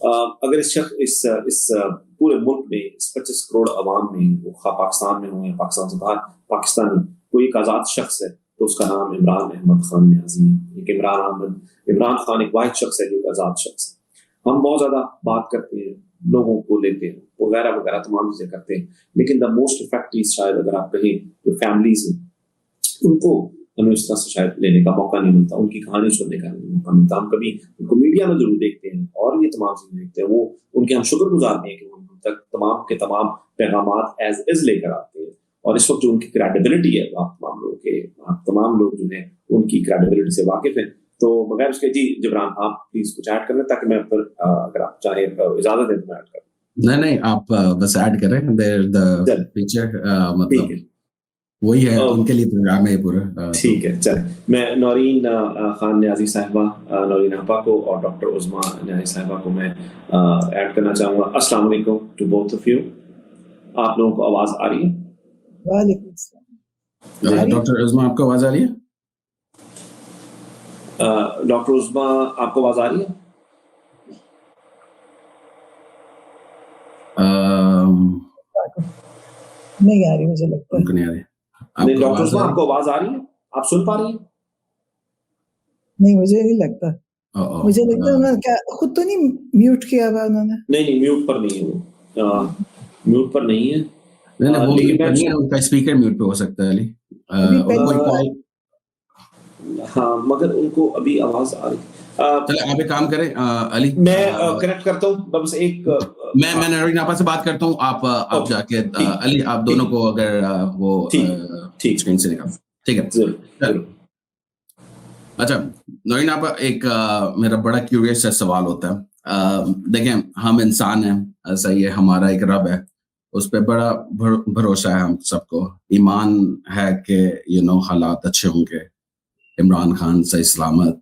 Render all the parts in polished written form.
अगर इस पूरे मुल्क में इस 25 करोड़ अवाम में, वो खा पाकिस्तान में हो या पाकिस्तान से बाहर पाकिस्तानी, कोई एक आज़ाद शख्स है तो उसका नाम इमरान अहमद खान न्याजी है। इमरान खान एक वाहिद शख्स है जो एक आज़ाद शख्स है। हम बहुत ज़्यादा बात करते हैं, लोगों को लेते हैं, वगैरह वगैरह तमाम चीज़ें करते हैं, लेकिन द मोस्ट इफेक्टिव शायद अगर आप कहें जो फैमिलीज हैं, उनको हमें उस तरह से शायद लेने का मौका नहीं मिलता, उनकी कहानी सुनने का मौका मिलता। हम कभी उनको मीडिया में जरूर देखते हैं और ये तमाम चीजें देखते हैं, वो उनके हम शुक्रगुजार हैं कि वो हम तक तमाम के तमाम पैगामात एज इज लेकर आते हैं। और इस वक्त जो उनकी क्रेडिबिलिटी है, आप तमाम लोग जो है उनकी क्रेडिबिलिटी से वाकिफ हैं। तो बगैर उसके जी जिब्रान आप प्लीज कुछ ऐड कर लें, ताकि मैं फिर अगर आप चाहें इजाजत दें तो मैं ऐड करूं। नहीं, आप बस ऐड करें। देयर द पिक्चर मतलब वही है, उनके लिए प्रोग्राम है पूरा। ठीक है, चले। मैं नौरीन खान न्याजी साहिबा, नौरीन आपा को और डॉक्टर उज़मा न्याजी साहिबा को मैं ऐड करना चाहूँगा। अस्सलाम वालेकुम टू बोथ ऑफ यू। आप लोगों को आवाज़ आ रही है? वालेकुम सलाम। डॉक्टर उज़मा, आपको आवाज़ आ रही है? डॉक्टर उज़मा, आपको आवाज़ आ रही है? नहीं आ रही, मुझे लगता है नहीं आ रही। नहीं, डॉक्टर उज़मा, आपको आवाज़ आ रही है? आप सुन पा रही हैं? नहीं, मुझे नहीं लगता। मुझे लगता है उन्होंने क्या खुद तो नहीं म्यूट किया हुआ उन्होंने? नहीं, म्यूट पर नहीं है वो, म्यूट पर नहीं है। लेकिन उनका स्पीकर म्यूट पे हो सकता है अली। हाँ, मगर उनको अभी आवाज आ रही। चलो आप एक काम करें अली, मैं कनेक्ट करता हूँ बस एक मैं नौरीन आपा से बात करता हूँ। आप जाके अली, आप दोनों को अगर वो ठीक स्क्रीन से निकाल, ठीक है? जरूर। अच्छा नौरीन आपा, एक मेरा बड़ा क्यूरियस सवाल होता है। देखें, हम इंसान हैं, सही है, हमारा एक रब है, उस पर बड़ा भरोसा है हम सबको, ईमान है कि हालात अच्छे होंगे, इमरान खान सही सलामत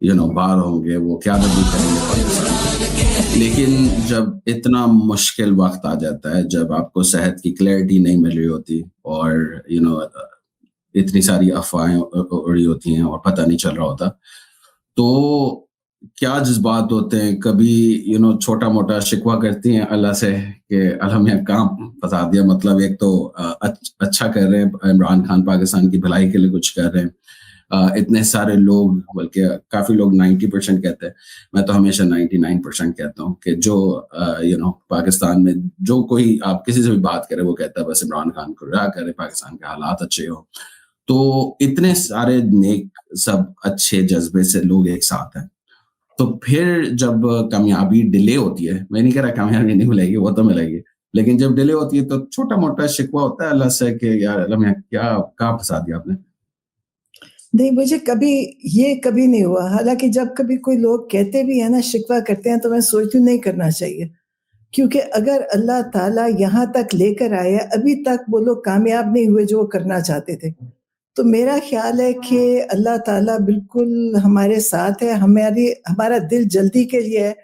बाहर होंगे, वो क्या भी करेंगे पाकिस्तान। लेकिन जब इतना मुश्किल वक्त आ जाता है, जब आपको सेहत की क्लैरिटी नहीं मिल रही होती और इतनी सारी अफवाहें उड़ी होती हैं और पता नहीं चल रहा होता, तो क्या जज्बात होते हैं? कभी छोटा मोटा शिकवा करती हैं अल्लाह से कि अल्लाह मैं काम फंसा दिया, मतलब एक तो अच्छा कर रहे हैं, इमरान खान पाकिस्तान की भलाई के लिए कुछ कर रहे हैं, इतने सारे लोग, बल्कि काफी लोग 90% कहते हैं, मैं तो हमेशा 99% कहता हूँ कि जो पाकिस्तान में जो कोई आप किसी से भी बात करें वो कहता है बस इमरान खान को रिहा करे, पाकिस्तान के हालात अच्छे हो। तो इतने सारे नेक सब अच्छे जज्बे से लोग एक साथ हैं, तो फिर जब कामयाबी डिले होती है, मैं नहीं कह रहा कामयाबी नहीं मिलेगी, वो तो मिलेगी, लेकिन जब डिले होती है तो छोटा मोटा शिकवा होता है अल्लाह से कि यार अल्लाह क्या फंसा दिया आपने। नहीं, मुझे कभी नहीं हुआ। हालांकि जब कभी कोई लोग कहते भी है ना, शिकवा करते हैं, तो मैं सोचती हूँ नहीं करना चाहिए, क्योंकि अगर अल्लाह ताला यहाँ तक लेकर आया, अभी तक वो लोग कामयाब नहीं हुए जो वो करना चाहते थे, तो मेरा ख्याल है कि अल्लाह ताला बिल्कुल हमारे साथ है। हमारा दिल जल्दी के लिए है,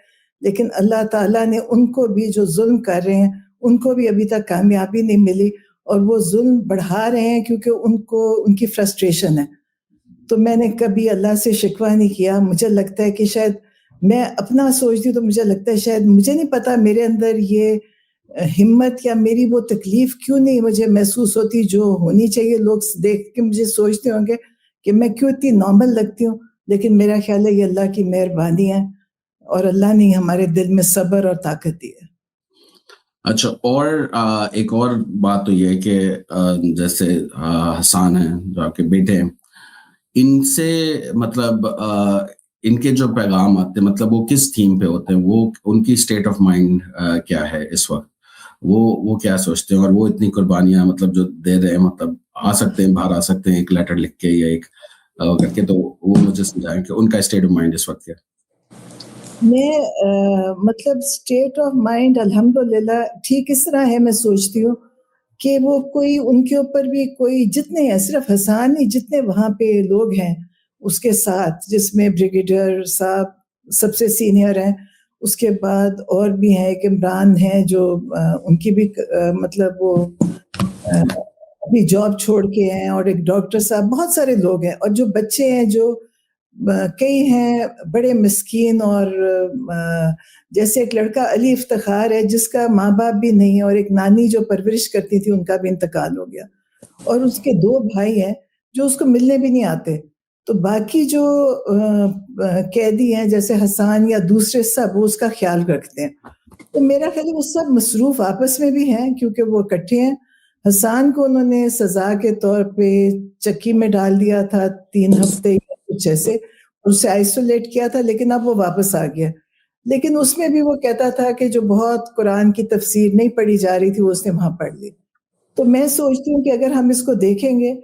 लेकिन अल्लाह ताला ने उनको भी जो जुल्म कर रहे हैं उनको भी अभी तक कामयाबी नहीं मिली, और वो जुल्म बढ़ा रहे हैं क्योंकि उनकी फ्रस्ट्रेशन है। तो मैंने कभी अल्लाह से शिकवा नहीं किया। मुझे लगता है कि शायद मैं अपना सोचती हूँ तो मुझे लगता है शायद, मुझे नहीं पता मेरे अंदर ये हिम्मत या मेरी वो तकलीफ क्यों नहीं मुझे महसूस होती जो होनी चाहिए। लोग देख के मुझे सोचते होंगे कि मैं क्यों इतनी नॉर्मल लगती हूँ, लेकिन मेरा ख्याल है ये अल्लाह की मेहरबानी है और अल्लाह ने हमारे दिल में सब्र और ताकत दी है। अच्छा, और एक और बात तो ये है कि जैसे हसन है जो आपके बेटे हैं, इनसे मतलब इनके जो पैगाम आते हैं, मतलब वो किस थीम पे होते हैं, वो उनकी स्टेट ऑफ माइंड क्या है इस वक्त, वो क्या सोचते हैं, और वो इतनी कुर्बानियां मतलब जो दे रहे हैं, मतलब आ सकते हैं, बाहर आ सकते हैं एक लेटर लिख के या एक करके, तो वो मुझे समझाएं कि उनका स्टेट ऑफ माइंड इस वक्त क्या। मैं मतलब स्टेट ऑफ माइंड अल्हम्दुलिल्लाह ठीक इस तरह है। मैं सोचती हूँ कि वो कोई उनके ऊपर भी कोई जितने हैं, सिर्फ हसन नहीं, जितने वहाँ पे लोग हैं उसके साथ, जिसमें ब्रिगेडियर साहब सबसे सीनियर हैं, उसके बाद और भी हैं, एक इमरान हैं जो उनकी भी मतलब वो अभी जॉब छोड़ के हैं, और एक डॉक्टर साहब, बहुत सारे लोग हैं, और जो बच्चे हैं जो कई हैं बड़े मिस्कीन और जैसे एक लड़का अली इफ्तिखार है जिसका माँ बाप भी नहीं है और एक नानी जो परवरिश करती थी उनका भी इंतकाल हो गया, और उसके 2 भाई हैं जो उसको मिलने भी नहीं आते। तो बाकी जो कैदी हैं जैसे हसन या दूसरे सब वो उसका ख्याल रखते हैं। तो मेरा ख्याल है वो सब मसरूफ आपस में भी हैं क्योंकि वो इकट्ठे हैं। हसन को उन्होंने सजा के तौर पे चक्की में डाल दिया था 3 हफ्ते या कुछ ऐसे, उसे आइसोलेट किया था, लेकिन अब वो वापस आ गया। लेकिन उसमें भी वो कहता था कि जो बहुत कुरान की तफसीर नहीं पढ़ी जा रही थी वो उसने वहां पढ़ ली। तो मैं सोचती हूँ कि अगर हम इसको देखेंगे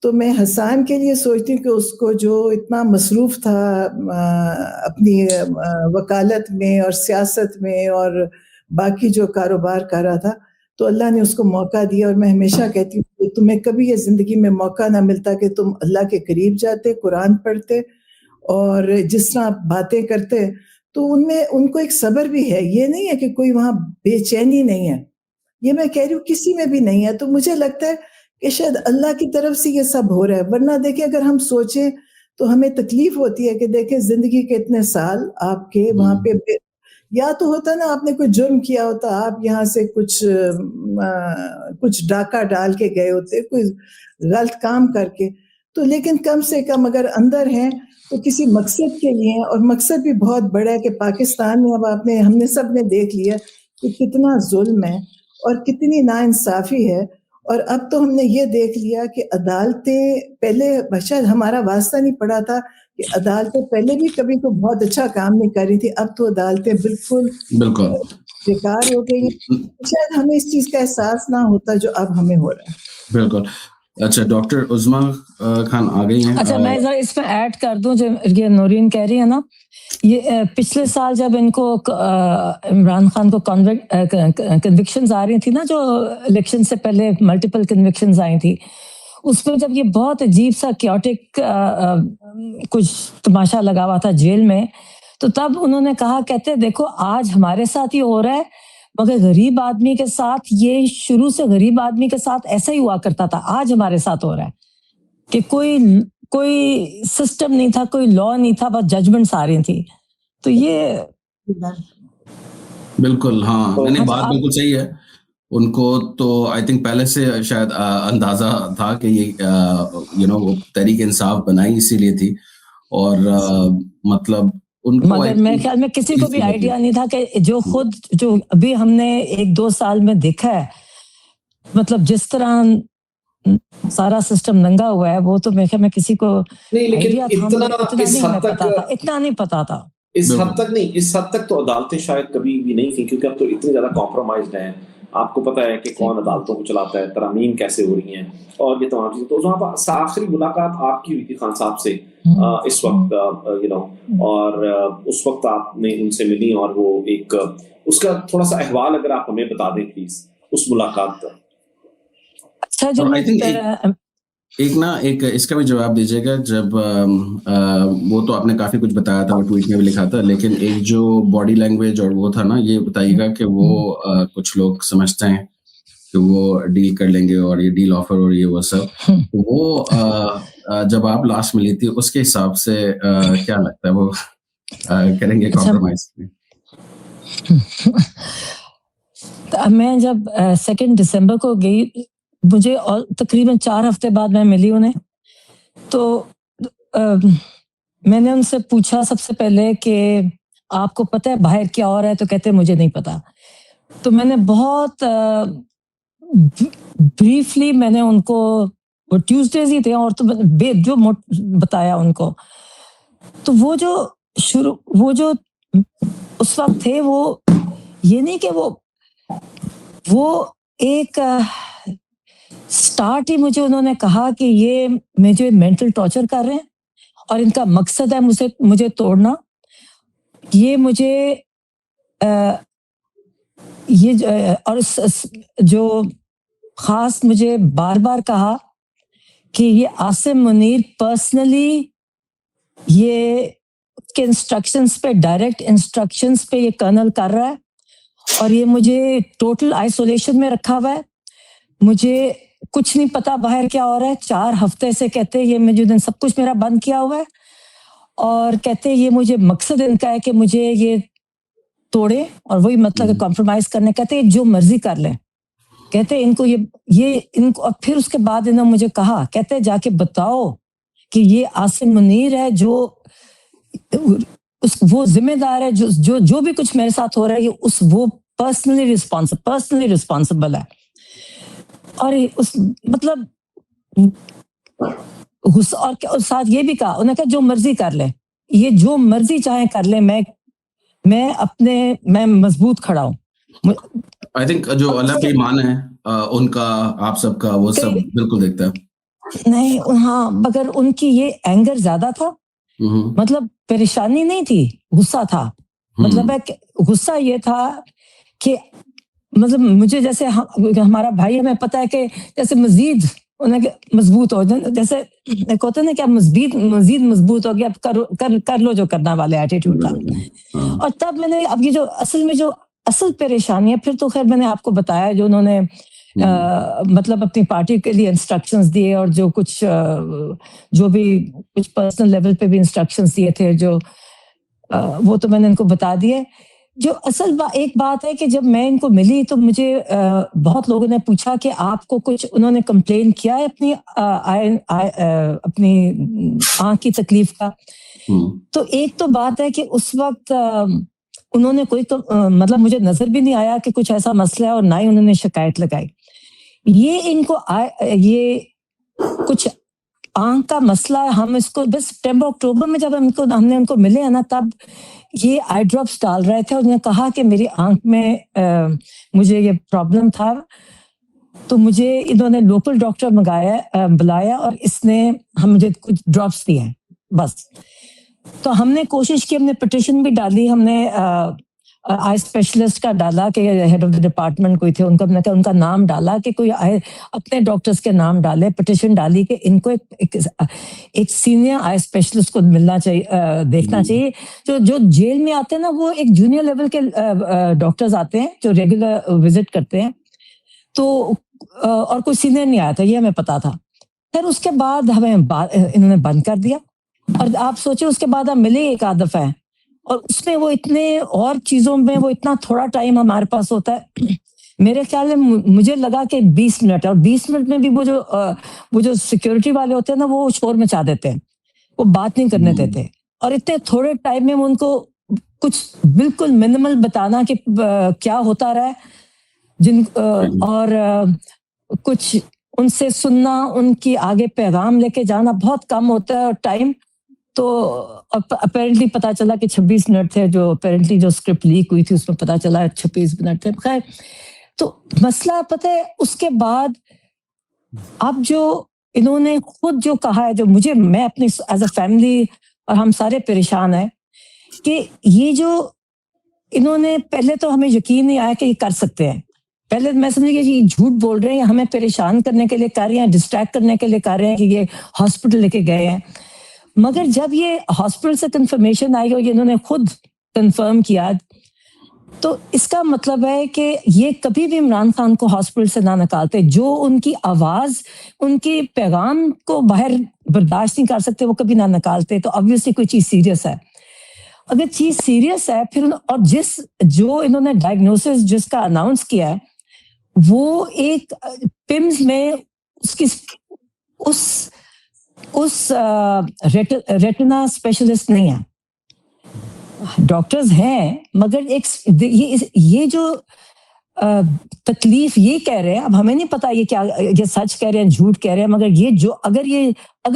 तो मैं हसन के लिए सोचती हूँ कि उसको जो इतना मसरूफ था अपनी वकालत में और सियासत में और बाकी जो कारोबार कर रहा था, तो अल्लाह ने उसको मौका दिया। और मैं हमेशा कहती हूँ कि तुम्हें कभी ये जिंदगी में मौका ना मिलता कि तुम अल्लाह के करीब जाते, कुरान पढ़ते और जिस तरह आप बातें करते, तो उनमें उनको एक सब्र भी है। ये नहीं है कि कोई वहां बेचैनी नहीं है, ये मैं कह रही हूँ किसी में भी नहीं है। तो मुझे लगता है कि शायद अल्लाह की तरफ से ये सब हो रहा है, वरना देखिए अगर हम सोचें तो हमें तकलीफ होती है कि देखें जिंदगी के इतने साल आपके वहां पे या तो होता ना आपने कोई जुर्म किया होता, आप यहाँ से कुछ डाका डाल के गए होते, कोई गलत काम करके, तो लेकिन कम से कम अगर अंदर हैं तो किसी मकसद के लिए हैं, और मकसद भी बहुत बड़ा है कि पाकिस्तान में अब हमने सब ने देख लिया कि कितना जुल्म है और कितनी नाइंसाफी है। और अब तो हमने ये देख लिया कि अदालतें पहले शायद हमारा वास्ता नहीं पड़ा था कि अदालतें पहले भी कभी तो बहुत अच्छा काम नहीं कर रही थी, अब तो अदालतें बिल्कुल बेकार हो गई। शायद हमें इस चीज का एहसास ना होता जो अब हमें हो रहा है। बिल्कुल। अच्छा, डॉक्टर उज़्मा खान आ गई हैं। अच्छा, मैं जरा इसमें ऐड कर दूं जो ये नौरीन कह रही है ना, ये पिछले साल जब इनको इमरान खान को कन्विक्शंस आ रही थी ना, जो इलेक्शन से पहले मल्टीपल कन्विक्शंस आई थी, उसमें जब ये बहुत अजीब सा क्योटिक कुछ तमाशा लगा हुआ था जेल में, तो तब उन्होंने कहा, कहते देखो आज हमारे साथ ही हो रहा है, मगर गरीब आदमी के साथ ये शुरू से गरीब आदमी के साथ ऐसा ही हुआ करता था, आज हमारे साथ हो रहा है कि कोई सिस्टम नहीं था, कोई लॉ नहीं था, बस जजमेंट्स आ रही थी। तो ये बिल्कुल, हाँ, मैंने बात बिल्कुल सही है। उनको तो आई थिंक पहले से शायद अंदाजा था कि ये वो तहरीक इंसाफ बनाई इसीलिए थी, और मतलब उनको मगर मेरे ख्याल में किसी को भी आइडिया नहीं था कि जो अभी हमने 1-2 साल में देखा है, मतलब जिस तरह सारा सिस्टम नंगा हुआ है, वो तो मेरे ख्याल में किसी को नहीं, लेकिन इतना नहीं पता था। इस हद तक नहीं, इस हद तक तो अदालतें शायद कभी भी नहीं थी, क्योंकि अब तो इतनी ज्यादा कॉम्प्रोमाइज्ड हैं। आपको पता है कि कौन अदालतों को चलाता है, तरामीम कैसे हो रही हैं और ये तमाम चीजें। तो वहाँ पर आखिरी मुलाकात आपकी हुई थी खान साहब से इस वक्त, और उस वक्त आपने उनसे मिली, और वो एक उसका थोड़ा सा अहवाल अगर आप हमें बता दें प्लीज उस मुलाकात का। अच्छा, जो एक इसका भी जवाब दीजिएगा, जब वो तो आपने काफी कुछ बताया था, वो ट्वीट में भी लिखा था, लेकिन एक जो बॉडी लैंग्वेज और वो था ना, ये बताइएगा कि वो कुछ लोग समझते हैं कि वो डील कर लेंगे और ये डील ऑफर और ये वो सब, वो जब आप लास्ट मिली थी उसके हिसाब से क्या लगता है वो करेंगे कॉम्प्रोमाइज? मैं जब 2 दिसंबर को गई, मुझे और तकरीबन 4 हफ्ते बाद मैं मिली उन्हें, तो मैंने उनसे पूछा सबसे पहले कि आपको पता है बाहर क्या हो रहा है? तो कहते मुझे नहीं पता। तो मैंने बहुत ब्रीफली मैंने उनको, वो ट्यूसडेज ही थे, और तो जो बताया उनको, तो वो जो उस वक्त थे, वो ये नहीं कि वो एक स्टार्ट ही मुझे उन्होंने कहा कि ये मुझे मेंटल टॉर्चर कर रहे हैं और इनका मकसद है मुझे तोड़ना। ये मुझे और जो खास मुझे बार बार कहा कि ये आसिम मुनीर पर्सनली ये के इंस्ट्रक्शंस पे, डायरेक्ट इंस्ट्रक्शंस पे ये कर्नल कर रहा है, और ये मुझे टोटल आइसोलेशन में रखा हुआ है, मुझे कुछ नहीं पता बाहर क्या हो रहा है। 4 हफ्ते से कहते हैं ये मुझे सब कुछ मेरा बंद किया हुआ है, और कहते हैं ये मुझे मकसद इनका है कि मुझे ये तोड़े और वही मतलब कॉम्प्रोमाइज करने, कहते हैं जो मर्जी कर लें, कहते हैं इनको ये इनको। और फिर उसके बाद इन्होंने मुझे कहा, कहते हैं जाके बताओ कि ये आसिम मुनीर है जो वो जिम्मेदार है, जो भी कुछ मेरे साथ हो रहा है, ये वो पर्सनली रिस्पॉन्सिबल है। और उस मतलब और साथ ये भी कहा, उन्होंने कहा जो मर्जी कर ले, ये जो मर्जी चाहे कर ले, मैं मजबूत खड़ा हूँ। आई थिंक जो अल्लाह पे ईमान है उनका, आप सबका, वो सब बिल्कुल देखता है। नहीं, हाँ, मगर उनकी ये एंगर ज्यादा था, मतलब परेशानी नहीं थी, गुस्सा था। मतलब गुस्सा ये था कि मतलब मुझे जैसे हमारा भाई, हमें पता है कि जैसे मजीद उन्हें मजबूत हो, जैसे एक होता है ना कि मजीद मजबूत हो गया, कर लो जो करना वाले एटीट्यूड था। और तब मैंने अब ये जो असल परेशानी है, फिर तो खैर मैंने आपको बताया जो उन्होंने मतलब अपनी पार्टी के लिए इंस्ट्रक्शंस दिए, और जो कुछ जो भी कुछ पर्सनल लेवल पे भी इंस्ट्रक्शंस दिए थे, जो वो तो मैंने इनको बता दिए। जो असल एक बात है कि जब मैं इनको मिली तो मुझे बहुत लोगों ने पूछा कि आपको कुछ उन्होंने कंप्लेन किया है अपनी आंख की तकलीफ का। तो एक तो बात है कि उस वक्त उन्होंने कोई मतलब मुझे नजर भी नहीं आया कि कुछ ऐसा मसला है, और ना ही उन्होंने शिकायत लगाई। ये इनको ये कुछ आंख का मसला है, हम इसको बस सितंबर अक्टूबर में जब हमने उनको मिले हैं ना, तब ये आई ड्रॉप्स डाल रहे थे, और उन्होंने कहा कि मेरी आंख में मुझे ये प्रॉब्लम था। तो मुझे इन्होंने लोकल डॉक्टर बुलाया, और इसने मुझे कुछ ड्रॉप्स दिए हैं बस। तो हमने कोशिश की, हमने पिटिशन भी डाली, हमने आई स्पेशलिस्ट का डाला कि हेड ऑफ द डिपार्टमेंट कोई थे, उनका नाम डाला कि कोई अपने डॉक्टर्स के नाम डाले, पिटिशन डाली कि इनको एक सीनियर आई स्पेशलिस्ट को मिलना चाहिए, देखना चाहिए। जो जेल में आते हैं ना, वो एक जूनियर लेवल के डॉक्टर्स आते हैं जो रेगुलर विजिट करते हैं, तो और कोई सीनियर नहीं आया था, ये हमें पता था। फिर उसके बाद हमें इन्होंने बंद कर दिया, और आप सोचिए उसके बाद हम मिले एक आध दफा है, और उसमें वो इतने और चीजों में वो इतना थोड़ा टाइम हमारे पास होता है। मेरे ख्याल में मुझे लगा कि 20 मिनट, और 20 मिनट में भी वो जो सिक्योरिटी वाले होते हैं ना, वो शोर मचा देते हैं, वो बात नहीं करने देते। और इतने थोड़े टाइम में उनको कुछ बिल्कुल मिनिमल बताना कि क्या होता रहा है, और कुछ उनसे सुनना, उनकी आगे पैगाम लेके जाना बहुत कम होता है, और टाइम तो अपेरेंटली पता चला कि 26 मिनट थे, जो अपेरेंटली जो स्क्रिप्ट लीक हुई थी उसमें पता चला 26 मिनट थे। खैर, तो मसला पता है उसके बाद अब जो इन्होंने खुद जो कहा है, जो मैं अपनी एज अ फैमिली और हम सारे परेशान हैं कि ये जो इन्होंने, पहले तो हमें यकीन नहीं आया कि ये कर सकते हैं। पहले मैं समझी कि ये झूठ बोल रहे हैं, हमें परेशान करने के लिए कर रहे हैं, डिस्ट्रैक्ट करने के लिए कर रहे हैं कि ये हॉस्पिटल लेके गए हैं। मगर जब ये हॉस्पिटल से कंफर्मेशन आई और ये इन्होंने खुद कंफर्म किया, तो इसका मतलब है कि ये कभी भी इमरान खान को हॉस्पिटल से ना निकालते। जो उनकी आवाज, उनके पैगाम को बाहर बर्दाश्त नहीं कर सकते, वो कभी ना निकालते। तो ऑब्वियसली कोई चीज सीरियस है। अगर चीज सीरियस है, फिर और जो इन्होंने डायग्नोसिस जिसका अनाउंस किया है, वो एक पिम्स में उसकी उस रेटिना स्पेशलिस्ट नहीं है। डॉक्टर्स हैं, मगर ये जो तकलीफ ये कह रहे हैं, अब हमें नहीं पता ये क्या, ये सच कह रहे हैं झूठ कह रहे हैं, मगर ये जो अगर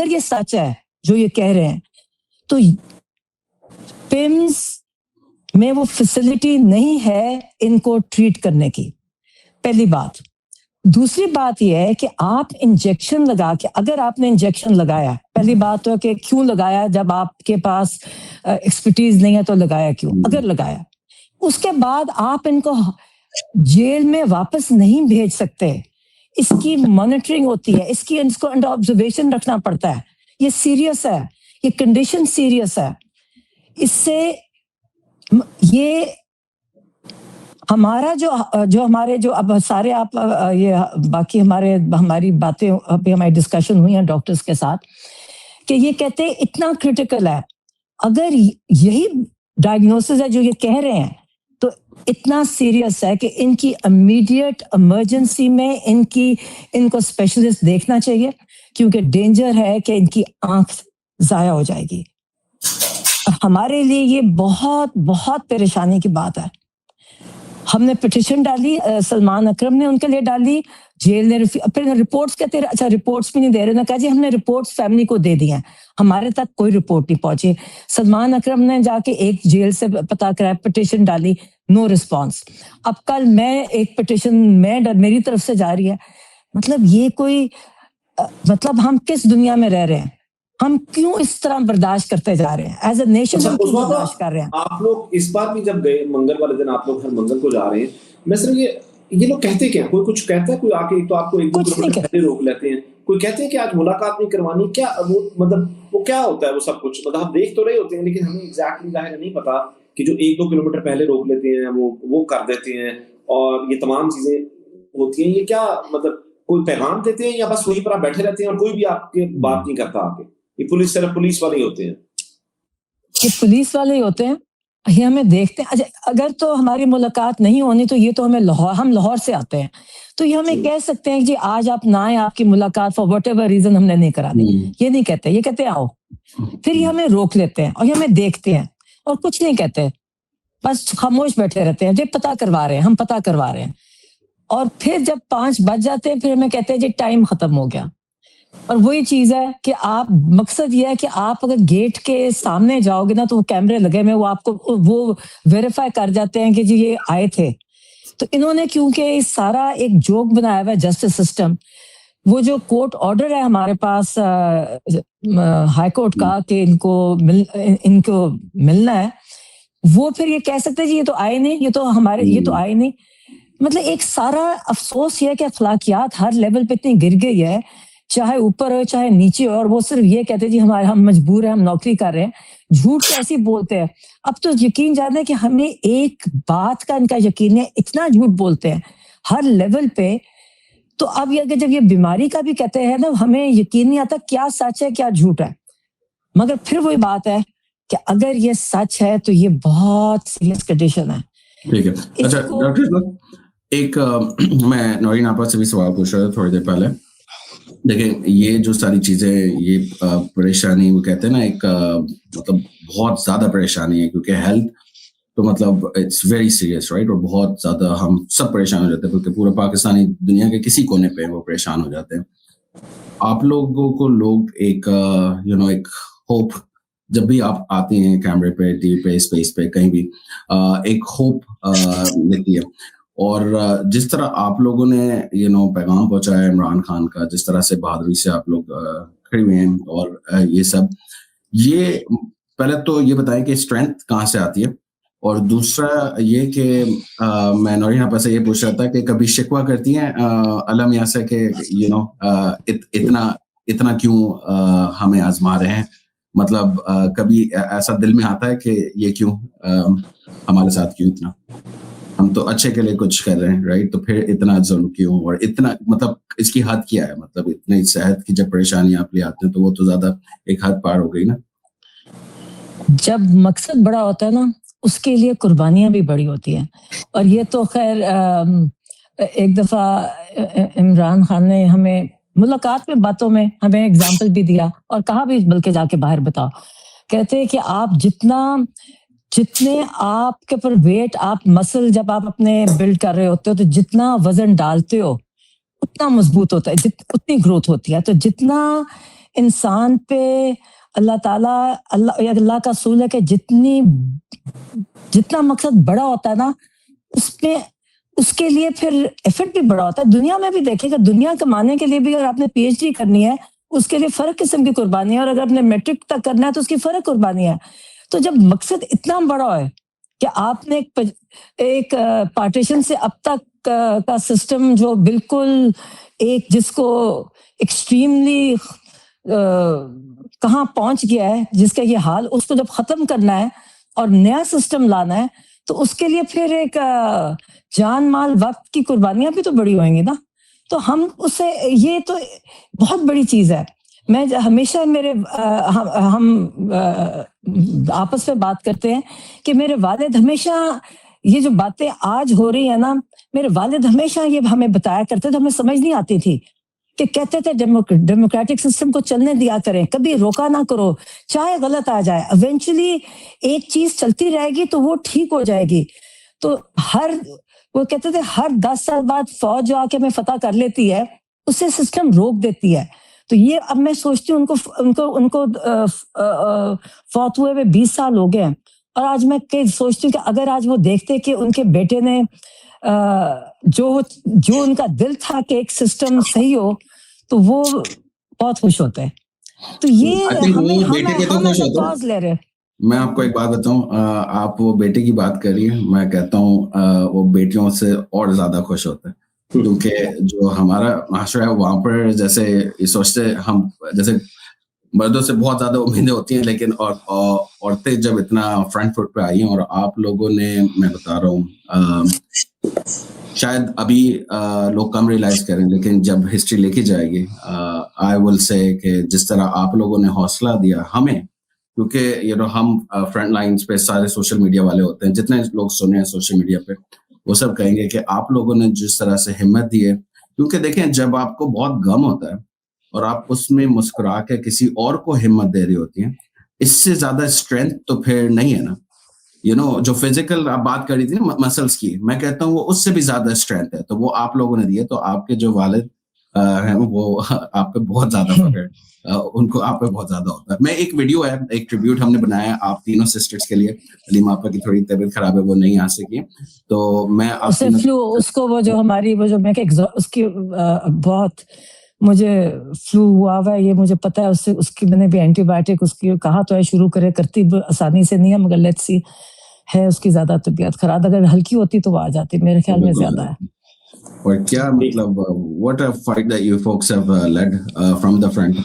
ये सच है जो ये कह रहे हैं, तो पिम्स में वो फैसिलिटी नहीं है इनको ट्रीट करने की, पहली बात। दूसरी बात यह है कि आप इंजेक्शन लगा के, अगर आपने इंजेक्शन लगाया, पहली बात तो है कि क्यों लगाया, जब आपके पास एक्सपर्टीज नहीं है तो लगाया क्यों, अगर लगाया। उसके बाद आप इनको जेल में वापस नहीं भेज सकते, इसकी मॉनिटरिंग होती है, इसको अंडर ऑब्जर्वेशन रखना पड़ता है। ये सीरियस है, ये कंडीशन सीरियस है। इससे ये हमारा जो हमारे जो अब सारे आप ये बाकी हमारी बातें अभी हमारी डिस्कशन हुई हैं डॉक्टर्स के साथ, कि ये कहते हैं इतना क्रिटिकल है अगर यही डायग्नोसिस है जो ये कह रहे हैं, तो इतना सीरियस है कि इनकी इमीडिएट इमरजेंसी में इनको स्पेशलिस्ट देखना चाहिए, क्योंकि डेंजर है कि इनकी आंख जाया हो जाएगी। हमारे लिए ये बहुत बहुत परेशानी की बात है। हमने पिटिशन डाली, सलमान अकरम ने उनके लिए डाली, जेल ने फिर रिपोर्ट्स कहते हैं, अच्छा रिपोर्ट्स भी नहीं दे रहे। उन्होंने कहा जी हमने रिपोर्ट्स फैमिली को दे दी हैं, हमारे तक कोई रिपोर्ट नहीं पहुंची। सलमान अकरम ने जाके एक जेल से पता कराया, पिटिशन डाली, नो रिस्पॉन्स। अब कल मैं एक पिटिशन मेरी तरफ से जा रही है। मतलब ये कोई मतलब हम किस दुनिया में रह रहे हैं? हम क्यों इस तरह बर्दाश्त करते जा रहे हैं? एज ए नेशन हम क्यों बर्दाश्त कर रहे हैं? आप लोग इस बार भी जब गए मंगल वाले दिन, आप लोग हर मंगल को जा रहे हैं, मैं सिर्फ ये लोग कहते क्या? कोई कुछ कहता है? कोई आके तो आपको 1-2 किलोमीटर पहले रोक लेते हैं? कोई कहते हैं कि आज मुलाकात नहीं करवानी? क्या वो मतलब वो क्या होता है वो सब कुछ? मतलब हम देख तो रहे होते हैं, लेकिन हमें एग्जैक्टली जाहिर नहीं पता कि जो 1-2 किलोमीटर पहले रोक लेते हैं वो कर देते हैं और ये तमाम चीजें होती हैं। ये क्या मतलब कोई पैगाम देते हैं या बस वहीं पर आप बैठे रहते हैं और कोई भी आपके बात नहीं करता? आके ये सिर्फ पुलिस वाले ही होते हैं? ये पुलिस वाले ही होते हैं, ये हमें देखते हैं। अच्छा, अगर तो हमारी मुलाकात नहीं होनी तो ये तो हम लाहौर से आते हैं, तो ये हमें कह सकते हैं कि आज आप ना आए, आपकी मुलाकात फॉर वट एवर रीजन हमने नहीं करा दी। ये नहीं कहते, ये कहते आओ। फिर ये हमें रोक लेते हैं और ये हमें देखते हैं और कुछ नहीं कहते, बस खामोश बैठे रहते हैं। जी पता करवा रहे हैं, हम पता करवा रहे हैं। और फिर जब 5 बज जाते हैं फिर हमें कहते हैं जी टाइम खत्म हो गया। और वही चीज है कि आप, मकसद ये है कि आप अगर गेट के सामने जाओगे ना तो वो कैमरे लगे हुए, वो आपको वो वेरीफाई कर जाते हैं कि जी ये आए थे। तो इन्होंने क्योंकि सारा एक जोक बनाया हुआ है जस्टिस सिस्टम, वो जो कोर्ट ऑर्डर है हमारे पास हाई कोर्ट का कि इनको मिलना है, वो फिर ये कह सकते हैं जी ये तो आए नहीं, ये तो आए नहीं। मतलब एक सारा अफसोस ये है कि अखलाकियात हर लेवल पे इतनी गिर गई है, चाहे ऊपर हो चाहे नीचे हो, और वो सिर्फ ये कहते हैं जी हम मजबूर हैं, हम नौकरी कर रहे हैं। झूठ कैसी बोलते हैं? अब तो यकीन जाने कि हमें एक बात का इनका यकीन है, इतना झूठ बोलते हैं हर लेवल पे। तो अब ये जब ये बीमारी का भी कहते हैं ना, हमें यकीन नहीं आता क्या सच है क्या झूठ है। मगर फिर वही बात है कि अगर ये सच है तो ये बहुत सीरियस कंडीशन है। ठीक है। अच्छा डॉक्टर, एक मैं नौरीन आपा से भी सवाल पूछ रहा था थोड़ी देर पहले। देखिए ये जो सारी चीजें, ये परेशानी, वो कहते हैं ना एक मतलब बहुत ज्यादा परेशानी है, क्योंकि हेल्थ तो मतलब इट्स वेरी सीरियस, राइट? और बहुत ज्यादा हम सब परेशान हो जाते हैं, क्योंकि पूरा पाकिस्तानी दुनिया के किसी कोने पे वो परेशान हो जाते हैं। आप लोगों को लोग एक एक होप, जब भी आप आते हैं कैमरे पे, टीवी पे, स्पेस पे, कहीं भी एक होप देती है। और जिस तरह आप लोगों ने पैगाम पहुंचाया इमरान खान का, जिस तरह से बहादुरी से आप लोग खड़े हुए हैं, और ये सब, ये पहले तो ये बताएं कि स्ट्रेंथ कहाँ से आती है, और दूसरा ये कि मैं नौरीन आपा से ये पूछ रहा था कि कभी शिकवा करती हैं अल्लाह मियां से कि इतना क्यों हमें आजमा रहे हैं? मतलब कभी ऐसा दिल में आता है कि ये क्यों हमारे साथ, क्यों इतना? हम तो अच्छे के लिए कुछ कर रहे हैं, राइट? तो फिर इतना जुल्म क्यों, और इतना मतलब इसकी हद क्या है? मतलब इतनी सेहत की जब परेशानी आप ले आते हैं तो वो तो ज्यादा एक हद पार हो गई ना। जब मकसद बड़ा होता है ना, उसके लिए कुर्बानियां भी बड़ी होती हैं। और ये तो खैर एक दफा इमरान खान ने हमें मुलाकात में, बातों में हमें एग्जाम्पल भी दिया और कहा भी बल्कि जाके बाहर बताओ। कहते हैं कि आप जितने आपके ऊपर वेट, आप मसल जब आप अपने बिल्ड कर रहे होते हो तो जितना वजन डालते हो उतना मजबूत होता है, उतनी ग्रोथ होती है। तो जितना इंसान पे अल्लाह का असूल है कि जितना मकसद बड़ा होता है ना, उसके लिए फिर एफर्ट भी बड़ा होता है। दुनिया में भी देखेगा, दुनिया कमाने के लिए भी अगर आपने पीएचडी करनी है उसके लिए फर्क किस्म की कुर्बानी है, और अगर आपने मैट्रिक तक करना है तो उसकी फर्क कुर्बानी है। तो जब मकसद इतना बड़ा है कि आपने एक पार्टीशन से अब तक का सिस्टम जो बिल्कुल एक जिसको एक्सट्रीमली कहाँ पहुंच गया है, जिसका ये हाल, उसको जब खत्म करना है और नया सिस्टम लाना है, तो उसके लिए फिर एक जान माल वक्त की कुर्बानियां भी तो बड़ी होंगी ना। तो हम उससे, ये तो बहुत बड़ी चीज है। मैं हमेशा आपस में बात करते हैं कि मेरे वालिद हमेशा ये जो बातें आज हो रही है ना, मेरे वालिद हमेशा ये हमें बताया करते थे, हमें समझ नहीं आती थी कि कहते थे डेमोक्रेटिक सिस्टम को चलने दिया करें, कभी रोका ना करो, चाहे गलत आ जाए, इवेंचुअली एक चीज चलती रहेगी तो वो ठीक हो जाएगी। तो वो कहते थे हर 10 साल बाद फौज जो आके हमें फतह कर लेती है, उससे सिस्टम रोक देती है। तो ये अब मैं सोचती हूँ उनको फौत हुए 20 साल हो गए हैं, और आज मैं सोचती हूँ कि अगर आज वो देखते कि उनके बेटे ने जो उनका दिल था कि एक सिस्टम सही हो, तो वो बहुत खुश होते हैं। तो ये हम ले रहे हैं। मैं आपको एक बात बताऊं, आप वो बेटे की बात करिए, मैं कहता हूँ वो बेटियों से और ज्यादा खुश होते हैं, क्योंकि जो हमारा माशरा है वहां पर जैसे सोचते हम, जैसे मर्दों से बहुत ज्यादा उम्मीदें होती हैं, लेकिन औरतें जब इतना फ्रंट फुट पे आई हैं, और आप लोगों ने, मैं बता रहा हूँ, शायद अभी लोग कम रियलाइज करें, लेकिन जब हिस्ट्री लेके जाएगी, आई विल से कि जिस तरह आप लोगों ने हौसला दिया हमें, क्योंकि हम फ्रंट लाइंस पे सारे सोशल मीडिया वाले होते हैं, जितने लोग सुने हैं सोशल मीडिया पे, वो सब कहेंगे कि आप लोगों ने जिस तरह से हिम्मत दी है, क्योंकि देखें जब आपको बहुत गम होता है और आप उसमें मुस्कुरा के किसी और को हिम्मत दे रही होती हैं, इससे ज्यादा स्ट्रेंथ तो फिर नहीं है ना। जो फिजिकल आप बात कर रही थी ना मसल्स की, मैं कहता हूँ वो उससे भी ज्यादा स्ट्रेंथ है, तो वो आप लोगों ने दी है। तो आपके जो वालिद हैं वो आप पे बहुत ज्यादा फख्र, उनको आप पे बहुत ज्यादा होता है। मैं एक वीडियो है, एक ट्रिब्यूट हमने बनाया आप तीनों सिस्टर्स के लिए। हलीमा आपा की थोड़ी तबीयत खराब है, वो नहीं आ सकी, तो मैं उसको वो जो हमारी वो जो मैं उसकी बहुत मुझे फ्लू हुआ है, ये मुझे पता है, उसकी मैंने भी एंटीबायोटिक उसकी कहा तो है शुरू करती आसानी से नहीं है, मगर लेट्स सी, है उसकी ज्यादा तबीयत खराब, अगर हल्की होती तो वो आ जाती, मेरे ख्याल में ज्यादा है। और क्या मतलब what a fight that you folks have led from the front.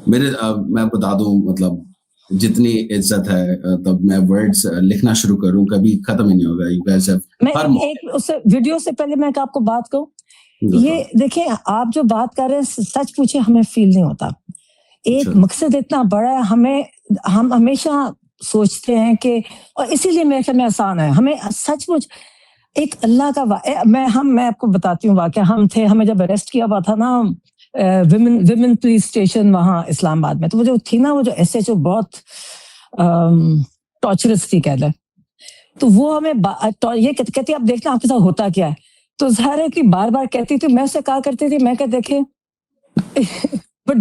मैं बता दूं, मतलब जितनी इज्जत है, तब मैं वर्ड्स लिखना शुरू करूं कभी खत्म ही नहीं होगा। You guys have मैं उस वीडियो से पहले मैं आपको बात कहूं, ये देखिए आप जो बात कर रहे हैं, सच पूछे हमें फील नहीं होता। एक मकसद इतना बड़ा है, हम हमेशा सोचते हैं कि, और इसीलिए मेरे ख्याल में आसान है, हमें सचमुच एक अल्लाह का मैं आपको बताती हूँ वाकया। हमें जब अरेस्ट किया हुआ था ना विमेन पुलिस स्टेशन वहाँ इस्लामाबाद में, तो वो जो थी ना, वो जो SHO बहुत टॉर्चरस थी कह लें, तो वो हमें ये कहती अब देखना आपके साथ होता क्या है। तो ज़ाहिर है कि बार बार कहती थी, मैं उससे कहा करती थी, मैं क्या देखे बट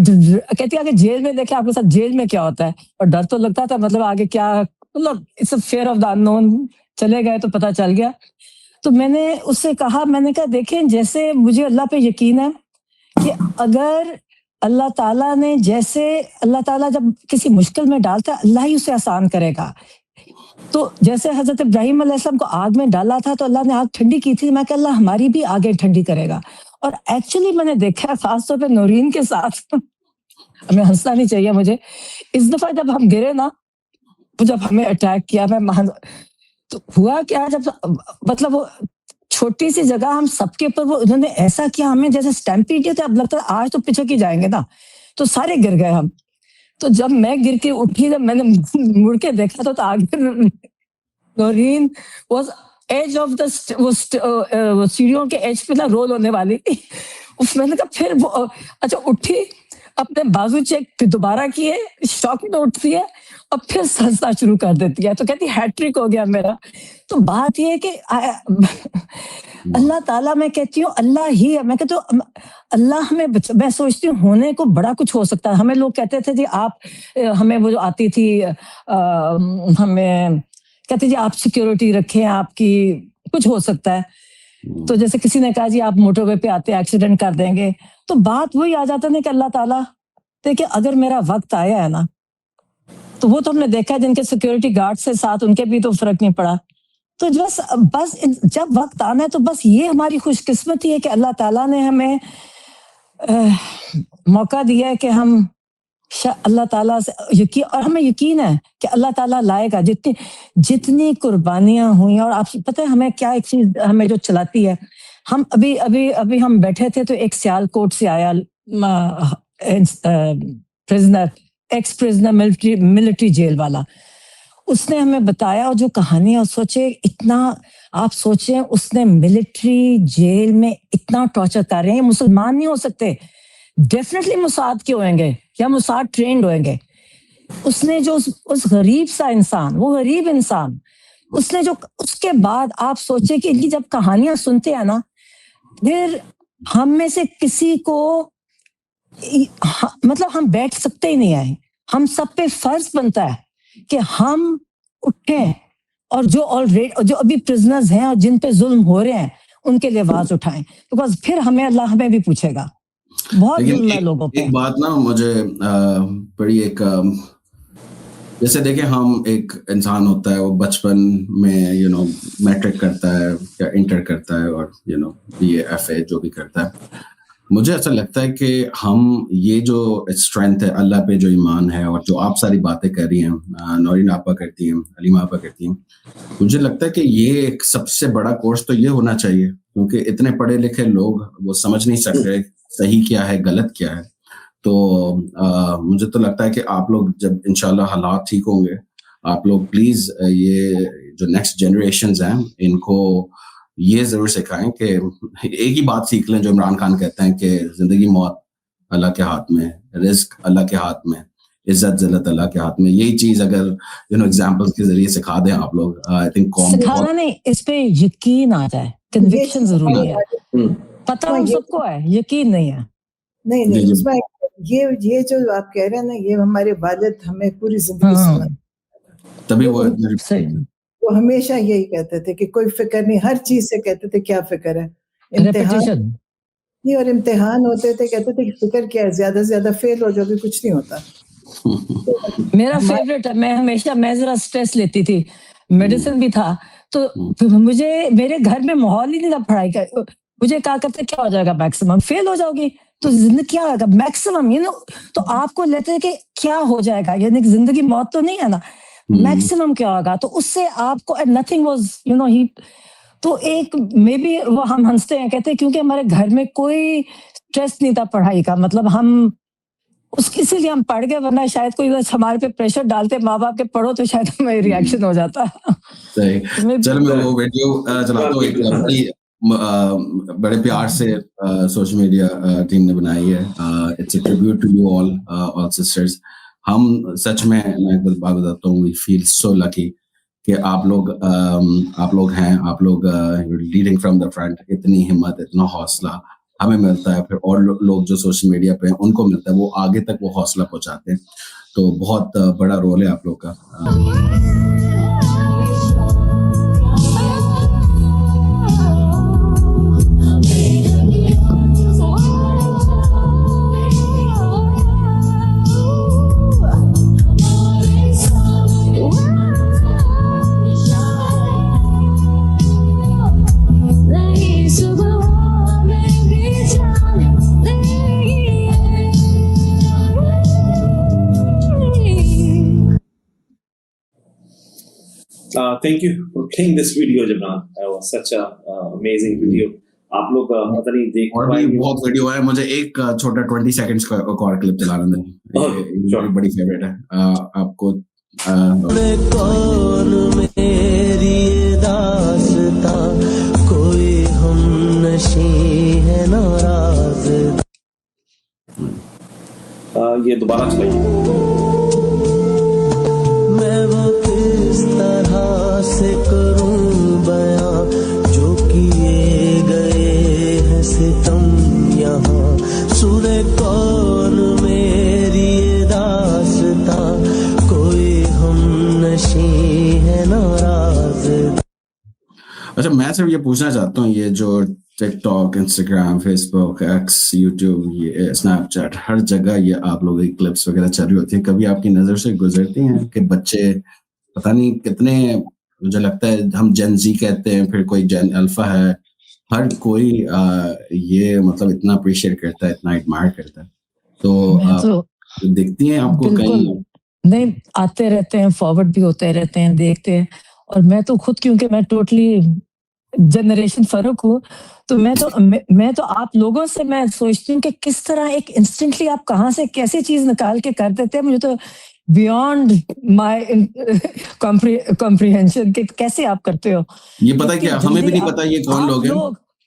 कहती आगे जेल में देखे आपके साथ जेल में क्या होता है, और डर तो लगता था, मतलब आगे क्या, मतलब it's a fear of the unknown, चले गए तो पता चल गया। तो मैंने उससे कहा, मैंने कहा देखें, जैसे मुझे अल्लाह पे यकीन है कि अगर अल्लाह ताला ने, जैसे अल्लाह ताला जब किसी मुश्किल में डालता है, अल्लाह ही उसे आसान करेगा। तो जैसे हजरत इब्राहिम अलैहिस्सलाम को आग में डाला था तो अल्लाह ने आग ठंडी की थी, मैं कहा अल्लाह हमारी भी आगे ठंडी करेगा। और एक्चुअली मैंने देखा खासतौर पे नौरीन के साथ हमें हंसना नहीं चाहिए मुझे, इस दफा जब हम गिरे ना, जब हमें अटैक किया, तो हुआ क्या, जब मतलब वो छोटी सी जगह हम सबके ऊपर, वो उन्होंने ऐसा किया, हमें जैसे स्टैम्पीड किया था, अब लगता है आज तो पीछे की जाएंगे ना, तो सारे गिर गए हम। तो जब मैं गिर के उठी, जब मैंने मुड़ के देखा तो आगे Naureen was edge of the सीढ़ियों के एज पे ना रोल होने वाली थी। मैंने कहा फिर वो अच्छा उठी, अपने बाजू चेक फिर दोबारा किए, शॉक में उठती है और फिर हंसना शुरू कर देती है, तो कहती हैट्रिक हो गया मेरा। तो बात ये है कि अल्लाह ताला, मैं कहती हूँ अल्लाह ही है, मैं कहती हूँ अल्लाह हमें, मैं सोचती हूँ होने को बड़ा कुछ हो सकता है। हमें लोग कहते थे जी आप, हमें वो जो आती थी हमें कहते जी आप सिक्योरिटी रखें, आपकी कुछ हो सकता है। तो जैसे किसी ने कहा जी आप मोटरवे पे आते एक्सीडेंट कर देंगे, तो बात वही आ जाता है कि अल्लाह ताला देखिए अगर मेरा वक्त आया है ना, तो वो तो हमने देखा है जिनके सिक्योरिटी गार्ड से साथ, उनके भी तो फर्क नहीं पड़ा। तो बस जब वक्त आना है तो बस ये हमारी खुशकिस्मती है कि अल्लाह ताला ने हमें मौका दिया है कि हम अल्लाह ताला से यकीन, और हमें यकीन है कि अल्लाह ताला लाएगा। जितनी कुर्बानियां हुई, और आप पता है हमें क्या, एक चीज हमें जो चलाती है, हम अभी हम बैठे थे तो एक सियालकोट से आया prisoner, ex prisoner military jail वाला, उसने हमें बताया, और जो कहानी है सोचे इतना, आप सोचे उसने मिलिट्री जेल में इतना टॉर्चर कर रहे हैं, मुसलमान नहीं हो सकते, डेफिनेटली मुसाद के होंगे या मुसाद ट्रेंड होंगे। उसने जो उस गरीब सा इंसान, वो गरीब इंसान, उसने जो, उसके बाद आप सोचे कि इनकी जब कहानियां सुनते हैं ना, फिर हम में से किसी को मतलब हम बैठ सकते ही नहीं है, हम सब पे फर्ज बनता है कि हम उठें और जो ऑलरेडी, जो अभी प्रिजनर्स हैं और जिन पे जुल्म हो रहे हैं उनके लिए आवाज उठाएं, बिकॉज फिर हमें अल्लाह हमें भी पूछेगा। बहुत जुल्म है लोगों पे। एक बात ना मुझे बड़ी एक जैसे देखें, हम एक इंसान होता है, वो बचपन में मैट्रिक करता है या इंटर करता है और BA FA जो भी करता है। मुझे ऐसा लगता है कि हम ये जो स्ट्रेंथ है, अल्लाह पे जो ईमान है, और जो आप सारी बातें कर रही हैं, नौरीन आपा करती हैं, हलीमा आपा करती हैं, मुझे लगता है कि ये एक सबसे बड़ा कोर्स तो ये होना चाहिए, क्योंकि इतने पढ़े लिखे लोग वो समझ नहीं सकते सही क्या है गलत क्या है। तो मुझे तो लगता है कि आप लोग जब इंशाल्लाह हालात ठीक होंगे, आप लोग प्लीज ये जो नेक्स्ट जनरेशन्स हैं इनको ये जरूर सिखाएं कि एक ही बात सीख लें जो इमरान खान कहते हैं कि जिंदगी मौत अल्लाह के हाथ में, रिस्क अल्लाह के हाथ में, इज्जत जिल्लत अल्लाह के हाथ में। यही चीज अगर एग्जांपल्स के जरिए सिखा दें आप लोग, आई थिंक सिखाना नहीं, इस पे यकीन आ जाए, कन्विक्शन जरूरी है। पता हम सबको है, यकीन नहीं है। नहीं उसमें ये जो आप कह रहे हैं ना, ये हमारे वालिद हमें पूरी जिंदगी सुना, तभी वो वो हमेशा यही कहते थे कि कोई फिक्र नहीं, हर चीज से कहते थे क्या फिक्र है, इम्तिहान नहीं, और इम्तिहान होते थे कहते थे कि फिक्र क्या है, ज्यादा से ज्यादा फेल हो जाओगे, कुछ नहीं होता। मेरा फेवरेट है, मैं जरा स्ट्रेस लेती थी, मेडिसिन भी था, तो मुझे मेरे घर में माहौल ही नहीं था पढ़ाई का। मुझे कहा करते क्या हो जाएगा, मैक्सिमम फेल हो जाओगी तो जिंदगी क्या होगा, मैक्सिमम तो आपको लेते हैं कि क्या हो जाएगा, यानी जिंदगी मौत तो नहीं है ना, मैक्सिमम क्या होगा, तो उससे आपको नथिंग वाज ही। तो एक मे बी वो हम हंसते हैं, कहते हैं क्योंकि हमारे घर में कोई स्ट्रेस नहीं था पढ़ाई का, मतलब हम इसीलिए हम पढ़ गए, वरना शायद कोई हमारे पे प्रेशर डालते माँ बाप के पढ़ो तो शायद हमें रिएक्शन हो जाता। सही। चल मैं वो वीडियो चलाता हूँ, एक बड़े प्यार से सोशल मीडिया टीम ने बनाई है। It's a tribute to you all sisters. हम सच में, मैं एक बात बताता हूँ, वी फील सो लकी कि आप लोग हैं, आप लोग लीडिंग फ्रॉम द फ्रंट। इतनी हिम्मत, इतना हौसला हमें मिलता है, फिर और लोग जो सोशल मीडिया पे उनको मिलता है, वो आगे तक वो हौसला पहुंचाते हैं। तो बहुत बड़ा रोल है आप लोग का। Thank you for playing this video, Jabran. It was such a amazing video. आप लोग पता नहीं देख और भी बहुत वीडियो है, मुझे एक छोटा 20 सेकंड्स का एक और क्लिप चलाना दें, ये बड़ी फेवरेट है आपको। कौन मेरी दास्तां, कोई हम नशी है नाराज। ये दोबारा चलाइए। मैं वो किस तरह से करूं बयां, जो किए गए हैं सितम यहाँ, सुने कौन मेरी दास्तां, कोई हम नशी है नाराज। अच्छा, मैं सिर्फ ये पूछना चाहता हूँ, ये जो TikTok, Instagram, Facebook, x, YouTube, ये स्नैपचैट, हर जगह ये आप लोगों की क्लिप्स वगैरह चल रही होती है, कभी आपकी नजर से गुजरती हैं कि बच्चे पता नहीं कितने, मुझे लगता है हम जेन जी कहते हैं, फिर कोई जेन अल्फा है, हर कोई ये मतलब इतना अप्रिशिएट करता है, इतना एडमायर करता है। तो देखती हैं आपको कहीं? नहीं, आते रहते हैं, फॉरवर्ड भी होते रहते हैं, देखते हैं। और मैं तो खुद, क्योंकि मैं टोटली जनरेशन फर्क हूँ, तो मैं तो आप लोगों से मैं सोचती हूँ कि किस तरह एक इंस्टेंटली आप कहाँ से कैसे चीज निकाल के कर देते हैं, मुझे तो बियॉन्ड माय कॉम्प्रिहेंशन के कैसे आप करते हो। ये पता है क्या, हमें भी नहीं पता ये कौन लोग हैं।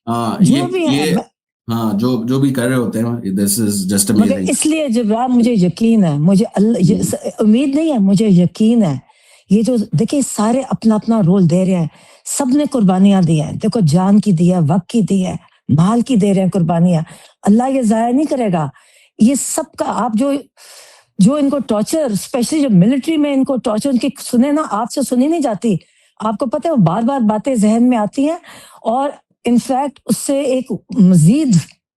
हाँ, जो भी ये है, हाँ, जो भी कर रहे होते हैं, दिस इज जस्ट मगर अमेजिंग। इसलिए जब मुझे यकीन है, मुझे उम्मीद नहीं है, मुझे यकीन है। ये जो देखिए सारे अपना अपना रोल दे रहे हैं, सबने कुर्बानियां दी हैं, देखो जान की दी है, वक्त की दी है, माल की दे रहे हैं कुर्बानियां। अल्लाह ये जाया नहीं करेगा। ये सबका आप जो इनको टॉर्चर, स्पेशली जो मिलिट्री में इनको टॉर्चर की सुने ना, आपसे सुनी नहीं जाती। आपको पता है वो बार बार बातें जहन में आती हैं, और इनफैक्ट उससे एक मजीद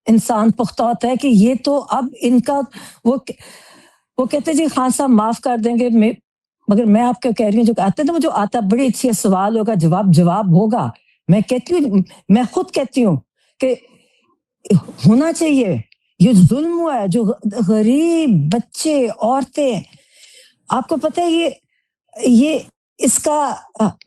इंसान पुख्ता होता है कि ये तो अब इनका वो कहते जी खान साहब माफ कर देंगे, मगर मैं आपको कह रही हूँ जो आते ना, वो जो आता बड़ी अच्छी सवाल होगा, जवाब होगा। मैं कहती हूँ, मैं खुद कहती हूँ कि होना चाहिए। ये जुल्म हुआ है, जो गरीब बच्चे, औरतें, आपको पता है ये इसका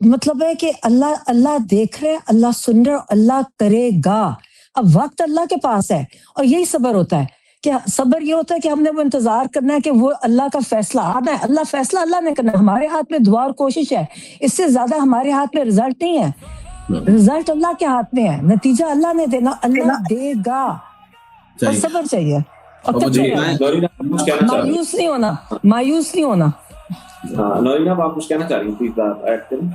मतलब है कि अल्लाह देख रहे, अल्लाह सुन रहे, अल्लाह करेगा। अब वक्त अल्लाह के पास है, और यही सब्र होता है कि सब्र ये होता है कि हमने वो इंतजार करना है कि वो अल्लाह का फैसला आना है। अल्लाह ने करना है, हमारे हाथ में दुआ और कोशिश है, इससे ज्यादा हमारे हाथ में रिजल्ट नहीं है। रिजल्ट अल्लाह के हाथ में है, नतीजा अल्लाह ने देना, अल्लाह देगा, और सब्र चाहिए। और मायूस नहीं होना। हाँ नौरीना, आप कुछ कहना चाह रही थी, ऐड करें।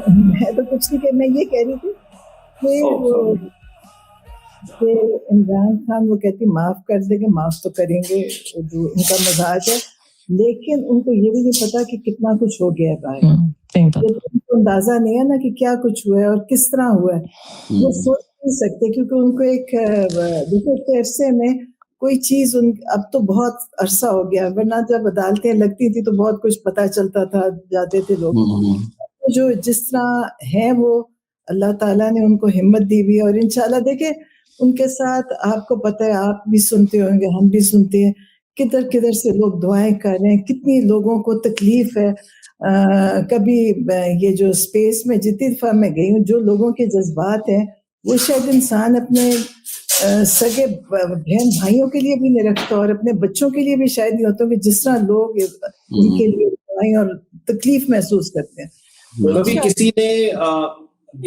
मैं तो कुछ नहीं, मैं ये कह रही थी कि इमरान खान वो कहती माफ कर देंगे, माफ तो करेंगे, जो उनका मजाज है, लेकिन उनको ये भी नहीं पता कि कितना कुछ हो गया है बाहर। उनको अंदाजा नहीं है ना कि क्या कुछ हुआ है और किस तरह हुआ है, वो सोच नहीं सकते, क्योंकि उनको एक अरसे में कोई चीज अब तो बहुत अरसा हो गया, वरना जब अदालतें लगती थी तो बहुत कुछ पता चलता था, जाते थे लोग। तो जो जिस तरह है वो अल्लाह ताला ने उनको हिम्मत दी हुई, और इंशाल्लाह देखे उनके साथ, आपको पता है, आप भी सुनते होंगे, हम भी सुनते हैं, किधर किधर से लोग दुआएं कर रहे हैं, कितनी लोगों को तकलीफ है। कभी ये जो स्पेस में जितनी दफा मैं गई हूँ, जो लोगों के जज्बात हैं वो शायद इंसान अपने सगे बहन भाइयों के लिए भी नहीं रखता, और अपने बच्चों के लिए भी शायद नहीं होता, कि जिस तरह लोग उनके लिए दुआएं और तकलीफ महसूस करते हैं। कभी किसी ने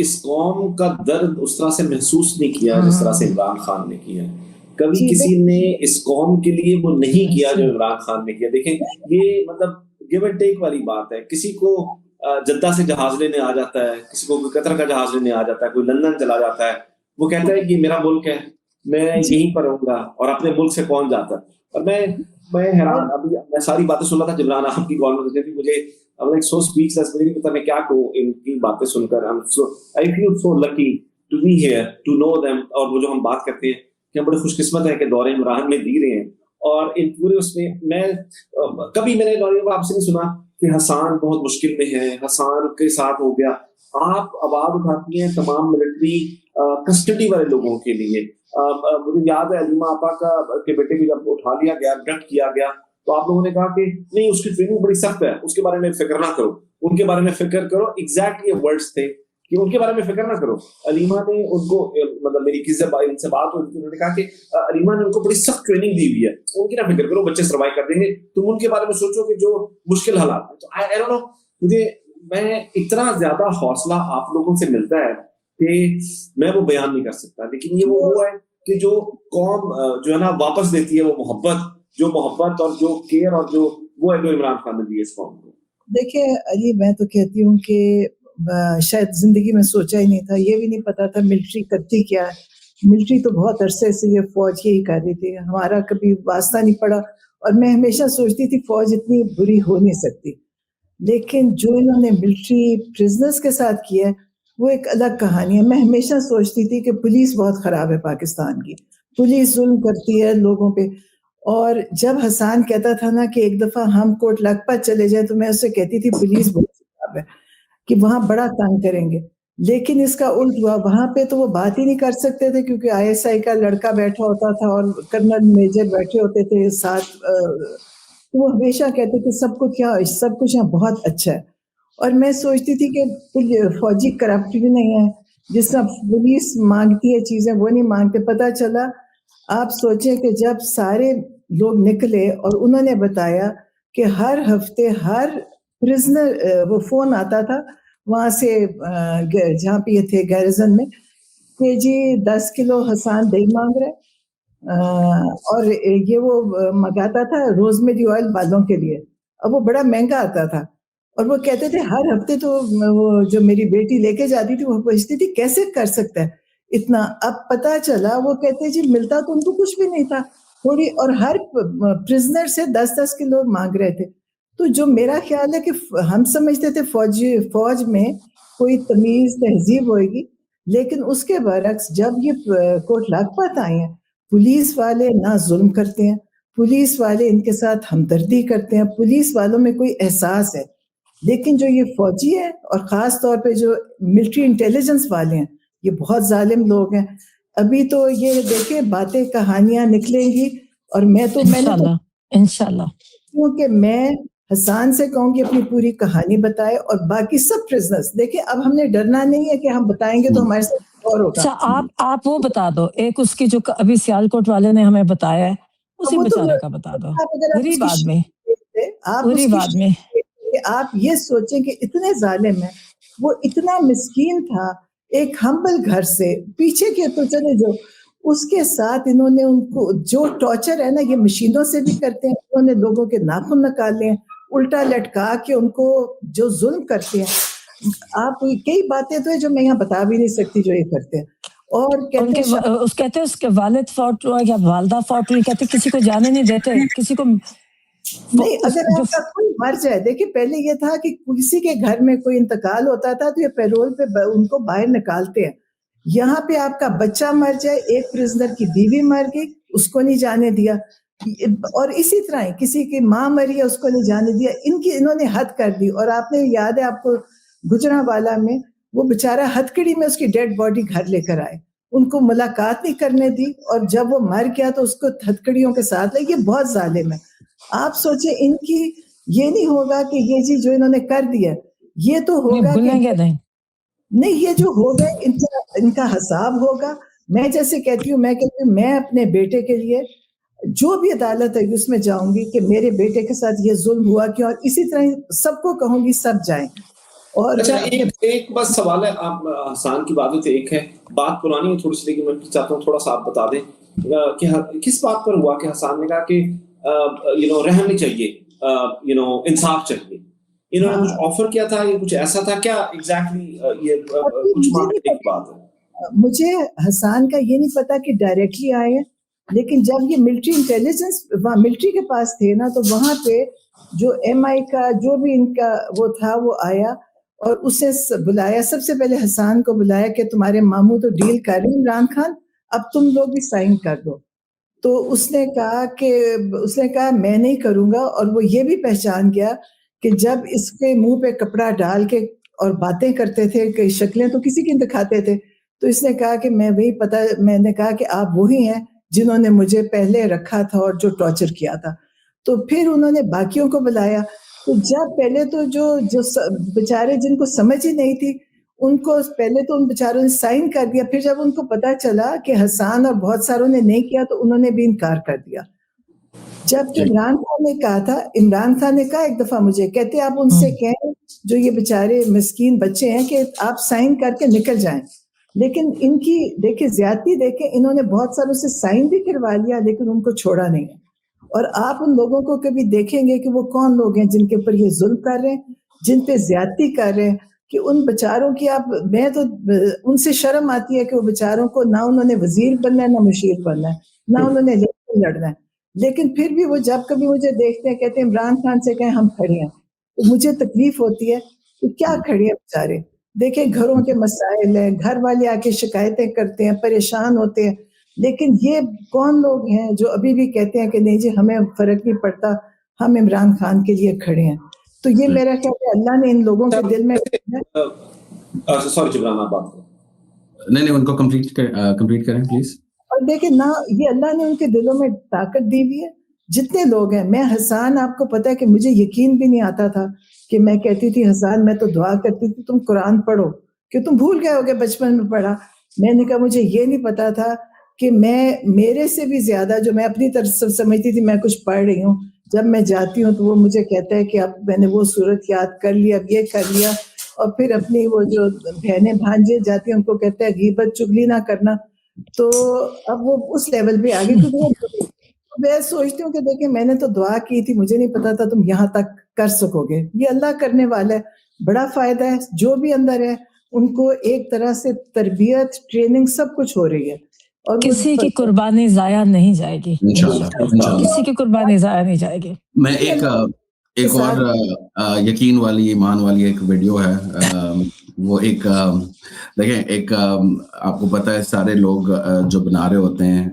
इस कौम का दर्द उस तरह से महसूस नहीं किया जिस तरह से इमरान खान ने किया। कभी किसी ने इस कौम के लिए वो नहीं किया जो इमरान खान ने किया। देखें, ये मतलब गिव एंड टेक वाली बात है। किसी को जद्दा से जहाज लेने आ जाता है, किसी को कतर का जहाज लेने आ जाता है, कोई लंदन चला जाता है, वो कहता है कि मेरा मुल्क है, मैं यहीं पर रहूंगा, और अपने मुल्क से पहुंच जाता है। और मैं हैरान, अभी मैं सारी बातें सुन रहा था जिमरान आपकी कॉन्वर्सेशन थी, मुझे अब लाइक सो स्पीचलेस, मुझे नहीं पता मैं क्या कहूं इनकी बातें सुनकर। I feel so lucky to be here, to know them. और वो जो हम बात करते हैं कि हम बड़े खुशकिस्मत है कि दौरे इमरान में जी रहे हैं, और इन पूरे उसमें कभी मैंने दौरे में आपसे नहीं सुना कि हसान बहुत मुश्किल में है, हसान के साथ हो गया। आप आवाज उठाती हैं तमाम मिलिट्री कस्टडी वाले लोगों के लिए। मुझे याद है अलीमा आपा के बेटे को जब उठा लिया गया, अब्डक्ट किया गया, तो आप लोगों ने कहा कि नहीं, उसकी ट्रेनिंग बड़ी सख्त है, उसके बारे में फिक्र ना करो, उनके बारे में फिक्र करो। एग्जैक्टली वर्ड्स थे कि उनके बारे में फिक्र ना करो। अलीमा ने उनको, मतलब मेरी किसी इनसे बात हुई थी, उन्होंने कहा कि अलीमा ने उनको बड़ी सख्त ट्रेनिंग दी हुई है, उनकी ना फिक्र करो, बच्चे सर्वाइव कर देंगे, तुम उनके बारे में सोचो कि जो मुश्किल हालात है। तो आई डोंट नो, मैं इतना ज्यादा हौसला आप लोगों से मिलता है कि मैं वो बयान नहीं कर सकता। लेकिन ये वो है कि जो कौम जो है ना वापस देती है वो मोहब्बत और जो केयर और जो वो है जो इमरान खान ने दी इस कौम को। देखिए अली, मैं तो कहती हूँ कि शायद जिंदगी में सोचा ही नहीं था, ये भी नहीं पता था मिलिट्री करती क्या है। मिलिट्री तो बहुत अरसे से ये फौज यही कर रही थी, हमारा कभी वास्ता नहीं पड़ा, और मैं हमेशा सोचती थी फौज इतनी बुरी हो नहीं सकती। लेकिन जो इन्होंने मिलिट्री प्रिजनर्स के साथ किया है वो एक अलग कहानी है। मैं हमेशा सोचती थी कि पुलिस बहुत खराब है, पाकिस्तान की पुलिस जुल्म करती है लोगों पे। और जब हसान कहता था ना कि एक दफा हम कोट लखपत चले जाए, तो मैं उससे कहती थी पुलिस बहुत खराब है, कि वहां बड़ा तंग करेंगे। लेकिन इसका उल्ट हुआ, वहां पे तो वो बात ही नहीं कर सकते थे, क्योंकि ISI का लड़का बैठा होता था और कर्नल मेजर बैठे होते थे साथ। तो वो हमेशा कहते थे सब कुछ यहाँ बहुत अच्छा है। और मैं सोचती थी कि फौजी करप्ट भी नहीं है, जिस तरह पुलिस मांगती है चीजें वो नहीं मांगते। पता चला, आप सोचें कि जब सारे लोग निकले और उन्होंने बताया कि हर हफ्ते हर प्रिजनर वो फोन आता था वहां से जहाँ पे ये थे गैरिजन में कि जी 10 किलो हसान दही मांग रहे और ये वो मंगाता था रोजमेरी ऑयल बालों के लिए। अब वो बड़ा महंगा आता था और वो कहते थे हर हफ्ते तो वो जो मेरी बेटी लेके जाती थी वो पूछती थी कैसे कर सकता है इतना। अब पता चला वो कहते जी मिलता तो उनको कुछ भी नहीं था थोड़ी, और हर प्रिजनर से 10-10 किलो मांग रहे थे। तो जो मेरा ख्याल है कि हम समझते थे फौज में कोई तमीज तहजीब होगी, लेकिन उसके बरक्स जब ये कोट लाखपत आए हैं, पुलिस वाले ना जुल्म करते हैं, पुलिस वाले इनके साथ हमदर्दी करते हैं, पुलिस वालों में कोई एहसास है। लेकिन जो ये फौजी है और ख़ास तौर पे जो मिलिट्री इंटेलिजेंस वाले हैं, ये बहुत जालिम लोग हैं। अभी तो ये देखें बातें कहानियां निकलेंगी और मैंने तो इंशाल्लाह क्योंकि मैं हसान से कहूंगी अपनी पूरी कहानी बताए और बाकी सब प्रिजनर्स देखिए। अब हमने डरना नहीं है कि हम बताएंगे तो हमारे साथ और होगा। अच्छा आप वो बता दो, एक उसकी जो अभी सियालकोट वाले ने हमें बताया है उसी बेचारे का बता दो। गरीब आदमी, गरीब आदमी, आप ये सोचें कि इतने जालिम है, वो इतना मिस्कीन था, एक हम्बल घर से पीछे के तो चले जो उसके साथ इन्होंने उनको जो टॉर्चर है ना, ये मशीनों से भी करते हैं, उन्होंने लोगों के नाखून निकाले हैं, उल्टा लटका के उनको जो जुल्म करते हैं। आप कई बातें तो है जो मैं यहाँ बता भी नहीं सकती जो ये करते हैं। और कहते हैं उसके वालिद फौत हुआ या वालदा फौत हुई, कहते किसी को जाने नहीं देते, किसी को नहीं। अगर आपका कोई मर जाए, देखिए पहले ये था कि किसी के घर में कोई इंतकाल होता था तो ये पैरोल पे उनको बाहर निकालते हैं। यहाँ पे आपका बच्चा मर जाए, एक प्रिजनर की बीवी मर गई, उसको नहीं जाने दिया, और इसी तरह किसी की माँ मरी है उसको नहीं जाने दिया। इन्होंने हद कर दी। और आपने याद है आपको गुजरांवाला में वो बेचारा हथकड़ी में उसकी डेड बॉडी घर लेकर आए, उनको मुलाकात नहीं करने दी, और जब वो मर गया तो उसको हथकड़ियों के साथ ले। ये बहुत जालिम है। आप सोचे इनकी ये नहीं होगा कि ये चीज जो इन्होंने कर दिया, ये तो होगा कि नहीं, ये जो होगा इनका हिसाब होगा। मैं जैसे कहती हूँ, मैं अपने बेटे के लिए जो भी अदालत है उसमें जाऊंगी कि मेरे बेटे के साथ ये जुल्म हुआ क्यों, और इसी तरह सबको कहूंगी सब जाएं। और अच्छा, एक बस सवाल है, आप हसान की बात होती एक है, बात पुरानी है थोड़ी सी, लेकिन मैं चाहता हूँ थोड़ा सा आप बता दें कि किस बात पर हुआ कि हसान ने कहा कि रहम नहीं चाहिए, इंसाफ चाहिए, इन्होंने कुछ ऑफर किया था, ये कुछ ऐसा था क्या एग्जैक्टली? ये कुछ मामले की बात है। मुझे हसान का ये नहीं पता कि डायरेक्टली आए हैं, लेकिन जब ये मिलिट्री इंटेलिजेंस मिलिट्री के पास थे ना, तो वहां पे जो MI का जो भी इनका वो था वो आया और उसे बुलाया। सबसे पहले हसान को बुलाया कि तुम्हारे मामू तो डील कर रहे हैं इमरान खान, अब तुम लोग भी साइन कर दो। तो उसने कहा मैं नहीं करूंगा, और वो ये भी पहचान गया कि जब इसके मुंह पे कपड़ा डाल के और बातें करते थे कि शक्लें तो किसी की दिखाते थे, तो इसने कहा कि मैंने कहा कि आप वही हैं जिन्होंने मुझे पहले रखा था और जो टॉर्चर किया था। तो फिर उन्होंने बाकियों को बुलाया। तो जब पहले तो जो बेचारे जिनको समझ ही नहीं थी उनको पहले तो उन बेचारों ने साइन कर दिया, फिर जब उनको पता चला कि हसान और बहुत सारों ने नहीं किया तो उन्होंने भी इनकार कर दिया। जब इमरान खान ने कहा था, इमरान खान ने कहा एक दफा मुझे, कहते आप उनसे कहें जो ये बेचारे मिस्कीन बच्चे हैं कि आप साइन करके निकल जाएं। लेकिन इनकी देखिए ज्यादती देखें, इन्होंने बहुत सारों से साइन भी करवा लिया लेकिन उनको छोड़ा नहीं है। और आप उन लोगों को कभी देखेंगे कि वो कौन लोग हैं जिनके ऊपर ये जुल्म कर रहे हैं, जिन पे ज्यादती कर रहे हैं, कि उन बेचारों की मैं तो उनसे शर्म आती है कि वो बेचारों को ना उन्होंने वजीर बनना है ना मुशीर बनना है, ना उन्होंने इलेक्शन लड़ना है, लेकिन फिर भी वो जब कभी मुझे देखते हैं कहते हैं इमरान खान से कहें हम खड़े हैं, तो मुझे तकलीफ होती है कि क्या खड़े हैं बेचारे। देखें घरों के मसाइल है, घर वाले आके शिकायतें करते हैं, परेशान होते हैं, लेकिन ये कौन लोग हैं जो अभी भी कहते हैं कि नहीं जी हमें फर्क नहीं पड़ता, हम इमरान खान के लिए खड़े हैं। तो ये मेरा ख्याल है अल्लाह ने इन लोगों के दिल में सॉरी जिब्रान, आप बात करें। नहीं उनको कंप्लीट करें प्लीज। और देखिए ना, ये अल्लाह ने उनके दिलों में ताकत दी हुई है। जितने लोग हैं, मैं हसान, आपको पता है कि मुझे यकीन भी नहीं आता था कि मैं कहती थी हसान, मैं तो दुआ करती थी तुम कुरान पढ़ो कि तुम भूल गए होगे बचपन में पढ़ा। मैंने कहा मुझे ये नहीं पता था कि मेरे से भी ज्यादा जो मैं अपनी तरफ से समझती थी मैं कुछ पढ़ रही हूँ, जब मैं जाती हूँ तो वो मुझे कहता है कि अब मैंने वो सूरत याद कर लिया, अब ये कर लिया। और फिर अपनी वो जो बहनें भांजे जाती हैं उनको कहता है गीबत चुगली ना करना। तो अब वो उस लेवल पे आ गई। क्योंकि मैं सोचती हूँ कि देखिए मैंने तो दुआ की थी, मुझे नहीं पता था तुम यहाँ तक कर सकोगे। ये अल्लाह करने वाला है, बड़ा फायदा है। जो भी अंदर है उनको एक तरह से तरबियत, ट्रेनिंग सब कुछ हो रही है। और किसी की कुर्बानी जाया नहीं जाएगी, इंशाल्लाह किसी की कुर्बानी जाया नहीं जाएगी। मैं एक और यकीन वाली, ईमान वाली एक वीडियो है। वो एक देखें, एक आपको पता है सारे लोग जो बना रहे होते हैं,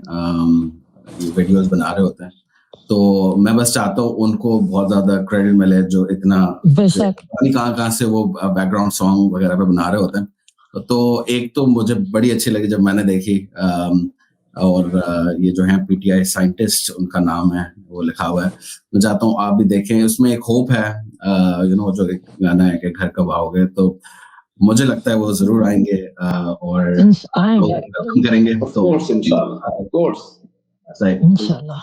वीडियोस बना रहे होते हैं, तो मैं बस चाहता हूँ उनको बहुत ज्यादा क्रेडिट मिले जो इतना कहाँ से वो बैकग्राउंड सॉन्ग वगैरह पे बना रहे होते हैं। तो एक तो मुझे बड़ी अच्छी लगी जब मैंने देखी, और ये जो है पीटीआई साइंटिस्ट उनका नाम है, वो लिखा हुआ है। मैं चाहता हूँ आप भी देखें, उसमें एक होप है, जो एक गाना है कि घर कब आओगे, तो मुझे लगता है वो जरूर आएंगे और करेंगे तो इंशाल्लाह।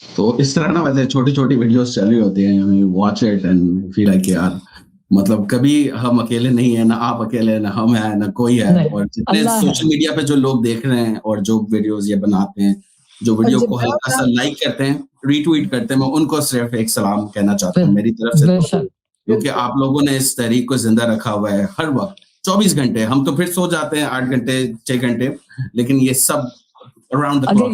तो इस तरह ना वैसे छोटी छोटी वीडियोस चल रही होती हैं, watch it and feel like यार, मतलब कभी हम अकेले नहीं है, ना आप अकेले हैं, ना हम है, ना कोई है। और जितने सोशल मीडिया पे जो लोग देख रहे हैं और जो वीडियोस ये बनाते हैं, जो वीडियो को हल्का सा लाइक करते हैं, रीट्वीट करते हैं, मैं उनको सिर्फ एक सलाम कहना चाहता हूँ मेरी तरफ से, क्योंकि आप लोगों ने इस तहरीक को जिंदा रखा हुआ है हर वक्त 24 घंटे। हम तो फिर सो जाते हैं 8 घंटे 6 घंटे, लेकिन ये सब अगर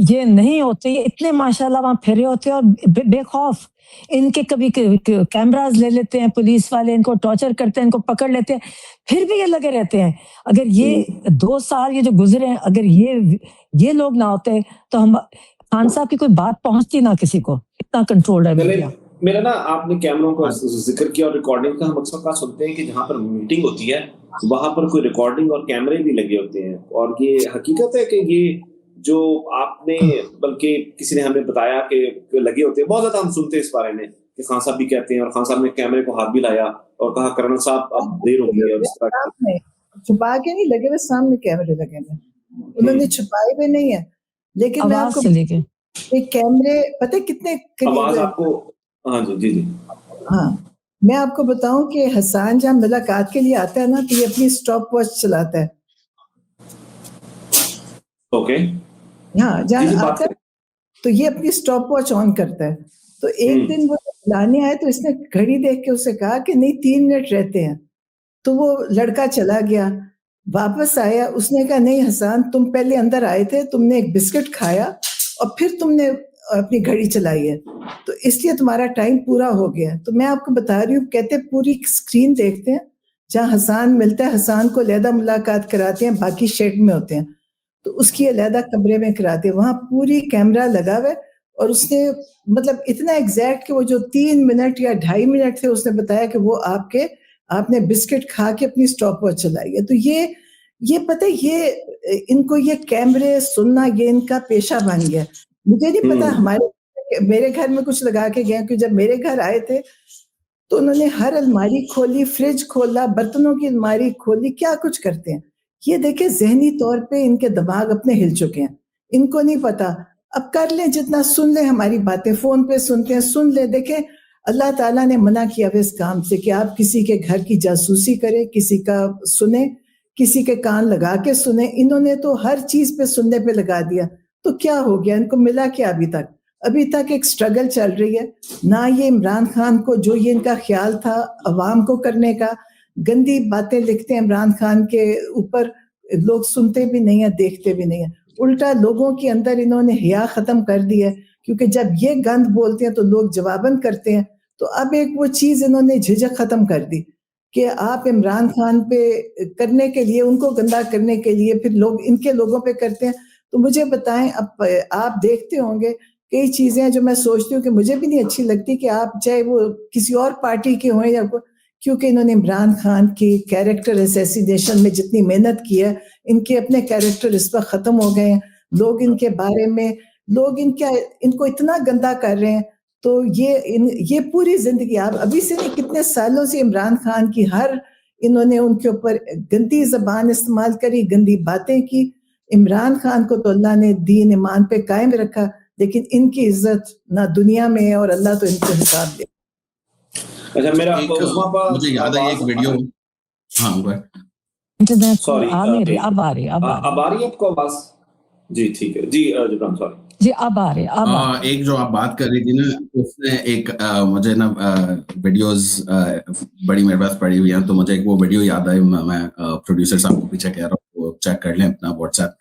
ये नहीं होते, ये इतने माशाल्लाह वहां फिरे होते और बेखौफ, इनके कभी कैमरास ले लेते हैं पुलिस वाले, इनको टॉर्चर करते हैं, इनको पकड़ लेते हैं, फिर भी ये लगे रहते हैं। अगर ये 2 साल ये जो गुजरे हैं, अगर ये लोग ना होते तो हम खान साहब की कोई बात पहुंचती ना किसी को। इतना कंट्रोल है मीडिया। मेरा ना आपने कैमरों का जिक्र किया और रिकॉर्डिंग का, हम अक्सर का सुनते हैं कि जहाँ पर मीटिंग होती है वहां पर कोई रिकॉर्डिंग और कैमरे भी लगे होते हैं। और ये हकीकत है कि ये जो आपने, बल्कि किसी ने हमें बताया कि लगे होते हैं, बहुत ज्यादा हम सुनते हैं इस बारे में कि खान साहब भी कहते हैं, और खान साहब ने कैमरे को हाथ भी लाया और कहा कर्नल साहब अब देर हो गई है। छुपा के नहीं लगे हुए, सामने कैमरे लगे हुए, उन्होंने छुपाए हुए नहीं है। लेकिन मैं आपको कैमरे पता है कितने आवाज आपको, हाँ जी। हाँ, मैं आपको बताऊं कि हसन जहाँ मुलाकात के लिए आता है ना, तो ये अपनी स्टॉप वॉच चलाता है। ओके। हाँ, जहाँ आता है तो ये अपनी स्टॉप वॉच ऑन करता है। तो एक दिन वो लाने आए तो इसने घड़ी देख के उसे कहा कि नहीं 3 मिनट रहते हैं। तो वो लड़का चला गया, वापस आया, उसने कहा नहीं हसन, तुम पहले अंदर आए थे, तुमने एक बिस्किट खाया और फिर तुमने अपनी घड़ी चलाई है, तो इसलिए तुम्हारा टाइम पूरा हो गया। तो मैं आपको बता रही हूँ, कहते पूरी स्क्रीन देखते हैं, जहाँ हसन मिलता है, हसन को अलहदा मुलाकात कराते हैं, बाकी शेड में होते हैं, तो उसकी अलहदा कमरे में कराते हैं, वहाँ पूरी कैमरा लगा हुआ है। और उसने मतलब इतना एग्जैक्ट कि वो जो 3 मिनट या 2.5 मिनट थे, उसने बताया कि वो आपने बिस्किट खा के अपनी स्टॉप वॉच चलाई है। तो ये पता है, ये इनको ये कैमरे सुनना ये इनका पेशा बन गया। मुझे नहीं पता, मेरे घर में कुछ लगा के गए, क्योंकि जब मेरे घर आए थे तो उन्होंने हर अलमारी खोली, फ्रिज खोला, बर्तनों की अलमारी खोली, क्या कुछ करते हैं। ये देखे जहनी तौर पे इनके दिमाग अपने हिल चुके हैं, इनको नहीं पता। अब कर ले जितना, सुन ले हमारी बातें, फोन पे सुनते हैं, सुन ले। देखे अल्लाह ताला ने मना किया इस काम से कि आप किसी के घर की जासूसी करें, किसी का सुने, किसी के कान लगा के सुने। इन्होंने तो हर चीज पे सुनने पे लगा दिया। तो क्या हो गया, इनको मिला क्या? अभी तक एक स्ट्रगल चल रही है ना। ये इमरान खान को जो ये इनका ख्याल था अवाम को करने का, गंदी बातें लिखते हैं इमरान खान के ऊपर, लोग सुनते भी नहीं है, देखते भी नहीं है। उल्टा लोगों के अंदर इन्होंने हिया खत्म कर दी है, क्योंकि जब ये गंद बोलते हैं तो लोग जवाबन करते हैं। तो अब एक वो चीज इन्होंने झिझक खत्म कर दी। कि आप इमरान खान पे करने के लिए, उनको गंदा करने के लिए फिर लोग इनके लोगों पे करते हैं। तो मुझे बताएं, अब आप देखते होंगे कई चीजें जो मैं सोचती हूँ कि मुझे भी नहीं अच्छी लगती, कि आप चाहे वो किसी और पार्टी के हों या क्योंकि इन्होंने इमरान खान की कैरेक्टर असैसिनेशन में जितनी मेहनत की है, इनके अपने कैरेक्टर इस वक्त खत्म हो गए हैं। लोग इनके बारे में, लोग इनको इतना गंदा कर रहे हैं। तो ये पूरी जिंदगी, आप अभी से नहीं कितने सालों से इमरान खान की इन्होंने उनके ऊपर गंदी जबान इस्तेमाल करी, गंदी बातें की। इमरान खान को तो अल्लाह ने दीन ईमान पे कायम रखा, लेकिन इनकी इज्जत ना दुनिया में है और अल्लाह तो इनको हिसाब दे। अच्छा, मेरा मुझे याद है एक वीडियो। हाँ, इंटरनेट सॉरी, आ नहीं रही, अब आ रही है आपको आवाज? जी ठीक है जी, जुबरान सॉरी जी, अब आ रही। एक जो आप बात कर रही थी ना, उसने एक मुझे ना वीडियोस बड़ी मेरे पास पड़ी हुई हैं, तो मुझे एक वो वीडियो याद आई। मैं प्रोड्यूसर साहब को पीछे कह रहा हूँ वो चेक कर लें अपना व्हाट्सएप,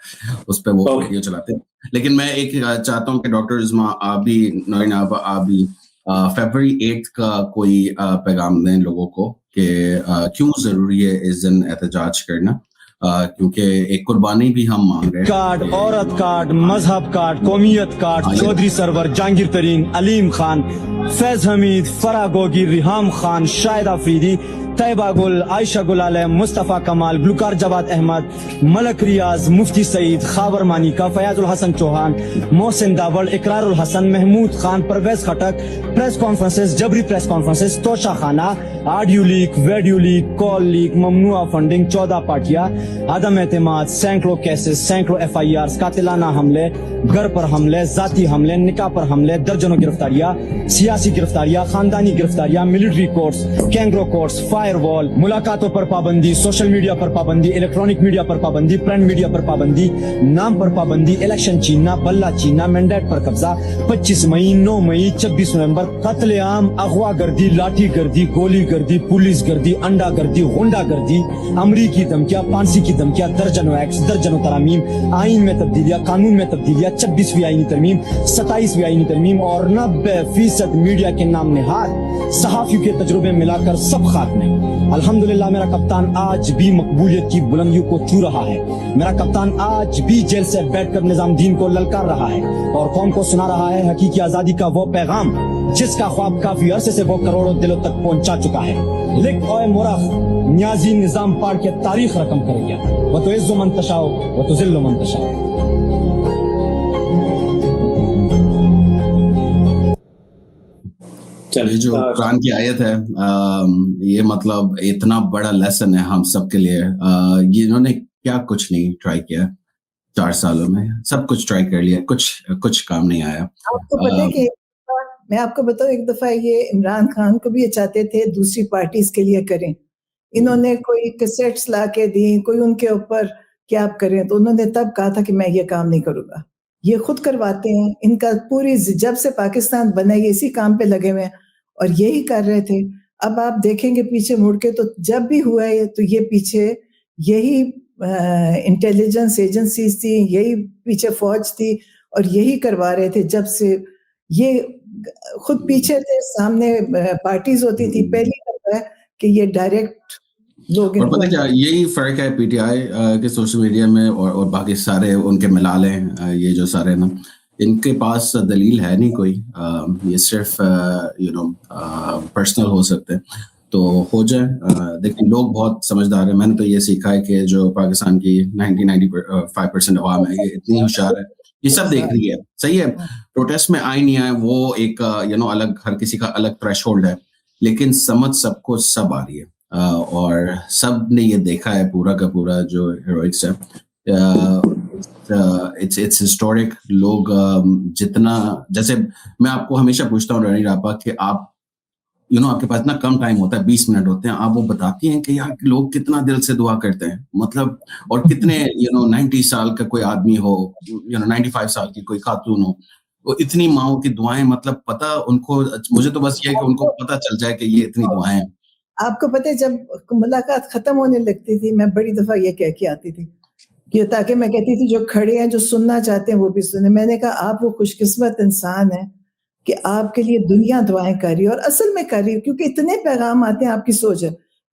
उस पर वो वीडियो चलाते हैं। लेकिन मैं एक चाहता हूँ कि डॉक्टर इस्मा, आप भी, नौरीन, आप भी फरवरी 8 का कोई पैगाम दें लोगों को कि क्यों जरूरी है इस दिन एहतजाज करना, क्योंकि एक कुर्बानी भी हम मांग रहे हैं। कार्ड, औरत कार्ड, मजहब कार्ड, कौमियत कार्ड, चौधरी सरवर, जहांगीर तरीन, अलीम खान, फैज हमीद, फराह गोगी, रिहाम खान, शाहिद आफरीदी, तैयबा गुल, आयशा गुलाले, मुस्तफ़ा कमाल, गुलकार जवाद अहमद, मलक रियाज, मुफ्ती सईद, खावर मानिका, फयाजुल हसन चौहान, मोहसिन दावल, इकरारुल हसन, महमूद खान, परवेज खटक, प्रेस कॉन्फ्रेंसेस, जबरी press conferences, Tosha Khana, audio leak, video leak, call leak, ममनुआ फंडिंग, 14 पार्टियां, आदम एतमाद, सैकड़ों केसेस, सैकड़ों FIRs, कातिलाना हमले, घर पर हमले, जाती हमले, निकाह पर हमले, दर्जनों गिरफ्तारियां, सियासी गिरफ्तारियां, खानदानी गिरफ्तारियां, military courts, kangaroo courts, firewall, मुलाकातों पर पाबंदी, सोशल मीडिया पर पाबंदी, इलेक्ट्रॉनिक मीडिया पर पाबंदी, प्रिंट मीडिया पर पाबंदी, नाम पर पाबंदी, इलेक्शन छीनना, बल्ला छीनना, मैंडेट पर कब्जा, 25 मई, 9 मई, 26 नवंबर, कत्लेआम, अगवा गर्दी, लाठी गर्दी, गोली गर्दी, पुलिस गर्दी, अंडा गर्दी, गुंडा गर्दी, अमरीकी धमकियां, फांसी की धमकियां, दर्जनों एक्ट, दर्जनों तरामीम, आइन में तब्दीलियां, कानून में तब्दीलियां, 26वीं आईनी तरमीम, 27वीं आईनी तरमीम और 90% मीडिया के नाम निहाद सहाफियों के तजुर्बे मिलाकर सब खात्मे। अल्हम्दुलिल्लाह मेरा कप्तान आज भी मकबूलियत की बुलंदियों को छू रहा है। मेरा कप्तान आज भी जेल से बैठकर निजामुद्दीन को ललकार रहा है और कौम को सुना रहा है हकीकी आजादी का वो पैगाम जिसका ख्वाब काफी अरसे से वो करोड़ों दिलों तक पहुंचा चुका है। लिख ओए मुराख, न्याजी निजाम पाड़ के तारीख रकम करेंगे। वो तो इज्जो मंतशाओ, वो तो जिल्लो मंतशाओ। ये जो कुरान की आयत है, ये मतलब इतना बड़ा लेसन है हम सब के लिए। ये इन्होंने क्या कुछ नहीं ट्राई किया 4 सालों में, सब कुछ ट्राई कर लिया, कुछ काम नहीं आया। आपको पता है कि मैं आपको बताऊं, एक दफा ये इमरान खान को भी ये चाहते थे दूसरी पार्टीज के लिए करें। इन्होंने कोई कैसेट्स ला के दी, कोई उनके ऊपर क्या आप करें, तो उन्होंने तब कहा था कि मैं ये काम नहीं करूंगा। ये खुद करवाते हैं, इनका पूरी जब से पाकिस्तान बना ये इसी काम पे लगे हुए हैं और यही कर रहे थे। अब आप देखेंगे पीछे मुड़ के, तो जब भी हुआ है तो ये पीछे यही इंटेलिजेंस एजेंसीज थी, यही पीछे फौज थी और यही करवा रहे थे। जब से ये खुद पीछे थे, सामने पार्टीज होती थी। पहली बात है कि ये डायरेक्ट लोग, और पता क्या, यही फर्क है PTI के सोशल मीडिया में और बाकी सारे उनके मिला लें, ये जो सारे ना, इनके पास दलील है नहीं कोई। ये सिर्फ पर्सनल हो सकते हैं तो हो जाए। देखिए लोग बहुत समझदार है। मैंने तो ये सीखा है कि जो पाकिस्तान की 95% अवाम है, ये इतनी होशियार है, ये सब देख रही है। सही है, प्रोटेस्ट में आए नहीं आए वो एक अलग, हर किसी का अलग थ्रेशोल्ड है, लेकिन समझ सबको सब आ रही है। और सब ने ये देखा है पूरा का पूरा जो हीरोइक्स है। It's historic. लोग जितना, जैसे मैं आपको हमेशा पूछता हूँ रानी रापा कि आप आपके पास इतना कम टाइम होता है, 20 मिनट होते हैं, आप वो बताती हैं कि यार लोग कितना दिल से दुआ करते हैं, मतलब, और कितने 90 साल का कोई आदमी हो, 95 साल की कोई खातून हो, वो इतनी माओं की दुआएं, मतलब पता उनको, मुझे तो बस ये है कि उनको पता चल जाए कि ये इतनी दुआएं हैं। आपको पता है जब मुलाकात खत्म होने लगती थी, मैं बड़ी दफा ये कह के आती थी कि ताकि मैं कहती थी जो खड़े हैं, जो सुनना चाहते हैं वो भी सुने। मैंने कहा आप वो खुशकिस्मत इंसान है कि आपके लिए दुनिया दुआएं कर रही है, और असल में कर रही है, क्योंकि इतने पैगाम आते हैं, आपकी सोच है।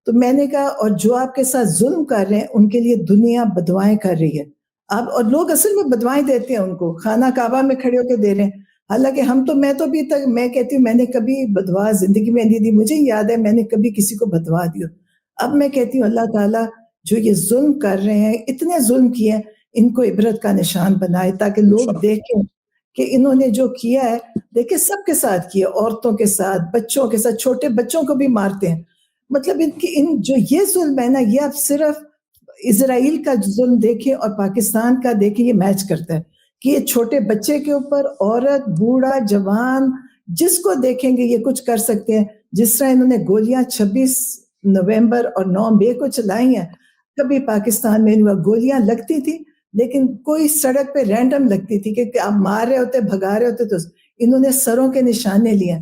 तो मैंने कहा और जो आपके साथ जुल्म कर रहे हैं उनके लिए दुनिया बदवाएं कर रही है। आप और लोग असल में बदवाएं देते हैं उनको, खाना काबा में खड़े होकर दे रहे हैं। हालांकि मैं तो अभी तक मैं कहती हूँ मैंने कभी बदवा जिंदगी में नहीं दी, मुझे याद है मैंने कभी किसी को बदवा दिया। अब मैं कहती हूँ अल्लाह ताला जो ये जुल्म कर रहे हैं, इतने जुल्म किए हैं, इनको इबरत का निशान बनाए ताकि लोग देखें कि इन्होंने जो किया है, देखिए सबके साथ किया, औरतों के साथ, बच्चों के साथ, छोटे बच्चों को भी मारते हैं। मतलब इन जो ये जुल्म है ना, ये आप सिर्फ इजराइल का जुल्म देखें और पाकिस्तान का देखें, ये मैच करता है कि ये छोटे बच्चे के ऊपर औरत, बूढ़ा, जवान, जिसको देखेंगे ये कुछ कर सकते हैं। जिस तरह इन्होंने गोलियां 26 नवंबर और 9 मई को चलाई हैं, कभी पाकिस्तान में गोलियां लगती थी लेकिन कोई सड़क पे रैंडम लगती थी कि आप मार रहे होते, भगा रहे होते, तो इन्होंने सरों के निशाने लिए।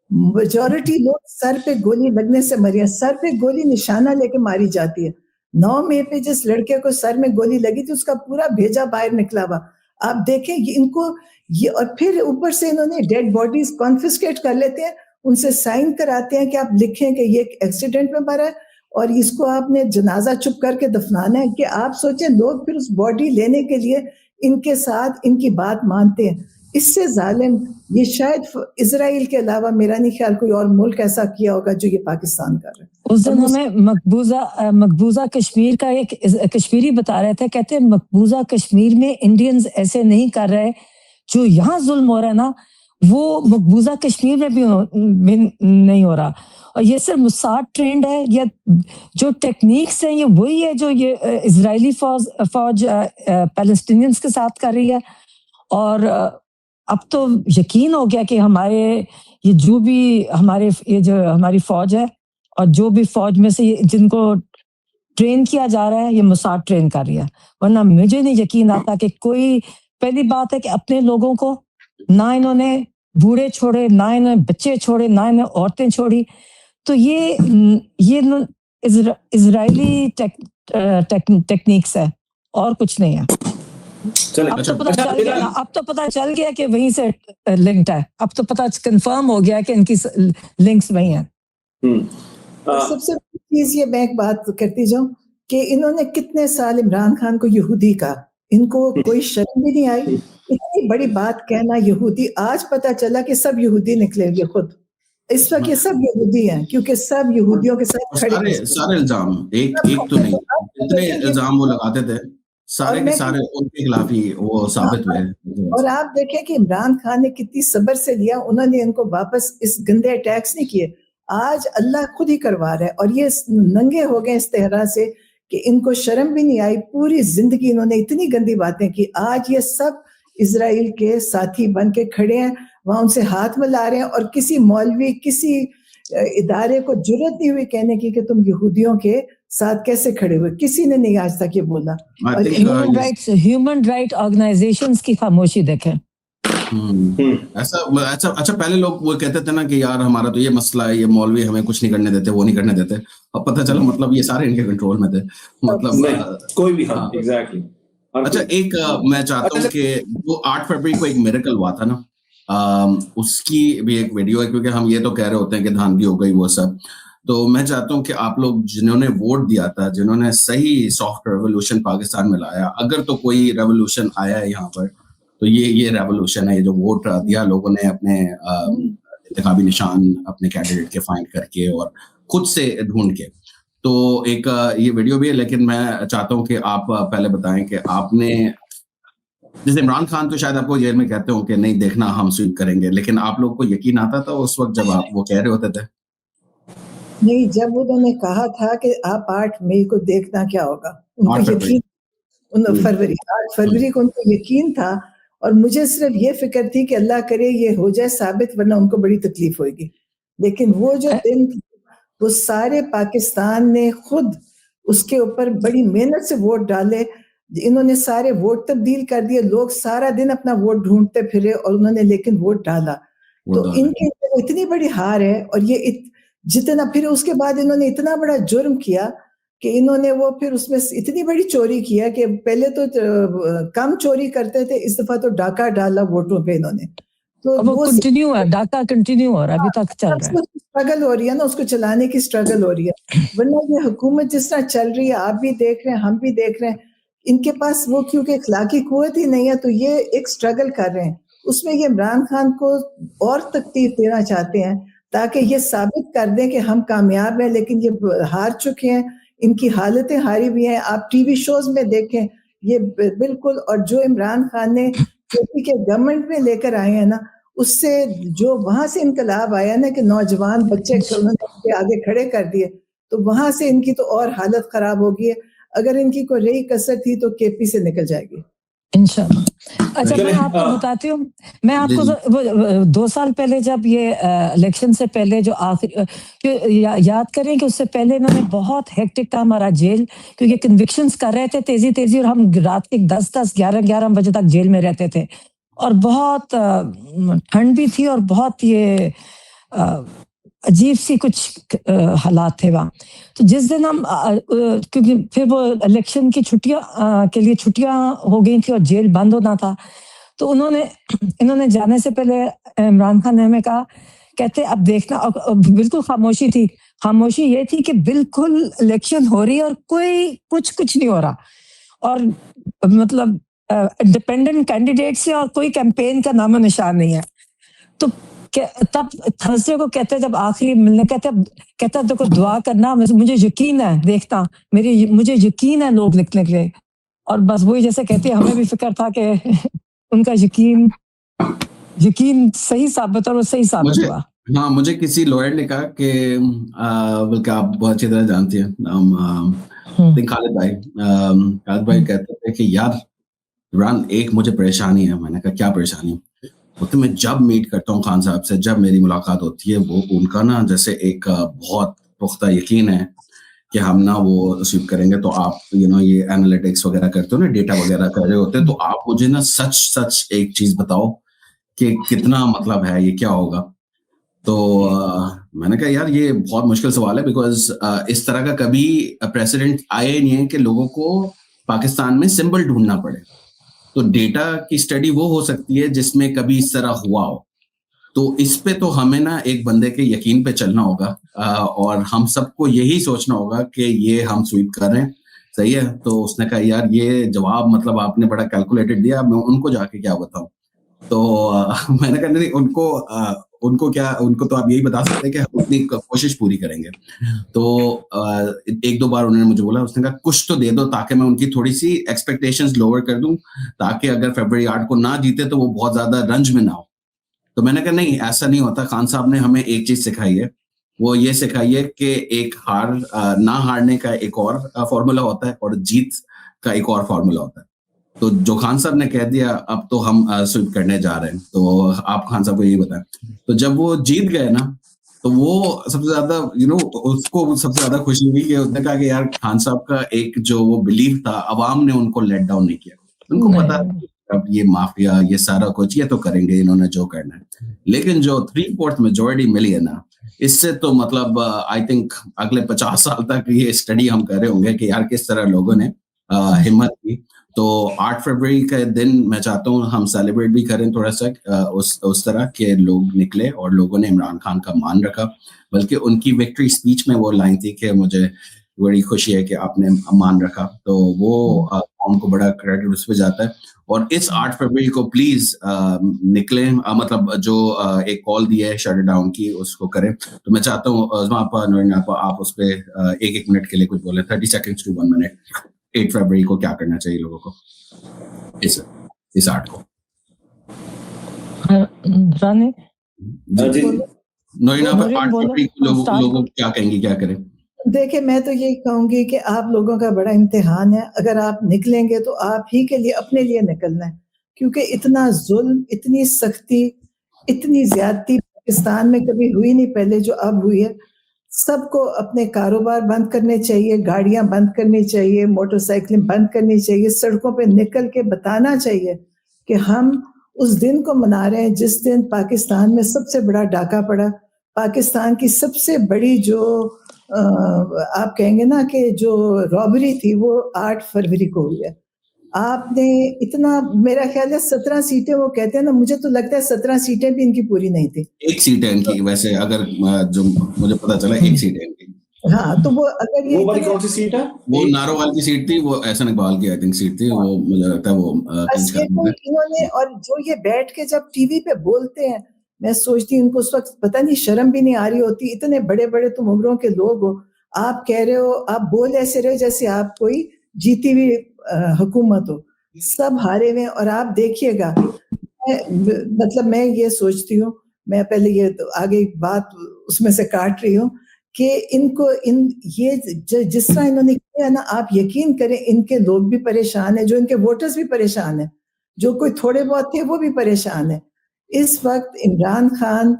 मेजॉरिटी लोग सर पे गोली लगने से मरी है। सर पे गोली निशाना लेके मारी जाती है। 9 मई पे जिस लड़के को सर में गोली लगी थी उसका पूरा भेजा बाहर निकला हुआ। आप देखें इनको ये, और फिर ऊपर से इन्होंने डेड बॉडीज कॉन्फिस्केट कर लेते हैं, उनसे साइन कराते हैं कि आप लिखें कि ये एक्सीडेंट में मरा है और इसको आपने जनाजा चुप करके दफनाना है। कि आप सोचें लोग फिर उस बॉडी लेने के लिए इनके साथ इनकी बात मानते हैं। इससे जालिम ये शायद इजराइल के अलावा मेरा नहीं ख्याल कोई और मुल्क ऐसा किया होगा जो ये पाकिस्तान कर रहे हैं। उस दिन हमें मकबूजा कश्मीर का एक कश्मीरी बता रहे थे, कहते हैं मकबूजा कश्मीर में इंडियंस ऐसे नहीं कर रहे, जो यहाँ जुल्म हो रहा है ना वो मकबूजा कश्मीर में भी नहीं हो रहा। और ये सिर्फ मुसाद ट्रेंड है, या जो टेक्निक्स हैं ये वही है जो ये इजरायली फौज पैलेस्टीनियंस के साथ कर रही है। और अब तो यकीन हो गया कि हमारी फौज है और जो भी फौज में से जिनको ट्रेन किया जा रहा है ये मुसाद ट्रेन कर रही है। वरना मुझे नहीं यकीन आता कि कोई, पहली बात है कि अपने लोगों को ना इन्होंने बूढ़े छोड़े, ना इन्होंने बच्चे छोड़े, ना इन्होंने औरतें छोड़ी। तो ये इजरायली टेक्निक्स है और कुछ नहीं है। अब तो पता चल गया कि वहीं से लिंक्ड है। अब तो पता कंफर्म हो गया कि इनकी लिंक्स वहीं हैं। सबसे बड़ी चीज ये मैं एक बात करती जाऊं कि इन्होंने कितने साल इमरान खान को यहूदी का, इनको कोई शर्म भी नहीं आई इतनी बड़ी बात कहना यहूदी। आज पता चला कि सब यहूदी निकलेंगे खुद। इस वक्त ये सब यहूदी हैं क्योंकि सब यहूदियों के साथ खड़े। सारे इल्जाम एक तो नहीं, इतने इल्जाम वो लगाते थे, सारे के सारे उनके खिलाफ ही वो साबित हुए। और आप देखें कि इमरान खान ने कितनी सब्र से लिया, उन्होंने इनको वापस इस गंदे अटैक्स नहीं किए। आज अल्लाह खुद ही करवा रहा है और ये नंगे हो गए इस तरह से कि इनको शर्म भी नहीं आई। पूरी जिंदगी इन्होंने इतनी गंदी बातें की। आज ये सब इजराइल के साथी बन के खड़े हैं, वहां उनसे हाथ मिला रहे हैं और किसी मौलवी, किसी इदारे को जुर्रत नहीं हुई कहने की कि तुम यहूदियों के साथ कैसे खड़े हुए। किसी ने नहीं आज तक ये बोला। और ह्यूमन राइट ऑर्गेनाइजेशंस की खामोशी देखें। ऐसा अच्छा, पहले लोग वो कहते थे ना कि यार हमारा तो ये मसला है, ये मौलवी हमें कुछ नहीं करने देते, वो नहीं करने देते। अब पता चला मतलब ये सारे इनके कंट्रोल में थे, मतलब कोई भी। हाँ, एग्जैक्टली। अच्छा, एक मैं चाहता हूँ कि वो 8 फरवरी को एक मिरेकल हुआ था ना, उसकी भी एक वीडियो है, क्योंकि हम ये तो कह रहे होते हैं कि धांधली हो गई वो सब। तो मैं चाहता हूँ कि आप लोग जिन्होंने वोट दिया था, जिन्होंने सही सॉफ्ट रेवोल्यूशन पाकिस्तान में लाया, अगर तो कोई रेवोल्यूशन आया है यहाँ पर तो ये रेवोल्यूशन है, जो वोट दिया लोगों ने अपने इंतखाबी निशान अपने कैंडिडेट के फाइंड करके और खुद से ढूंढ के। तो एक ये वीडियो भी है, लेकिन मैं चाहता हूँ कि आप पहले बताएं कि आपने, जैसे इमरान खान तो शायद आपको जेल में कहते हो कि नहीं देखना हम स्वीप करेंगे, लेकिन आप लोग को यकीन आता था उस वक्त जब आप वो कह रहे होते थे? नहीं, जब उन्होंने कहा था कि आप 8 मई को देखना क्या होगा, उनको यकीन, 8 फरवरी को उनको यकीन था। और मुझे सिर्फ ये फिक्र थी कि अल्लाह करे ये हो जाए साबित, वरना उनको बड़ी तकलीफ होगी। लेकिन वो जो दिन, वो सारे पाकिस्तान ने खुद उसके ऊपर बड़ी मेहनत से वोट डाले। इन्होंने सारे वोट तब्दील कर दिए, लोग सारा दिन अपना वोट ढूंढते फिरे और उन्होंने लेकिन वोट डाला। तो इनकी इतनी बड़ी हार है। और ये जितना फिर उसके बाद इन्होंने इतना बड़ा जुर्म किया कि इन्होंने वो फिर उसमें इतनी बड़ी चोरी किया कि पहले तो कम चोरी करते थे, इस दफा तो डाका डाला वोटों पे इन्होंने। तो वो कंटिन्यू है, डाका कंटिन्यू हो रहा है, अभी तक चल रहा है। स्ट्रगल हो रही है ना, उसको चलाने की स्ट्रगल हो रही है। वरना ये हुकूमत जिस तरह चल रही है, आप भी देख रहे हैं, हम भी देख रहे हैं, इनके पास वो क्योंकि इखलाकी कुव्वत ही नहीं है, तो ये एक स्ट्रगल कर रहे हैं। उसमें ये इमरान खान को और तकलीफ देना चाहते हैं ताकि ये साबित कर दें कि हम कामयाब हैं, लेकिन ये हार चुके हैं, इनकी हालतें हारी हुई हैं। आप टीवी शोज में देखें, ये बिल्कुल, और जो इमरान खान ने के गवर्नमेंट में लेकर आए हैं ना, उससे जो वहां से इनकलाब आया ना कि नौजवान बच्चे उन्होंने आगे खड़े कर दिए, तो वहां से इनकी तो और हालत खराब होगी है। अगर इनकी कोई रही कसर थी तो केपी से निकल जाएगी इंशाल्लाह। अच्छा, मैं आपको बताती हूँ, मैं आपको 2 साल पहले जब ये इलेक्शन से पहले जो आखिरी याद करें कि उससे पहले इन्होंने बहुत हेक्टिक था हमारा जेल, क्योंकि कन्विक्शंस कर रहे थे तेजी और हम रात के 10-10, 11-11 बजे तक जेल में रहते थे, और बहुत ठंड भी थी और बहुत ये अजीब सी कुछ हालात थे वहाँ। तो जिस दिन हम क्योंकि फिर वो इलेक्शन की छुट्टियां के लिए छुट्टियां हो गई थी और जेल बंद होना था, तो इन्होंने जाने से पहले इमरान खान ने हमें कहा, कहते अब देखना, बिल्कुल खामोशी थी। खामोशी ये थी कि बिल्कुल इलेक्शन हो रही है और कोई कुछ नहीं हो रहा, और मतलब इंडिपेंडेंट कैंडिडेट से और कोई कैंपेन का नामो निशान नहीं है। तो तब थर्सडे को कहते जब आखिरी मिलने, कहता देखो दुआ करना, मुझे यकीन है, देखता मुझे यकीन है लोग लिखने के लिए। और बस वही जैसे कहते हैं, हमें भी फिक्र था कि उनका यकीन सही साबित, और वो सही साबित हुआ। हाँ, मुझे किसी लॉयर ने कहा कि बल्कि आप बहुत अच्छी तरह जानती हैं, खालिद भाई कहते थे कि यार इमरान, एक मुझे परेशानी है। मैंने कहा क्या परेशानी? तो मैं जब मीट करता हूँ खान साहब से, जब मेरी मुलाकात होती है, वो उनका ना जैसे एक बहुत पुख्ता यकीन है कि हम ना वो अचीव करेंगे। तो आप ये एनालिटिक्स वगैरह करते हो ना, डेटा वगैरह कर रहे होते हैं, तो आप मुझे ना सच एक चीज बताओ कि कितना मतलब है, ये क्या होगा? तो मैंने कहा यार ये बहुत मुश्किल सवाल है, बिकॉज इस तरह का कभी प्रेसिडेंट आया ही नहीं है कि लोगों को पाकिस्तान में सिंबल ढूंढना पड़े। तो डेटा की स्टडी वो हो सकती है जिसमें कभी इस तरह हुआ हो। तो इस पे तो हमें ना एक बंदे के यकीन पे चलना होगा, और हम सबको यही सोचना होगा कि ये हम स्वीप कर रहे हैं, सही है। तो उसने कहा यार ये जवाब मतलब आपने बड़ा कैलकुलेटेड दिया, मैं उनको जाके क्या बताऊं? तो मैंने कहा नहीं, उनको तो आप यही बता सकते हैं कि हम अपनी कोशिश पूरी करेंगे। तो 1-2 बार उन्होंने मुझे बोला, उसने कहा कुछ तो दे दो ताकि मैं उनकी थोड़ी सी एक्सपेक्टेशंस लोअर कर दूं, ताकि अगर फरवरी 8 को ना जीते तो वो बहुत ज्यादा रंज में ना हो। तो मैंने कहा नहीं, ऐसा नहीं होता। खान साहब ने हमें एक चीज सिखाई है, वो ये सिखाई है कि एक ना हारने का एक और फॉर्मूला होता है और जीत का एक और फॉर्मूला होता है। तो जो खान साहब ने कह दिया अब तो हम स्वीप करने जा रहे हैं, तो आप खान साहब को यही बताएं। तो जब वो जीत गए ना, तो वो सबसे ज्यादा उसको सबसे ज्यादा खुशी हुई कि उसने कहा कि यार खान साहब का एक जो वो बिलीव था, अवाम ने उनको लेट डाउन नहीं किया। उनको पता अब ये माफिया ये सारा कुछ ये तो करेंगे इन्होंने जो करना है, लेकिन जो 3/4 मेजोरिटी मिली है ना, इससे तो मतलब आई थिंक अगले 50 साल तक ये स्टडी हम कर रहे होंगे कि यार किस तरह लोगों ने हिम्मत की। तो 8 फरवरी के दिन मैं चाहता हूँ हम सेलिब्रेट भी करें थोड़ा सा उस तरह के लोग निकले और लोगों ने इमरान खान का मान रखा। बल्कि उनकी विक्ट्री स्पीच में वो लाइन थी कि मुझे बड़ी खुशी है कि आपने मान रखा, तो वो उनको बड़ा क्रेडिट उस पर जाता है। और इस 8 फरवरी को प्लीज निकलें, मतलब जो एक कॉल दी है शट डाउन की उसको करें। तो मैं चाहता हूँ आप उस पर एक मिनट के लिए कुछ बोले, 30 seconds to 1 minute। 8 फरवरी को क्या करना चाहिए लोगों को इस 8 को? रानी नोरीन, 8 फरवरी को लोगों क्या कहेंगे, क्या करें? देखिए, मैं तो यही कहूंगी कि आप लोगों का बड़ा इम्तिहान है। अगर आप निकलेंगे तो आप ही के लिए, अपने लिए निकलना है, क्योंकि इतना जुल्म, इतनी सख्ती, इतनी ज्यादती पाकिस्तान में कभी हुई नहीं पहले जो अब हुई है। सबको अपने कारोबार बंद करने चाहिए, गाड़ियां बंद करनी चाहिए, मोटरसाइकिलें बंद करनी चाहिए, सड़कों पे निकल के बताना चाहिए कि हम उस दिन को मना रहे हैं जिस दिन पाकिस्तान में सबसे बड़ा डाका पड़ा। पाकिस्तान की सबसे बड़ी जो आप कहेंगे ना कि जो रॉबरी थी वो 8 फरवरी को हुई है। आपने इतना, मेरा ख्याल है 17 सीटें वो कहते हैं ना, मुझे तो लगता है 17 सीटें भी इनकी पूरी नहीं थी। एक सीट है इनकी वैसे, अगर जो मुझे पता चला एक सीट है इनकी। हाँ, तो वो अगर ये वो वाली कौन सी सीट है? वो नारोवाल की सीट थी, वो एहसन इकबाल की आई थिंक सीट थी, वो मुझे लगता है वो बस ये कोई इन्होंने, और जो ये बैठ के जब टीवी पे बोलते हैं, मैं सोचती हूँ उनको उस वक्त पता नहीं शर्म भी नहीं आ रही होती, इतने बड़े बड़े तुम उम्रों के लोग हो, आप कह रहे हो, आप बोल ऐसे रहे हो जैसे आप कोई जीती हुई हुकूमत हो, सब हारे हुए। और आप देखिएगा, मतलब मैं ये सोचती हूँ, मैं पहले ये तो आगे बात उसमें से काट रही हूँ कि इनको ये जिस तरह इन्होंने किया ना, आप यकीन करें इनके लोग भी परेशान है, जो इनके वोटर्स भी परेशान है, जो कोई थोड़े बहुत थे वो भी परेशान है। इस वक्त इमरान खान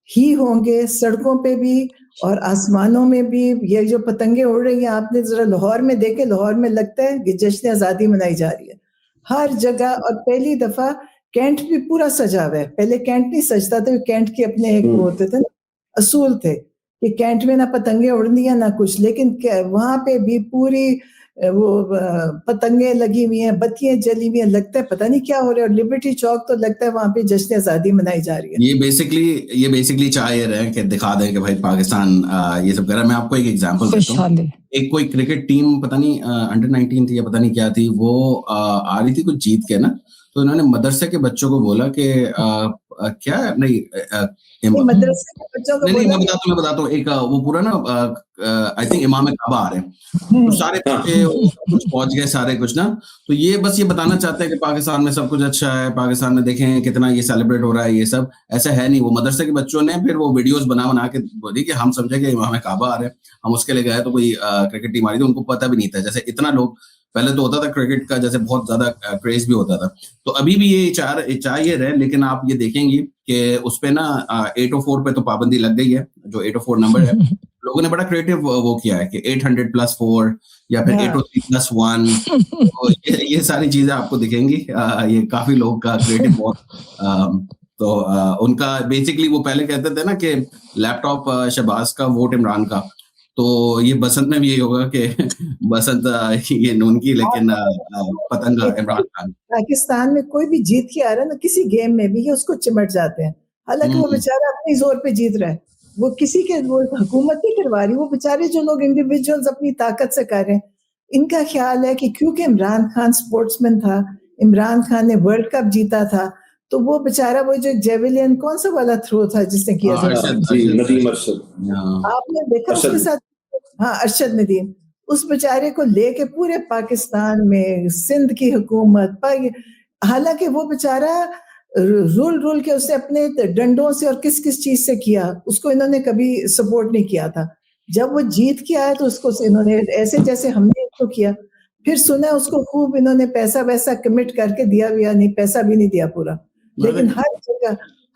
ही होंगे सड़कों पे भी और आसमानों में भी। ये जो पतंगे उड़ रही हैं, आपने जरा लाहौर में देखे, लाहौर में लगता है कि जश्न आजादी मनाई जा रही है हर जगह। और पहली दफा कैंट भी पूरा सजा हुआ है, पहले कैंट नहीं सजता था, कैंट के अपने एक होते थे ना असूल थे कि कैंट में ना पतंगे उड़नी है ना कुछ, लेकिन वहां पे भी पूरी वो पतंगे लगी हुई हैं, बत्तियां जली हुई हैं, लगता है पता नहीं क्या हो रहा है। और लिबर्टी चौक तो लगता है वहां पे जश्न आजादी मनाई जा रही है। ये बेसिकली चाह ये रहे हैं कि दिखा दें कि भाई पाकिस्तान ये सब कर रहा है। मैं आपको एक एग्जांपल देता हूँ। एक कोई क्रिकेट टीम पता नहीं अंडर 19 थी या पता नहीं क्या थी, वो आ रही थी कुछ जीत के ना, तो इन्होंने मदरसे के बच्चों को बोला कि क्या नहीं मदरसे के बच्चों को नहीं, मैं बताता हूँ एक वो पूरा ना आई थिंक इमाम काबा आ रहे हैं, तो सारे बच्चे कुछ पहुंच गए सारे कुछ ना, तो ये बस ये बताना चाहते हैं कि पाकिस्तान में सब कुछ अच्छा है, पाकिस्तान में देखें कितना ये सेलिब्रेट हो रहा है, ये सब ऐसा है नहीं। वो मदरसे के बच्चों ने फिर वो वीडियोस बना के बोली कि हम समझे कि इमाम काबा आ रहे हैं, हम उसके लिए गए तो कोई क्रिकेट टीम आ रही थी, उनको पता भी नहीं था। जैसे इतना लोग पहले तो होता था क्रिकेट का, जैसे बहुत ज्यादा क्रेज भी होता था, तो अभी भी ये चाहिए रहे, लेकिन आप ये देखेंगे कि उस पे ना 804 पे तो पाबंदी लग गई है, जो 804 नंबर है। लोगों ने बड़ा क्रिएटिव वो किया है कि 800+4 या फिर 803+1, तो ये सारी चीजें आपको दिखेंगी। ये काफी लोग का क्रिएटिव बहुत तो उनका बेसिकली वो पहले कहते थे ना कि लैपटॉप शहबाज का, वोट इमरान का, तो ये बसंत में भी यही होगा कि बसंत ये नून की, लेकिन पतंग इमरान खान। पाकिस्तान में कोई भी जीत के आ रहा है ना किसी गेम में भी, ये उसको चिमट जाते हैं, हालांकि वो बेचारा अपने जोर पे जीत रहा है, वो किसी के वो हुकूमत नहीं करवा रही, वो बेचारे जो लोग इंडिविजुअल्स अपनी ताकत से कर रहे हैं। इनका ख्याल है कि क्योंकि इमरान खान स्पोर्ट्समैन था, इमरान खान ने वर्ल्ड कप जीता था, तो वो बेचारा वो जो जेवलिन कौन सा वाला थ्रो था जिसने किया था, नदीम अरशद, आपने देखा उसके साथ, हाँ अरशद नदीम, उस बेचारे को लेके पूरे पाकिस्तान में सिंध की हुकूमत, हालांकि वो बेचारा रूल के उसने अपने डंडों से और किस किस चीज से किया, उसको इन्होंने कभी सपोर्ट नहीं किया था। जब वो जीत के आया तो उसको इन्होंने ऐसे जैसे हमने इसको किया, फिर सुना उसको खूब इन्होंने पैसा वैसा कमिट करके दिया भी, या नहीं पैसा भी नहीं दिया पूरा, लेकिन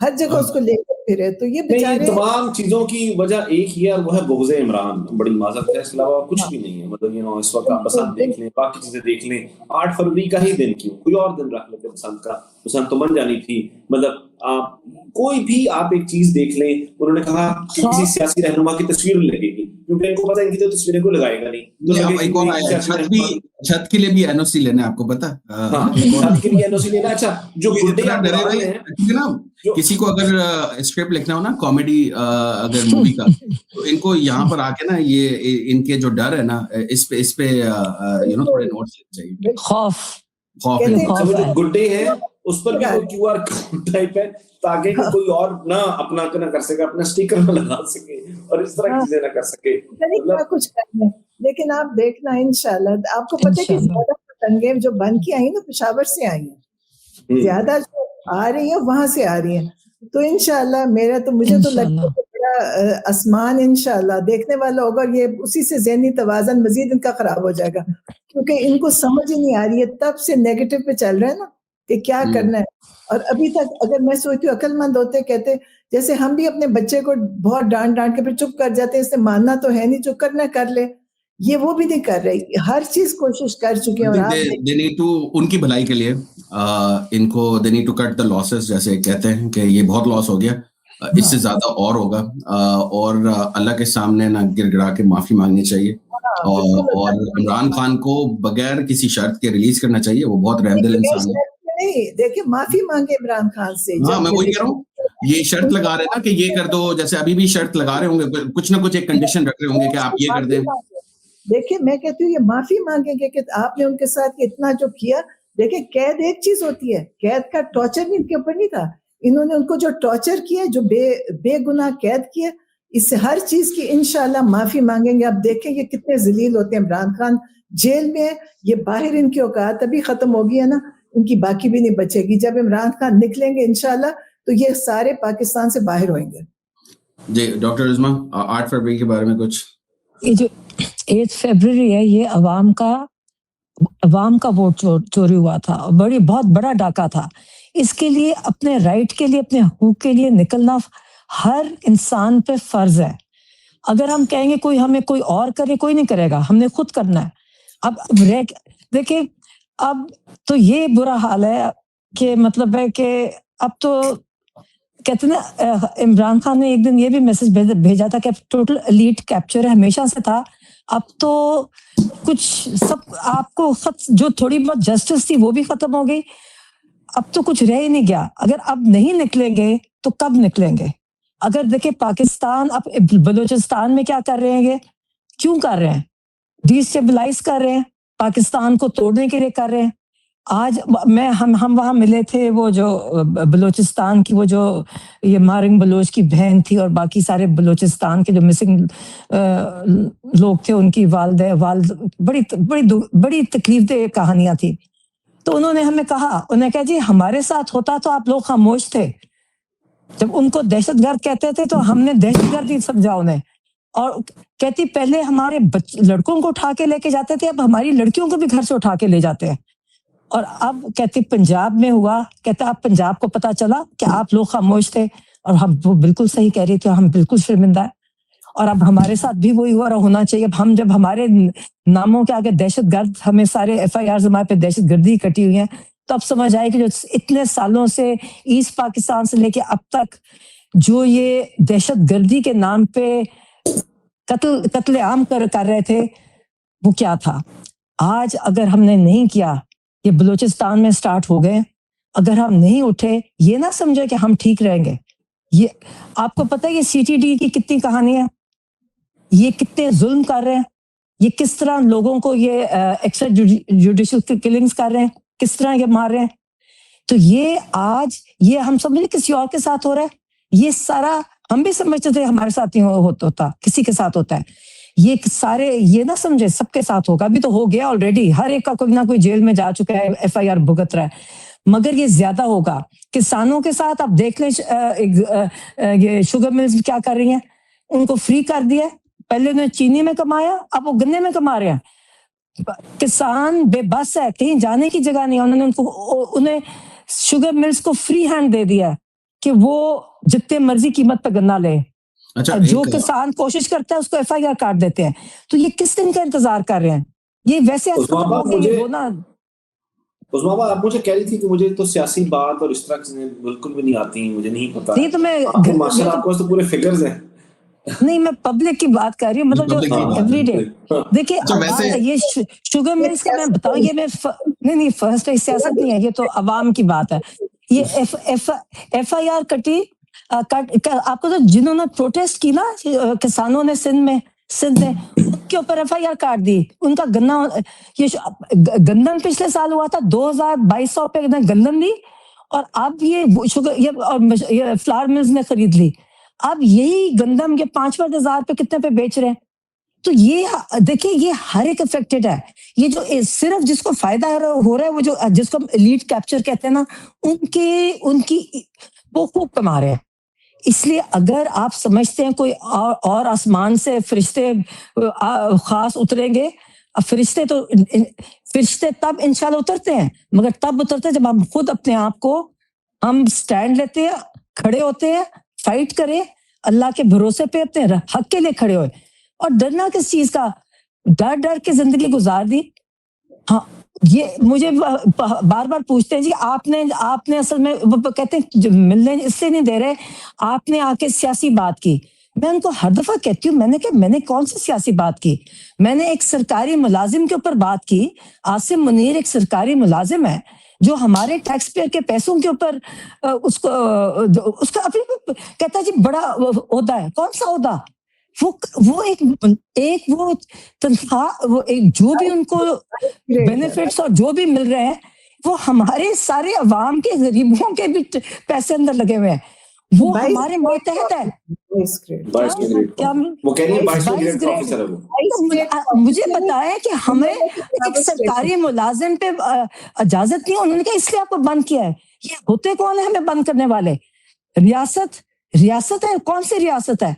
हर जगह उसको लेकर फिरे। तो ये बेचारे तमाम चीजों की वजह एक ही है, वो है बुग़्ज़ इमरान। बड़ी माजरत है, इसके अलावा कुछ भी नहीं है। मतलब इस वक्त आप बसंत देख लें, बाकी चीजें देख लें, 8 फरवरी का ही दिन क्यों, कोई और दिन रख लेते बसंत का, बसंत तो बन जानी थी। मतलब आप कोई भी आप एक चीज देख लें, उन्होंने कहा कि किसी सियासी रहनुमा की तस्वीर लगेगी, क्योंकि इनको पता है इनकी तो तस्वीरें को लगाएगा नहीं, तो छत के लिए भी एनओसी लेना है, आपको पता? छत के लिए एनओसी लेना। अच्छा, जो गुड्डे आप डरा रहे हैं ना, किसी को अगर स्क्रिप्ट लिखना हो ना कॉमेडी अगर मूवी का, तो इनको यहाँ पर आके ना ये इनके जो डर है ना, इस पे थोड़े नोट्स चाहिए। खौफ जो गुड्डे हैं उस पर भी कोई QR टाइप है, ताकि कोई और ना अपना कर सके, अपना स्टिकर ना लगा सके और इस तरह की चीजें ना कर सके, मतलब कुछ करने। लेकिन आप देखना इंशाल्लाह, आपको पता है कि ज्यादा पतंगे जो बन के आई ना पेशावर से आई हैं, ज्यादा जो आ रही है वहां से आ रही है। तो इंशाल्लाह मुझे तो लगता है बड़ा आसमान इंशाल्लाह देखने वाला होगा, ये उसी से ज़हनी तवाज़न मजीद इनका खराब हो जाएगा, क्योंकि इनको समझ ही नहीं आ रही है, तब से नेगेटिव पे चल रहे हैं ना कि क्या करना है। और अभी तक अगर मैं सोचती हूँ अक्लमंद होते, कहते जैसे हम भी अपने बच्चे को बहुत डांट के फिर चुप कर जाते हैं, इससे मानना तो है नहीं, जो करना कर ले, ये वो भी नहीं कर रही, हर चीज कोशिश कर चुके हैं। और they need to, उनकी भलाई के लिए इनको they need to cut the losses, जैसे कहते हैं कि ये बहुत लॉस हो गया, इससे ज्यादा और होगा, और अल्लाह के सामने ना गिड़गिड़ा के माफी मांगनी चाहिए और इमरान खान को बगैर किसी शर्त के रिलीज करना चाहिए। वो बहुत रहमदिल इंसान है। नहीं, देखिए माफी मांगे इमरान खान से। हाँ, मैं वही कह रहा हूँ, ये शर्त लगा रहे ना कि ये कर दो, जैसे अभी भी शर्त लगा रहे होंगे, कुछ ना कुछ एक कंडीशन रख रहे होंगे कि आप ये कर दें। देखिए मैं कहती हूँ ये माफी मांगेंगे कि आपने उनके साथ इतना जो किया। देखिए कैद एक चीज होती है, कैद का टॉर्चर भी इनके ऊपर नहीं था। इन्होंने उनको जो टॉर्चर किया, जो बेगुनाह कैद किया, इससे हर चीज की इंशाल्लाह माफी मांगेंगे। आप देखेंगे कितने जलील होते हैं। इमरान खान जेल में, ये बाहर इनकी औकात अभी खत्म होगी है ना, इनकी बाकी भी नहीं बचेगी। जब इमरान खान निकलेंगे इंशाल्लाह तो ये सारे पाकिस्तान से बाहर होंगे। जी डॉक्टर उस्मा, 8 फरवरी के बारे में कुछ? ये जो 8 फरवरी है, ये अवाम का वोट चोरी हुआ था, बहुत बड़ा डाका था। इसके लिए अपने राइट के लिए, अपने हकूक के लिए निकलना हर इंसान पे फर्ज है। अगर हम कहेंगे कोई हमें कोई और करे, कोई नहीं करेगा, हमने खुद करना है। अब देखिए अब तो ये बुरा हाल है कि मतलब है कि अब तो कहते ना, इमरान खान ने एक दिन ये भी मैसेज भेजा था कि अब टोटल एलीट कैप्चर हमेशा से था। अब तो कुछ सब आपको जो थोड़ी बहुत जस्टिस थी वो भी खत्म हो गई। अब तो कुछ रह ही नहीं गया। अगर अब नहीं निकलेंगे तो कब निकलेंगे? अगर देखिए पाकिस्तान अब बलूचिस्तान में क्या कर रहे हैं, क्यों कर रहे हैं? डिस्टेबलाइज कर रहे हैं, पाकिस्तान को तोड़ने के लिए कर रहे हैं। आज हम वहां मिले थे, वो जो बलूचिस्तान की वो जो ये मारिंग बलोच की बहन थी और बाकी सारे बलूचिस्तान के जो मिसिंग लोग थे, उनकी वालिद बड़ी तकलीफदेह कहानियां थी। तो उन्होंने हमें कहा जी हमारे साथ होता तो आप लोग खामोश थे। जब उनको दहशतगर्द कहते थे तो हमने दहशतगर्द ही समझा उन्हें। और कहती पहले हमारे लड़कों को उठा के लेके जाते थे, अब हमारी लड़कियों को भी घर से उठा के ले जाते हैं। और अब कहती पंजाब में हुआ, कहते अब पंजाब को पता चला कि आप लोग खामोश थे। और हम वो बिल्कुल सही कह रही थी, हम बिल्कुल शर्मिंदा है। और अब हमारे साथ भी वही हो रहा होना चाहिए। अब हम जब हमारे नामों के आगे दहशतगर्द, हमें सारे FIR हमारे पे दहशतगर्दी कटी हुई है, तो अब समझ आए कि जो इतने सालों से ईस्ट पाकिस्तान से लेके अब तक जो ये दहशतगर्दी के नाम पे कत्लेआम कर रहे थे, वो क्या था। आज अगर हमने नहीं किया, ये बलूचिस्तान में स्टार्ट हो गए, अगर हम नहीं उठे, ये ना समझे कि हम ठीक रहेंगे। ये आपको पता है ये CTD की कितनी कहानी है, ये कितने जुल्म कर रहे हैं, ये किस तरह लोगों को ये एक्स्ट्रा जुडिशियल किलिंग्स कर रहे हैं, किस तरह ये मार रहे हैं। तो ये आज ये हम समझे किसी और के साथ हो रहा है, ये सारा हम भी समझते थे हमारे साथ ही होता, किसी के साथ होता है। ये सारे ये ना समझे सबके साथ होगा, अभी तो हो गया ऑलरेडी, हर एक का कोई ना कोई जेल में जा चुका है, FIR भुगत रहा है। मगर ये ज्यादा होगा किसानों के साथ। आप देख लें ये शुगर मिल्स क्या कर रही हैं, उनको फ्री कर दिया। पहले उन्हें चीनी में कमाया, अब वो गन्ने में कमा रहे हैं। किसान बेबस है, कहीं जाने की जगह नहीं है। उन्हें शुगर मिल्स को फ्री हैंड दे दिया कि वो जितने मर्जी कीमत पर गन्ना ले। अच्छा, जो किसान कोशिश करता है उसको FIR काट देते हैं। तो ये किस दिन का इंतजार कर रहे हैं? ये वैसे आप मुझे कह रही थी कि मुझे तो सियासी बात और इस तरह की चीजें बिल्कुल भी नहीं आती, मुझे नहीं पता। नहीं तो मैं माशाल्लाह आपके पास तो पूरे फिगर्स हैं। नहीं, मैं पब्लिक की बात कर रही हूँ, मतलब जो एवरीडे। देखिए ये शुगर मिल्स का मैं बताऊं, ये मैं नहीं फर्स्ट सियासत नहीं है, ये तो अवाम की बात है। ये FIR कटी आपको तो जिन्होंने प्रोटेस्ट की ना किसानों ने सिंध में उनके ऊपर FIR काट दी। उनका गन्ना, ये गंदम पिछले साल हुआ था 2200 रुपए गंदम दी, और अब ये शुगर ये फ्लावर मिल्स ने खरीद ली। अब यही गंदम ये 5-5 हजार पे कितने पे बेच रहे हैं। तो ये देखिए ये हर एक अफेक्टेड है। ये जो सिर्फ जिसको फायदा हो रहा है, वो जो जिसको एलीट कैप्चर कहते हैं ना, उनकी वो खूब कमा रहे हैं। इसलिए अगर आप समझते हैं कोई और आसमान से फरिश्ते खास उतरेंगे, फरिश्ते तब इंशाल्लाह उतरते हैं, मगर तब उतरते हैं जब हम खुद अपने आप को हम स्टैंड लेते हैं, खड़े होते हैं, फाइट करें, अल्लाह के भरोसे पे अपने हक के लिए खड़े हुए। और डरना किस चीज का? डर के जिंदगी गुजार दी। हाँ, ये मुझे बार बार पूछते हैं जी आपने असल में कहते हैं मिलने इससे नहीं दे रहे, आपने आके सियासी बात की। मैं उनको हर दफा कहती हूँ, मैंने कहा मैंने कौन सी सियासी बात की, मैंने एक सरकारी मुलाजिम के ऊपर बात की। आसिम मुनीर एक सरकारी मुलाजिम है जो हमारे टैक्स पेयर के पैसों के ऊपर उसको उसका अपनी कहता है जी बड़ा ओहदा है। कौन सा ओहदा? वो एक वो तनख्वाह, वो एक जो भी उनको बेनिफिट्स और जो भी मिल रहे हैं वो हमारे सारे अवाम के गरीबों के भी पैसे अंदर लगे हुए हैं। वो हमारे मातहत है। क्या वो कह रही है 22 ग्रेड ऑफिसर है वो। मुझे बताया कि हमें एक सरकारी मुलाजिम पे इजाजत नहीं है। उन्होंने कहा इसलिए आपको बंद किया है। ये होते कौन है हमें बंद करने वाले? रियासत है। कौन सी रियासत है?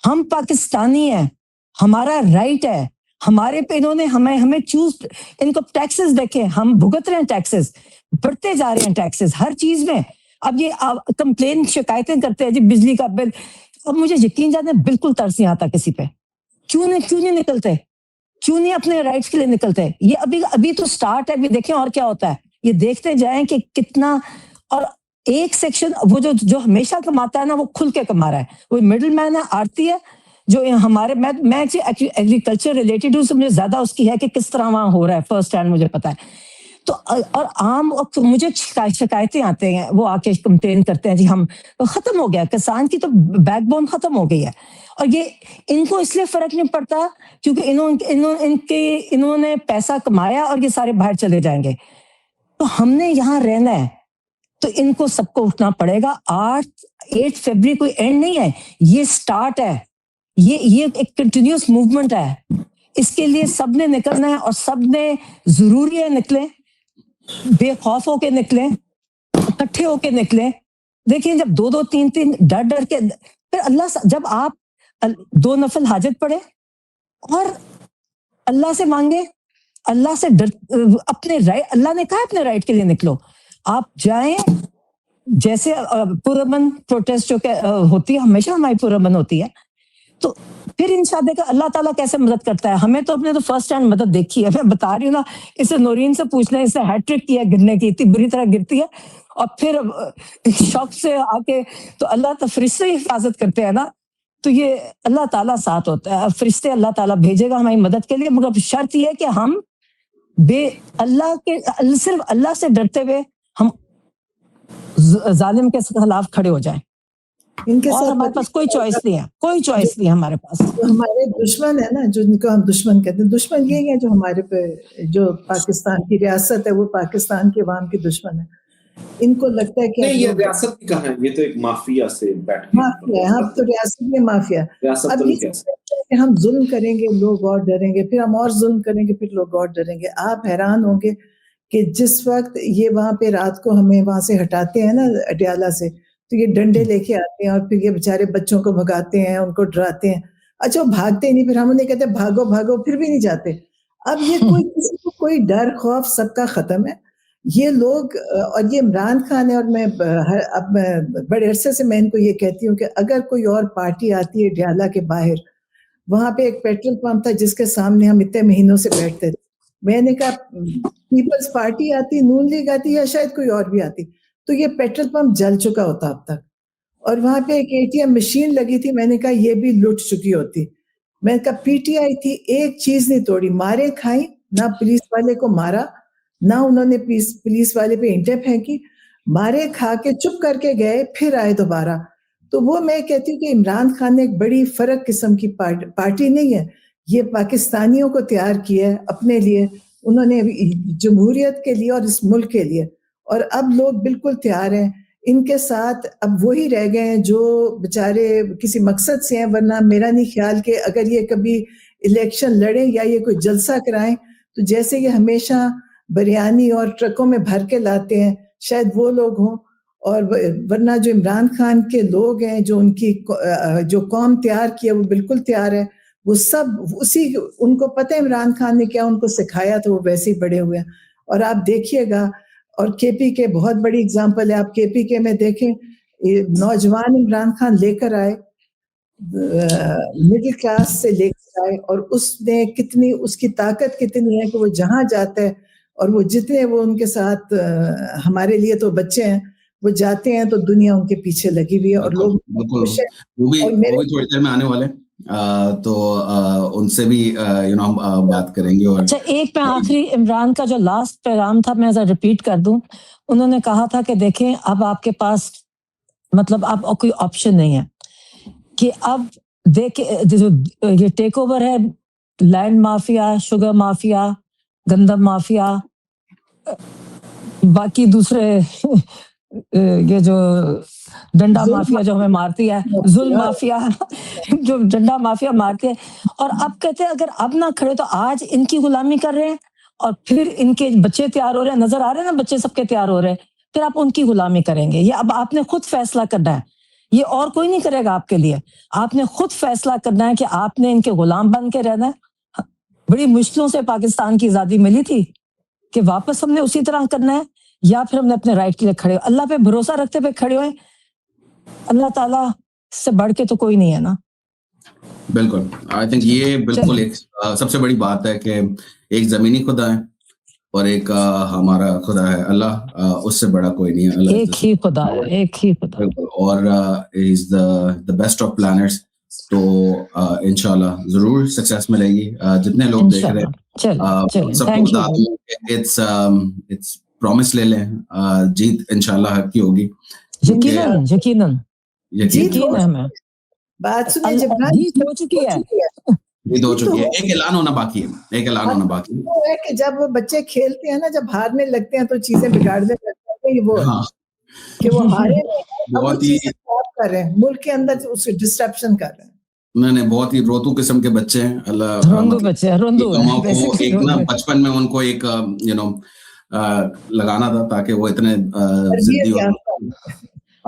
हम पाकिस्तानी हैं, हमारा राइट है। हमारे पे इन्होंने हमें चूज, इनको टैक्सेस देखे, हम भुगत रहे हैं टैक्सेस, बढ़ते जा रहे हैं टैक्सेस हर चीज में। अब ये कंप्लेन शिकायतें करते हैं जी बिजली का बिल। अब मुझे यकीन जाने बिल्कुल तरस नहीं आता किसी पे। क्यों नहीं निकलते? क्यों नहीं अपने राइट्स के लिए निकलते? ये अभी तो स्टार्ट है, अभी देखें और क्या होता है। ये देखते जाएं कि कितना। और एक सेक्शन वो जो हमेशा कमाता है ना, वो खुल के कमा रहा है। वो मिडिल मैन है, आरती है जो हमारे, मैं एग्रीकल्चर रिलेटेड हूँ, मुझे ज्यादा उसकी है कि किस तरह वहां हो रहा है फर्स्ट हैंड मुझे पता है। तो और आम मुझे शिकायतें आते हैं, वो आके कंप्लेन करते हैं जी हम खत्म हो गया, किसान की तो बैकबोन खत्म हो गई है। और ये इनको इसलिए फर्क नहीं पड़ता क्योंकि इन्होंने पैसा कमाया और ये सारे बाहर चले जाएंगे। तो हमने यहाँ रहना है तो इनको सबको उठना पड़ेगा। 8 फरवरी कोई एंड नहीं है, ये स्टार्ट है। ये एक कंटिन्यूस मूवमेंट है। इसके लिए सबने निकलना है और सबने जरूरी है निकले, बेखौफ होके निकले, इकट्ठे होके निकले। देखिए जब 2-2 3-3 डर के, फिर अल्लाह, जब आप 2 नफल हाजत पढ़े और अल्लाह से मांगे, अल्लाह से अपने राइट, अल्लाह ने कहा अपने राइट के लिए निकलो। आप जाएं, जैसे पुरअमन प्रोटेस्ट जो होती है, हमेशा हमारी पुरअमन होती है। तो फिर इंशाअल्लाह अल्लाह ताला कैसे मदद करता है। हमें तो अपने तो फर्स्ट हैंड मदद देखी है। मैं बता रही हूँ ना, इसे नौरीन से पूछ लें, इसे हैट्रिक की है गिरने की, इतनी बुरी तरह गिरती है और फिर शौक से आके तो अल्लाह तो फरिश्ते हिफाजत करते हैं ना। तो ये अल्लाह ताला साथ होता है, फरिश्ते अल्लाह ताला भेजेगा हमारी मदद के लिए। मगर शर्त यह है कि हम सिर्फ अल्लाह से डरते हुए हम जालिम के खिलाफ खड़े हो जाएं। इनके और साथ हमारे पास कोई चॉइस नहीं है, कोई चॉइस नहीं है हमारे पास। जो हमारे दुश्मन है ना, जिनको हम दुश्मन कहते हैं, दुश्मन यही है जो हमारे पे, जो पाकिस्तान की रियासत है वो पाकिस्तान के अवाम की दुश्मन है। इनको लगता है कि नहीं, ये रियासत की कहां है, ये तो एक माफिया से बैठ के माफिया है। हम तो रियासत में माफिया। अब ये हम जुल्म करेंगे लोग और डरेंगे, फिर हम और जुल्म करेंगे फिर लोग और डरेंगे। आप हैरान होंगे कि जिस वक्त ये वहां पे रात को हमें वहां से हटाते हैं ना अडयाला से, तो ये डंडे लेके आते हैं और फिर ये बेचारे बच्चों को भगाते हैं, उनको डराते हैं। अच्छा वो भागते नहीं, फिर हम उन्हें कहते हैं भागो भागो, फिर भी नहीं जाते। अब ये किसी को कोई डर खौफ सबका खत्म है। ये लोग, और ये इमरान खान है, और मैं बड़े अरसे से मैं इनको ये कहती हूँ कि अगर कोई और पार्टी आती है अडयाला के बाहर, वहां पे एक पेट्रोल पंप था जिसके सामने हम इतने महीनों से बैठते थे, मैंने कहा पीपल्स पार्टी आती, नून लीग आती या शायद कोई और भी आती, तो ये पेट्रोल पंप जल चुका होता अब तक। और वहां पे एक एटीएम मशीन लगी थी, मैंने कहा ये भी लुट चुकी होती। मैंने कहा पीटीआई थी, एक चीज नहीं तोड़ी, मारे खाई ना, पुलिस वाले को मारा ना, उन्होंने पुलिस वाले पे ईंटें फेंकी, मारे खा के चुप करके गए, फिर आए दोबारा। तो वो मैं कहती हूँ कि इमरान खान ने एक बड़ी फर्क किस्म की पार्टी नहीं है, ये पाकिस्तानियों को तैयार किया है अपने लिए, उन्होंने जमहूरियत के लिए और इस मुल्क के लिए। और अब लोग बिल्कुल तैयार हैं इनके साथ। अब वही रह गए हैं जो बेचारे किसी मकसद से हैं, वरना मेरा नहीं ख्याल कि अगर ये कभी इलेक्शन लड़े या ये कोई जलसा कराएं तो जैसे ये हमेशा बिरयानी और ट्रकों में भर के लाते हैं, शायद वो लोग हों। और वरना जो इमरान खान के लोग हैं, जो उनकी जो कौम तैयार किया, वो बिल्कुल तैयार है। वो सब उसी, उनको पता है इमरान खान ने क्या उनको सिखाया, तो वो वैसे ही बड़े हुए हैं। और आप देखिएगा, और केपी के बहुत बड़ी एग्जांपल है, आप केपी के में देखें, नौजवान इमरान खान लेकर आए, मिडिल क्लास से लेकर आए, और उसने कितनी, उसकी ताकत कितनी है कि वो जहां जाता है, और वो जितने वो उनके साथ, हमारे लिए तो बच्चे हैं, वो जाते हैं तो दुनिया उनके पीछे लगी हुई है और लोग बिल्कुल खुश हैं। वो भी और मेरे थोड़ी देर में आने वाले हैं। तो उनसे भी हम बात करेंगे। और अच्छा, एक मैं आखिरी इमरान का जो लास्ट पैगाम था मैं रिपीट कर दूं। उन्होंने कहा था कि देखें अब आपके पास मतलब अब कोई ऑप्शन नहीं है कि अब देखे जो ये टेक ओवर है, लैंड माफिया, शुगर माफिया, गंदम माफिया, बाकी दूसरे ये जो डंडा जुल्म माफिया जो हमें मारती है, जुल्म माफिया जो डंडा माफिया मारती है। और अब कहते हैं अगर अब ना खड़े तो आज इनकी गुलामी कर रहे हैं और फिर इनके बच्चे तैयार हो रहे हैं, नजर आ रहे हैं ना बच्चे सबके तैयार हो रहे हैं, फिर आप उनकी गुलामी करेंगे। ये अब आपने खुद फैसला करना है, ये और कोई नहीं करेगा आपके लिए। आपने खुद फैसला करना है कि आपने इनके गुलाम बन के रहना है। बड़ी मुश्किलों से पाकिस्तान की आजादी मिली थी कि वापस हमने उसी तरह करना है या फिर हमने अपने राइट के लिए खड़े अल्लाह पे भरोसा रखते हुए खड़े हुए। अल्लाह ताला से बढ़ के तो कोई नहीं है ना। बिल्कुल, आई थिंक ये बिल्कुल एक सबसे बड़ी बात है कि एक जमीनी खुदा है और एक हमारा खुदा है अल्लाह, उससे बड़ा कोई नहीं है। अल्लाह एक ही खुदा है, एक ही खुदा। बिल्कुल, और is the best of planners. तो इंशाल्लाह जरूर सक्सेस मिलेगी। जितने लोग देख रहे हैं सबको थैंक बता यू। दूं इट्स प्रॉमिस ले लें, जीत इंशाल्लाह हक की होगी। यकीनन यकीनन यकीन है हमें। बात सुनिए जिब्रान, जीत हो चुकी है। जीत हो चुकी है। एक ऐलान होना बाकी है, एक ऐलान होना बाकी है। वो है कि जब बच्चे खेलते हैं ना, जब हारने लगते हैं तो चीजें बिगाड़ने लगते हैं। वो हाँ, कि वो हारे नहीं, अब वो बहुत ही चीजें खराब कर रहे हैं, मुल्क के अंदर उसे डिस्ट्रप्शन कर रहे हैं। नहीं बहुत ही रोतू किस्म के बच्चे हैं। अल्लाह रोंदू बच्चे हैं, रोंदू है, को basically एक रोंदू ना है। बचपन में उनको एक लगाना था ताकि वो इतने जिद्दी तरबियत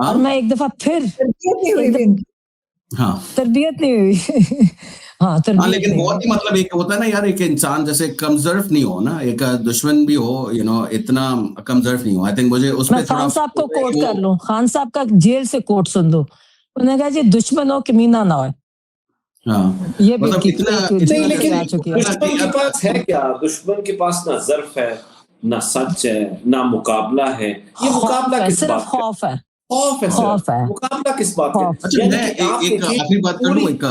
हाँ और मैं एक दफा फिर नहीं हुई भी इनकी। हाँ तरबियत नहीं हुई। हाँ तरबियत लेकिन नहीं बहुत हुई। ही मतलब एक होता है ना यार, एक इंसान जैसे कमजोर नहीं हो ना, एक दुश्मन भी हो इतना कमजोर नहीं हो। आई थिंक मुझे उस मैं पे थोड़ा खान साहब को कोट कर लूं, खान साहब का जेल से कोट सुन दो। उन्होंने कहा जी दुश्मन हो कमीना ना हो। हाँ ये भी मतलब इतना नहीं, लेकिन आ चुकी है। दुश्मन के पास है क्या? दुश्मन के पास ना ज़र्फ है, ना सच है, ना मुकाबला है। ये मुकाबला किस सिर्फ बात का? खौफ है, खौफ है, खौफ सिर्फ है, मुकाबला किस बात का? खौफ। अच्छा, यानी मैं कि आप एक देखिए आखिरी बात कर लूं। एक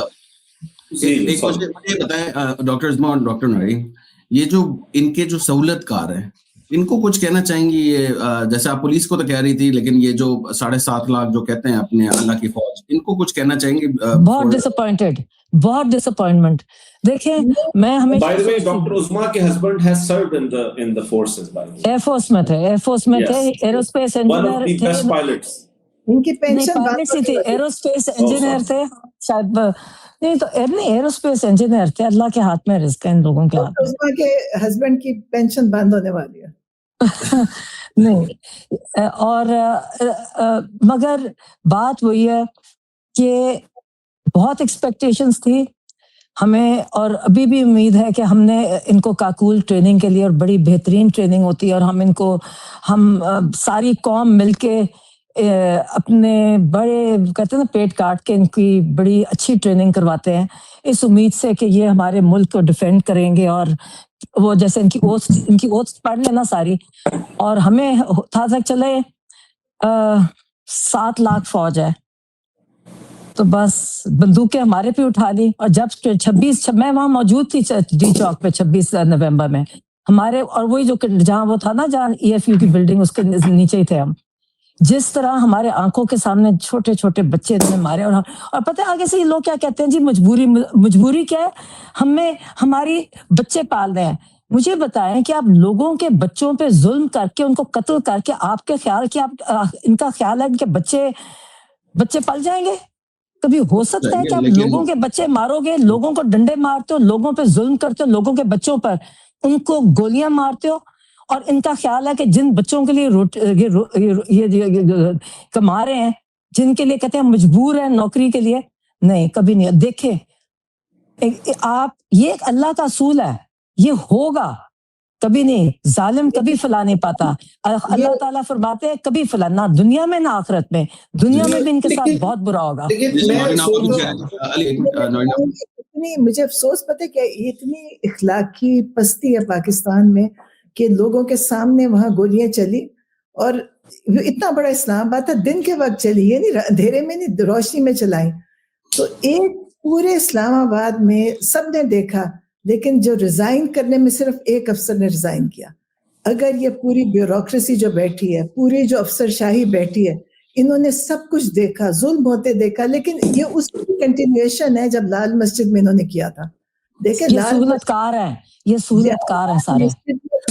sorry. मुझे बताएं डॉक्टर इस्मा और डॉक्टर नरीन, ये जो इनके जो सहूलतकार हैं इनको कुछ कहना चाहेंगी? ये जैसे आप पुलिस को तो कह रही थी, लेकिन ये जो 7.5 लाख जो कहते हैं अपने अल्लाह की फौज, इनको कुछ कहना चाहेंगे? बहुत डिसअपॉइंटेड, बहुत डिसअपॉइंटमेंट। देखिए मैं हमेशा By the way, Dr. Uzma के husband has served in the forces, by the way. Air force में थे, एयरफोर्स में थे, Yes. Aerospace One of engineer the best थे। pilots. इनकी नहीं पेंशन पायलट ही थे, एरोस्पेस sorry. इंजीनियर थे शायद। नहीं तो नहीं, एरोस्पेस इंजीनियर थे। अल्लाह के हाथ में रिस्क है, इन लोगों के हाथ में। उस्मा के हस्बैंड की पेंशन बंद होने वाली है। नहीं और मगर बात वही है कि बहुत एक्सपेक्टेशंस थी हमें और अभी भी उम्मीद है कि हमने इनको काकूल ट्रेनिंग के लिए, और बड़ी बेहतरीन ट्रेनिंग होती है और हम सारी कौम मिलके अपने बड़े कहते हैं ना पेट काट के इनकी बड़ी अच्छी ट्रेनिंग करवाते हैं, इस उम्मीद से कि ये हमारे मुल्क को डिफेंड करेंगे। और वो जैसे इनकी ओथ पढ़ लेना सारी, और हमें था चले 7 लाख फौज है तो बस बंदूकें हमारे पे उठा ली। और जब 26 मैं वहां मौजूद थी डी चौक पे 26 नवंबर में हमारे, और वही जो जहां वो था ना, जहां EFU की बिल्डिंग, उसके नीचे ही थे हम। जिस तरह हमारे आंखों के सामने छोटे छोटे बच्चे इन्होंने मारे। और पता है आगे से ये लोग क्या कहते हैं जी, मजबूरी क्या है, हमें हमारी बच्चे पाल रहे हैं। मुझे बताएं कि आप लोगों के बच्चों पे जुल्म करके, उनको कत्ल करके, आपके ख्याल कि आप इनका ख्याल है इनके बच्चे पल जाएंगे? कभी हो सकता है कि आप लोगों के बच्चे मारोगे, लोगों को डंडे मारते हो, लोगों पे जुल्म करते हो, लोगों के बच्चों पर उनको गोलियां मारते हो, और इनका ख्याल है कि जिन बच्चों के लिए ये कमा रहे हैं, जिनके लिए कहते हैं मजबूर है नौकरी के लिए, नहीं कभी नहीं। देखे आप, ये एक अल्लाह का असूल है, ये होगा कभी नहीं। जालिम कभी फैला नहीं पाता। अल्लाह ताला फरमाते हैं कभी फैला ना दुनिया में ना आखिरत में, दुनिया में भी इनके साथ बहुत बुरा होगा। इतनी मुझे अफसोस पता है क्या, इतनी इखलाकी पस्ती है पाकिस्तान में कि लोगों के सामने वहां गोलियां चली और इतना बड़ा इस्लामाबाद था, दिन के वक्त चली, ये नहीं अंधेरे में नहीं, रोशनी में चलाई। तो एक पूरे इस्लामाबाद में सबने देखा, लेकिन जो रिजाइन करने में सिर्फ एक अफसर ने रिजाइन किया। अगर ये पूरी ब्यूरोक्रेसी जो बैठी है, पूरी जो अफसरशाही बैठी है, इन्होंने सब कुछ देखा, जुल्म होते देखा, लेकिन ये उसकी कंटिन्यूएशन है जब लाल मस्जिद में इन्होंने किया था। देखे ये सहूलतकार है, ये सहूलतकार है सारे।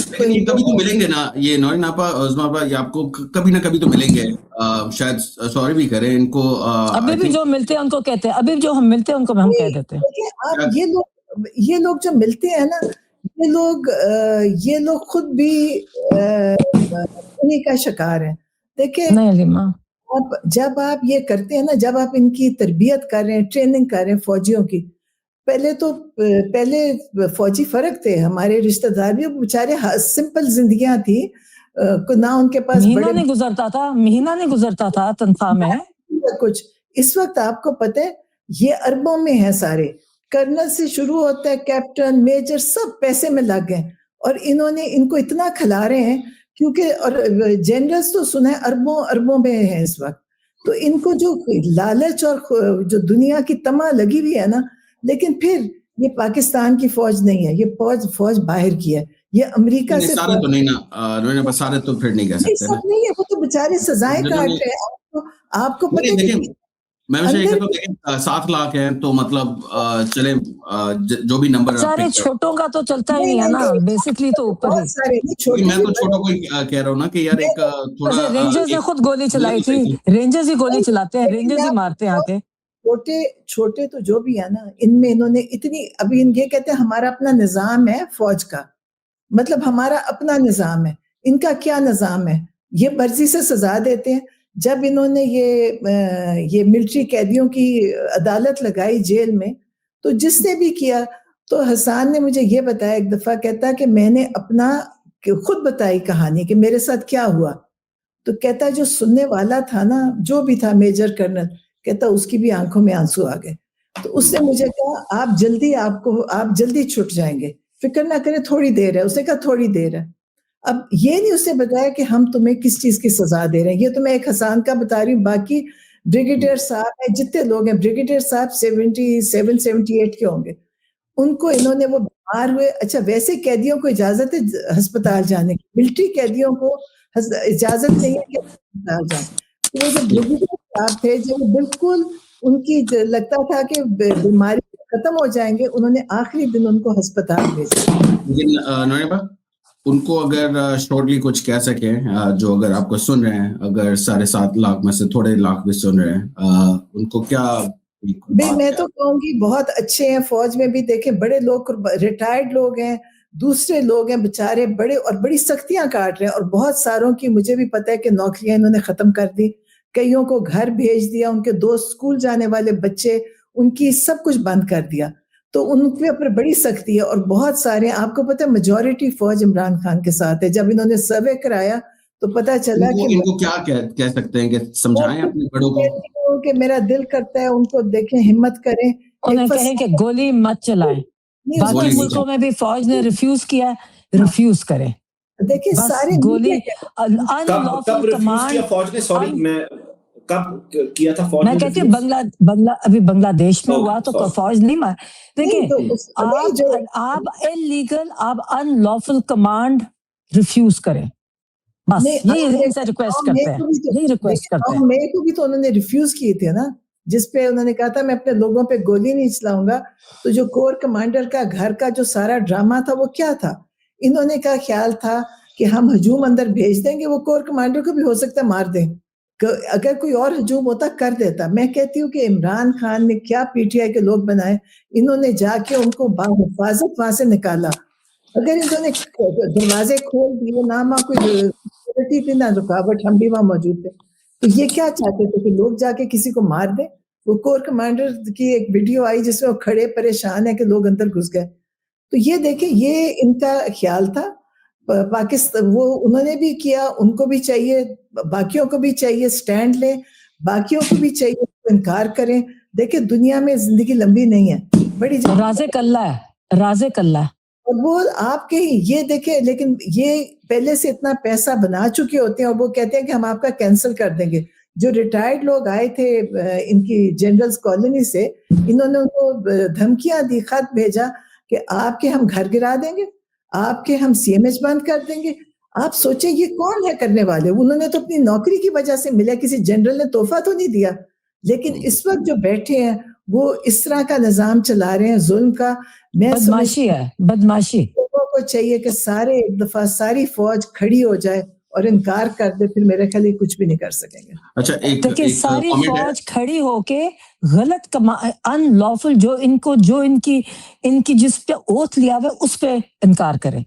कभी तो मिलेंगे ना ये नौरीन आपा, उस्मा आपा, ये आपको कभी ना कभी तो मिलेंगे, शायद सॉरी भी करें इनको। अभी भी जो मिलते हैं उनको कहते हैं, अभी जो हम मिलते हैं उनको हम कह देते हैं। आप ये लोग जो मिलते हैं ना, ये लोग खुद भी उन्हीं का शिकार है। देखिए जब आप ये करते हैं ना, जब आप इनकी तरबियत कर रहे हैं, ट्रेनिंग कर रहे हैं फौजियों की, पहले फौजी फर्क थे, हमारे रिश्तेदार भी बेचारे सिंपल जिंदगियां थी, ना उनके पास महीना नहीं गुजरता था तनख्वाह में कुछ। इस वक्त आपको पता है ये अरबों में है, सारे कर्नल से शुरू होता है, कैप्टन, मेजर, सब पैसे में लग गए, और इनको इतना खिला रहे हैं, क्योंकि और जनरल्स तो सुना है अरबों में है इस वक्त। तो इनको जो लालच और जो दुनिया की तमा लगी हुई है ना, लेकिन फिर ये पाकिस्तान की फौज नहीं है, ये फौज बाहर की है, ये अमेरिका से सारे तो नहीं ना, सारे तो फिर नहीं कह सकते सब नहीं है, वो तो बेचारे सजाएं काट रहे हैं। आपको पता है कि मैं तो देखिए 7 लाख है, तो मतलब चले जो भी नंबर सारे छोटों का तो चलता ही नहीं है ना, बेसिकली तो ऊपर ही मैं तो छोटों को कह रहा हूँ ना कि यार एक थोड़ा रेंजर्स ने खुद गोली चलाई थी, रेंजर्स ही गोली चलाते हैं, रेंजर्स ही मारते हैं आके। छोटे तो जो भी है ना, इनमें इन्होंने इतनी, अभी ये कहते हैं हमारा अपना निजाम है फौज का, मतलब हमारा अपना निजाम है, इनका क्या निजाम है, ये मर्जी से सजा देते हैं। जब इन्होंने ये मिलिट्री कैदियों की अदालत लगाई जेल में, तो जिसने भी किया, तो हसन ने मुझे ये बताया एक दफा, कहता कि मैंने अपना खुद बताई कहानी कि मेरे साथ क्या हुआ। तो कहता जो सुनने वाला था ना, जो भी था मेजर कर्नल, कहता उसकी भी आंखों में आंसू आ गए। तो उसने मुझे कहा आप जल्दी छूट जाएंगे, फिक्र ना करें, थोड़ी देर है। उसने कहा थोड़ी देर है। अब ये नहीं उसने बताया कि हम तुम्हें किस चीज की सजा दे रहे हैं, ये तो मैं एक हसन का बता रही हूँ। बाकी ब्रिगेडियर साहब है, जितने लोग हैं, ब्रिगेडियर साहब 77-78 के होंगे, उनको इन्होंने वो बीमार हुए। अच्छा, वैसे कैदियों को इजाजत है अस्पताल जाने की, मिलिट्री कैदियों को इजाजत नहीं है कि अस्पताल जाए। तो वो जो ब्रिगेडियर साहब थे, जब बिल्कुल उनकी लगता था कि बीमारी खत्म हो जाएंगे, उन्होंने आखिरी दिन उनको अस्पताल भेजा। लेकिन उनको अगर शॉर्टली कुछ कह सके, जो अगर आपको सुन रहे हैं, अगर 7.5 लाख में से थोड़े लाख भी सुन रहे हैं, उनको क्या मैं तो कहूंगी बहुत अच्छे हैं फौज में भी। देखें बड़े लोग, रिटायर्ड लोग हैं, दूसरे लोग हैं बेचारे बड़े, और बड़ी सख्तियां काट रहे हैं, और बहुत सारों की मुझे भी पता है कि नौकरियां इन्होंने खत्म कर दी, कईयों को घर भेज दिया, उनके दोस्त स्कूल जाने वाले बच्चे, उनकी सब कुछ बंद कर दिया। तो उनके ऊपर बड़ी सख्ती है। और बहुत सारे, आपको पता है मेजॉरिटी फौज इमरान खान के साथ है। जब इन्होंने सर्वे कराया तो पता चला कि इनको क्या कह सकते हैं, कि समझाएं अपने बड़ों को कि मेरा दिल करता है उनको देखें, हिम्मत करें, उन्हें कहें कि गोली मत चलाएं। बाकी मुल्कों में भी फौज ने रिफ्यूज किया, रिफ्यूज करें। देखिए सारे गोली अनलॉफुल कमांड फौज ने, सॉरी मैं कब किया था फौज? मैं कहती हूँ अभी बांग्लादेश में हुआ तो फौज नहीं मार। देखिए आप इलीगल, आप अनलॉफुल कमांड रिफ्यूज करें, बस यही इनसे रिक्वेस्ट करते हैं, यही रिक्वेस्ट करते हैं। मेरे को भी तो उन्होंने रिफ्यूज किए थे ना, जिसपे उन्होंने कहा था मैं अपने लोगों पे गोली नहीं चलाऊंगा। तो जो कोर कमांडर का घर का जो सारा ड्रामा था वो क्या था, इन्होंने का ख्याल था कि हम हजूम अंदर भेज देंगे, वो कोर कमांडर को भी हो सकता है मार दें, अगर कोई और हजूम होता कर देता। मैं कहती हूँ कि इमरान खान ने क्या पीटीआई के लोग बनाए, इन्होंने जाके उनको बाहिफाजत वहां से निकाला। अगर इन्होंने दरवाजे खोल दिए ना, वहां कोई सिक्योरिटी थी ना रुकावट, हम भी वहां मौजूद थे, तो ये क्या चाहते थे कि लोग जाके किसी को मार दें। वो कोर कमांडर की एक वीडियो आई जिसमें वो खड़े परेशान है कि लोग अंदर घुस गए। तो ये देखें, ये इनका ख्याल था। पाकिस्तान वो उन्होंने भी किया, उनको भी चाहिए, बाकियों को भी चाहिए स्टैंड ले, बाकियों को भी चाहिए इनकार करें। देखिए दुनिया में जिंदगी लंबी नहीं है, बड़ी राज़े कल्ला है। और वो आपके ये देखे, लेकिन ये पहले से इतना पैसा बना चुके होते हैं और वो कहते हैं कि हम आपका कैंसिल कर देंगे। जो रिटायर्ड लोग आए थे इनकी जनरल्स कॉलोनी से, इन्होंने उनको धमकियां दी, खत भेजा कि आपके हम घर गिरा देंगे, आपके हम सीएमएच बंद कर देंगे। आप सोचे ये कौन है करने वाले? उन्होंने तो अपनी नौकरी की वजह से मिला, किसी जनरल ने तोहफा तो नहीं दिया। लेकिन इस वक्त जो बैठे हैं वो इस तरह का निजाम चला रहे हैं जुल्म का। मैं बदमाशी है, बदमाशी। लोगों को चाहिए कि सारे एक दफा सारी फौज खड़ी हो जाए और इनकार कर दे, फिर मेरे ख्याल कुछ भी नहीं कर सकेंगे। अच्छा, देखिए सारी फौज खड़ी होके गलत अनलॉफुल जो इनकी जिस पे ओथ लिया हुआ उस पे इनकार करें।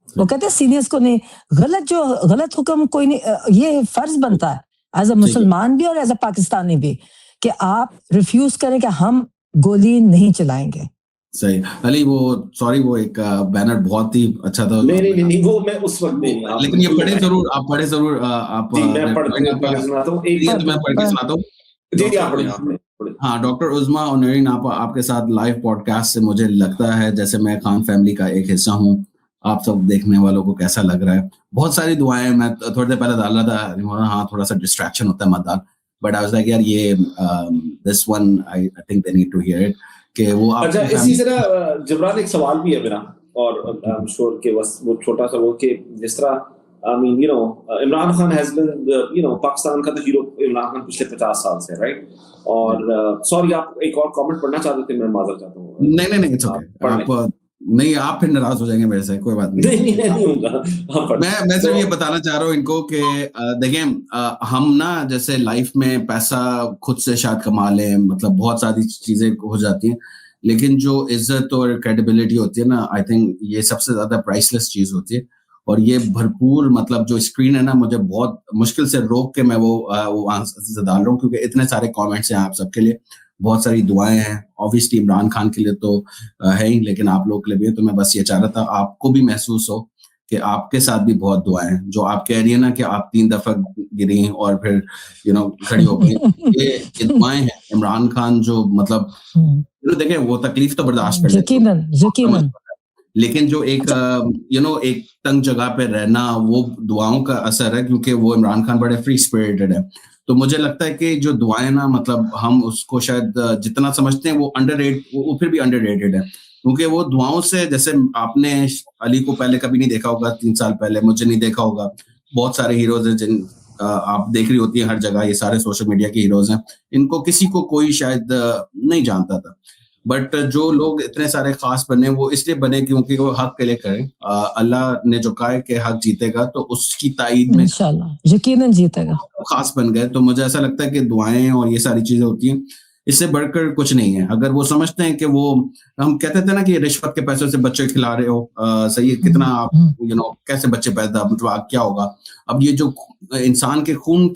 वो कहते हैं सीनियर्स को नहीं, गलत हुक्म कोई नहीं, ये फर्ज बनता है एज अ मुसलमान भी और एज अ पाकिस्तानी भी कि आप रिफ्यूज करें कि हम गोली नहीं चलाएंगे। सही। अली वो सॉरी वो एक बैनर बहुत ही अच्छा था। नहीं वो मैं उस वक्त नहीं, लेकिन ये पढ़े जरूर, आप पढ़े जरूर। आप मैं पढ़ के सुनाता हूँ, मैं पढ़ के सुनाता हूँ। जी आप पढ़े। हाँ, डॉक्टर उज़मा और नरीन आपके साथ लाइव पॉडकास्ट से मुझे लगता है जैसे मैं खान फैमिली का एक हिस्सा हूँ। आप सब देखने वालों को कैसा लग रहा है? बहुत सारी दुआएं मैं थोड़ी देर पहले डाल रहा था। हाँ, थोड़ा सा डिस्ट्रैक्शन होता है मतदान, बट आई वाज लाइक यार ये this one I think they need to hear it कि वो। अच्छा, इसी तरह जबरान एक सवाल भी है मेरा, और आई एम श्योर कि बस वो छोटा सा वो कि जिस तरह I mean Imran Khan has been Pakistan का तो हीरो इमरान खान पिछले 50 साल से, राइट? और सॉरी आप एक और कमेंट पढ़ना चाहते थे, मैं माजर चाहता हूँ। नहीं इट्स ओके। नहीं, आप फिर नाराज हो जाएंगे मेरे से, कोई बात नहीं। नहीं होगा। मैं सिर्फ ये बताना चाह रहा हूँ इनको कि देखें, हम ना जैसे लाइफ में पैसा खुद से शायद कमा लें, मतलब बहुत सारी चीजें हो जाती हैं, लेकिन जो इज्जत और क्रेडिबिलिटी होती है ना, आई थिंक ये सबसे ज्यादा प्राइसलेस चीज होती है। और ये भरपूर मतलब जो स्क्रीन है ना, मुझे बहुत मुश्किल से रोक के मैं वो आंसर डाल रहा हूँ, क्योंकि इतने सारे कमेंट्स हैं आप सबके लिए, बहुत सारी दुआएं हैं। ऑब्वियसली इमरान खान के लिए तो है ही, लेकिन आप लोग के लिए भी है। तो मैं बस ये चाह रहा था आपको भी महसूस हो कि आपके साथ भी बहुत दुआएं हैं। जो आप कह रही है ना कि आप 3 दफा गिरी और फिर खड़ी हो गई, ये दुआएं हैं। इमरान खान जो मतलब देखें, वो तकलीफ तो बर्दाश्त कर यकीनन, लेकिन जो एक एक तंग जगह पे रहना, वो दुआओं का असर है, क्योंकि वो इमरान खान बड़े फ्री स्पिरिटेड है। तो मुझे लगता है कि जो दुआएं ना, मतलब हम उसको शायद जितना समझते हैं वो वो फिर भी अंडररेटेड है, क्योंकि वो दुआओं से, जैसे आपने अली को पहले कभी नहीं देखा होगा, 3 साल पहले मुझे नहीं देखा होगा, बहुत सारे हीरोज हैं जिन आप देख रही होती है हर जगह, ये सारे सोशल मीडिया के हीरोज हैं, इनको किसी को कोई शायद नहीं जानता था, बट जो लोग इतने सारे खास बने, वो इसलिए बने क्योंकि वो हक के लिए करें। अल्लाह ने जो कहा है कि हक जीतेगा, तो उसकी ताईद में इंशाल्लाह यकीनन जीतेगा, खास बन गए। तो मुझे ऐसा लगता है कि दुआएं और ये सारी चीजें होती हैं, इससे बढ़कर कुछ नहीं है। अगर वो समझते हैं कि वो, हम कहते थे ना कि रिश्वत के पैसों से बच्चे खिला रहे हो, सही है, कितना आप कैसे बच्चे पैदा, मतलब क्या होगा। अब ये जो इंसान के खून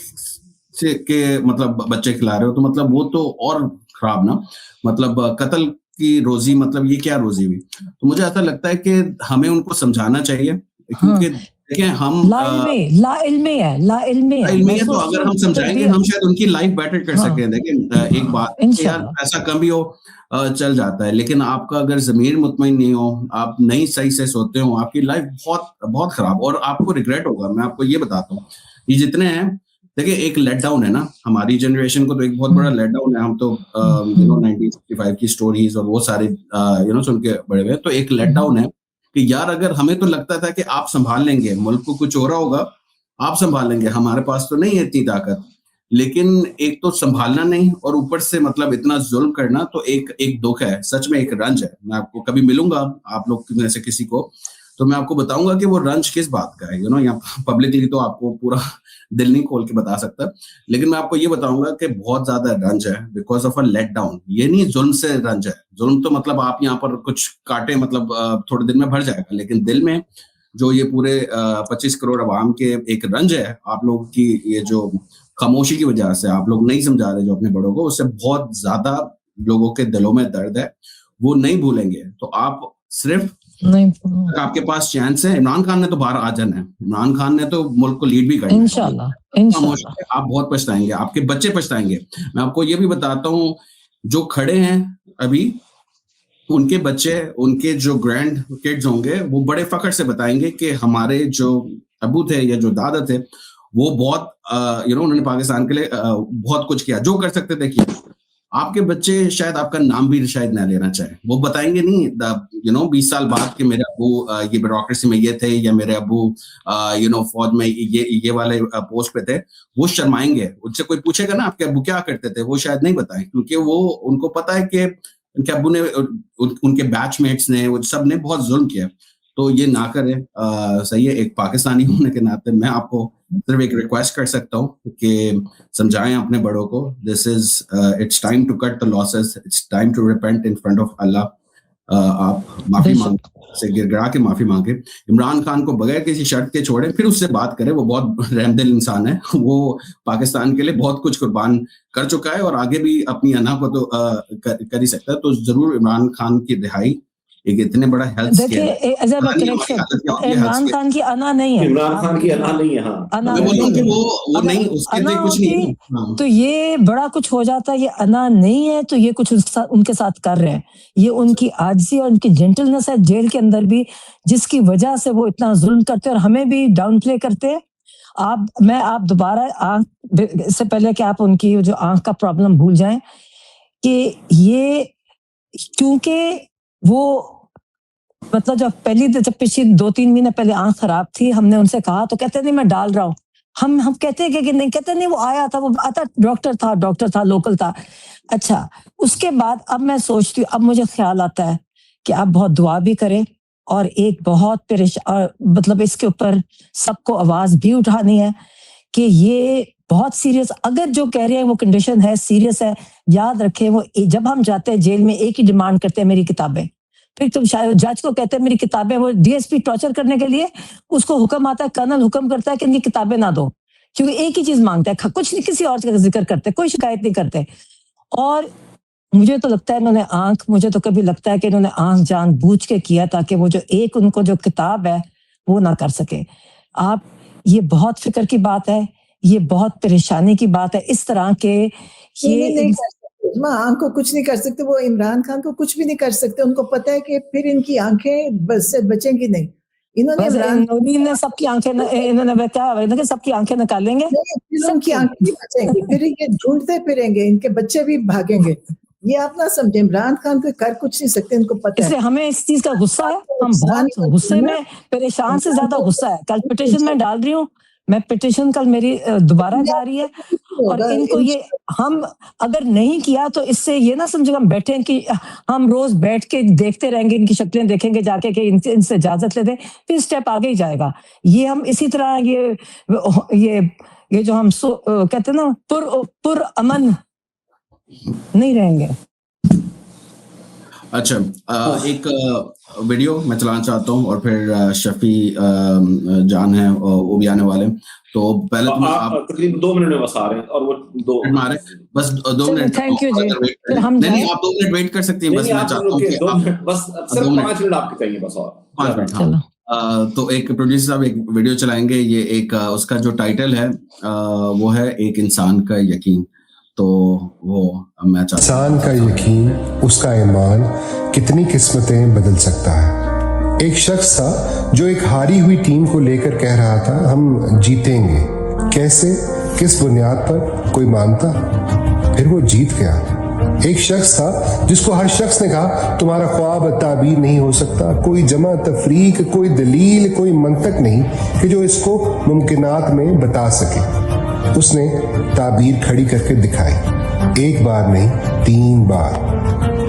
से के मतलब बच्चे खिला रहे हो, तो मतलब वो तो और खराब ना, मतलब कत्ल की रोजी, मतलब ये क्या रोजी हुई। तो मुझे ऐसा लगता है कि हमें उनको समझाना चाहिए, क्योंकि देखें हम ला इल्मी है, तो अगर हम समझाएंगे, हम शायद उनकी लाइफ बेटर कर सकें। देखिए एक बात यार, पैसा कम भी हो चल जाता है, लेकिन आपका अगर ज़मीर मुतमईन नहीं हो, आप नहीं सही से सोते हो, आपकी लाइफ बहुत बहुत खराब, और आपको रिग्रेट होगा। मैं आपको ये बताता हूँ, ये जितने हैं, देखिए एक लेट डाउन है ना, हमारी जनरेशन को तो एक बहुत बड़ा लेट डाउन है। हम तो 1965 की स्टोरीज और वो सारे सुन के बड़े हुए, तो एक लेट डाउन है कि यार, अगर हमें तो लगता था कि आप संभाल लेंगे, मुल्क को कुछ हो रहा होगा आप संभाल लेंगे, हमारे पास तो नहीं है इतनी ताकत। लेकिन एक तो संभालना नहीं, और ऊपर से मतलब इतना जुल्म करना, तो एक दुख है, सच में एक रंज है। मैं आपको कभी मिलूंगा, आप लोग में से किसी को, तो मैं आपको बताऊंगा कि वो रंज किस बात का है। यहाँ पब्लिकली तो आपको पूरा दिल नहीं खोल के बता सकता, लेकिन मैं आपको ये बताऊंगा कि बहुत ज्यादा रंज है because of a let down. ये नहीं जुल्म से रंज है, जुल्म तो मतलब आप यहाँ पर कुछ काटे, मतलब थोड़े दिन में भर जाएगा, लेकिन दिल में जो ये पूरे 25 करोड़ अवाम के एक रंज है, आप लोगों की ये जो खामोशी की वजह से आप लोग नहीं समझा रहे जो अपने बड़ों को, उससे बहुत ज्यादा लोगों के दिलों में दर्द है, वो नहीं भूलेंगे। तो आप सिर्फ आपके पास चांस है। इमरान खान ने तो बाहर आ जाना है, इमरान खान ने तो मुल्क को लीड भी करना है, इंशाल्लाह। आप बहुत पछताएंगे, आपके बच्चे पछताएंगे। मैं आपको ये भी बताता हूँ, जो खड़े हैं अभी उनके बच्चे, उनके जो ग्रैंड किड्स होंगे, वो बड़े फख्र से बताएंगे कि हमारे जो अबू थे या जो दादा थे, वो बहुत उन्होंने पाकिस्तान के लिए बहुत कुछ किया, जो कर सकते थे किया। आपके बच्चे शायद आपका नाम भी शायद ना लेना चाहे, वो बताएंगे नहीं 20 साल बाद कि मेरे अबू ये ब्यूरोक्रेसी में ये थे, या मेरे अबू फौज में ये वाले पोस्ट पे थे। वो शर्माएंगे, उनसे कोई पूछेगा ना आपके अबू क्या करते थे, वो शायद नहीं बताएं, क्योंकि वो उनको पता है कि उनके अबू ने, उनके बैचमेट्स ने, वो सब ने बहुत जुल्म किया। तो ये ना करें। सही है, एक पाकिस्तानी होने के नाते मैं आपको सिर्फ एक रिक्वेस्ट कर सकता हूँ कि समझाएं अपने बड़ों को, this is it's time to cut the losses, it's time to repent in front of Allah. आप माफी मांगे, से गिड़गिड़ा के माफी मांगे। इमरान खान को बगैर किसी शर्त के छोड़े, फिर उससे बात करें। वो बहुत रहमदिल इंसान है, वो पाकिस्तान के लिए बहुत कुछ कुर्बान कर चुका है और आगे भी अपनी अना को तो कर ही सकता है। तो जरूर इमरान खान की रिहाई एक इतने बड़ा हेल्थ देखिए, इमरान खान की अना नहीं है, इमरान खान की अना नहीं है। हाँ, मैं बोलूं कि वो नहीं, उसके लिए कुछ नहीं है। तो ये बड़ा कुछ हो जाता है। ये अना नहीं है तो ये कुछ उनके साथ कर रहे हैं। ये उनकी आजिज़ी और उनकी जेंटलनेस है जेल के अंदर भी, जिसकी वजह से वो इतना जुल्म करते हैं और हमें भी डाउन प्ले करते हैं। आप दोबारा आंख, इससे पहले कि आप उनकी जो आंख का प्रॉब्लम भूल जाएं, कि ये क्योंकि वो मतलब जब पिछली 2-3 महीने पहले आंख खराब थी, हमने उनसे कहा तो कहते नहीं मैं डाल रहा हूँ। हम कहते हैं कि नहीं, कहते नहीं वो आया था, वो आता डॉक्टर था लोकल था। अच्छा, उसके बाद अब मैं सोचती हूँ, अब मुझे ख्याल आता है कि आप बहुत दुआ भी करें और एक बहुत परेशान, मतलब इसके ऊपर सबको आवाज भी उठानी है कि ये बहुत सीरियस, अगर जो कह रहे हैं वो कंडीशन है सीरियस है। याद रखें, वो जब हम जाते हैं जेल में एक ही डिमांड करते हैं, मेरी किताबें। फिर तुम शायद जज को कहते हैं मेरी किताबें, वो डीएसपी टॉर्चर करने के लिए उसको हुक्म आता है, कर्नल हुक्म करता है कि इनकी किताबें ना दो, क्योंकि एक ही चीज मांगता है, कुछ नहीं, किसी और का जिक्र करते, कोई शिकायत नहीं करते। और मुझे तो लगता है इन्होंने मुझे तो कभी लगता है कि इन्होंने आंख जानबूझ के किया ताकि वो जो एक उनको जो किताब है वो ना कर सके। आप, ये बहुत फिक्र की बात है, ये बहुत परेशानी की बात है। इस तरह के ये आंख को कुछ नहीं कर सकते, वो इमरान खान को कुछ भी नहीं कर सकते। उनको पता है कि फिर इनकी आंखें बस बचेंगी नहीं। इन्होंने सबकी आंखें, इन्होंने क्या सबकी आंखें निकालेंगे, उनकी आंखें नहीं बचेंगी, फिर ये ढूंढते फिरेंगे, इनके बच्चे भी भागेंगे। ये आप ना समझे, इमरान खान को कर कुछ नहीं सकते, इनको पता है। इसलिए हमें इस चीज का गुस्सा है, हम बहुत गुस्से में, परेशान से ज्यादा गुस्सा है। कल पिटिशन में डाल रही हूँ मैं, पिटिशन कल मेरी दोबारा जा रही है, और इनको ये हम अगर नहीं किया तो इससे ये ना समझो हम बैठे कि हम रोज बैठ के देखते रहेंगे, इनकी शक्लें देखेंगे जाके कि इनसे इजाजत लेते, फिर स्टेप आगे ही जाएगा। ये हम इसी तरह ये जो हम कहते हैं ना पुर अमन नहीं रहेंगे। अच्छा, एक वीडियो मैं चलाना चाहता हूँ और फिर शफी जान है वो भी आने वाले। तो पहले आप तकरीबन 2 मिनट में बस आ रहे हैं, और वो 2 हमारे बस 2 मिनट। थैंक यू जी। फिर हम नहीं, आप 2 मिनट वेट कर सकती हैं। बस मैं चाहता हूँ कि 2 मिनट, बस सिर्फ 5 मिनट आपके चाहिए, बस और 5 मिनट। हाँ, तो एक प्रोड्यूसर साहब एक वीडियो चलाएंगे। ये एक उसका जो टाइटल है वो है एक इंसान का यकीन। तो वो मैं चाहता इंसान का यकीन, उसका ईमान कितनी किस्मतें बदल सकता है। एक शख्स था जो एक हारी हुई टीम को लेकर कह रहा था हम जीतेंगे। कैसे, किस बुनियाद पर, कोई मानता? फिर वो जीत गया। एक शख्स था जिसको हर शख्स ने कहा तुम्हारा ख्वाब ताबीर नहीं हो सकता, कोई जमा तफरीक, कोई दलील, कोई मंतक नहीं कि जो इसको मुमकिनात में बता सके। उसने ताबीर खड़ी करके दिखाई, एक बार नहीं 3 बार।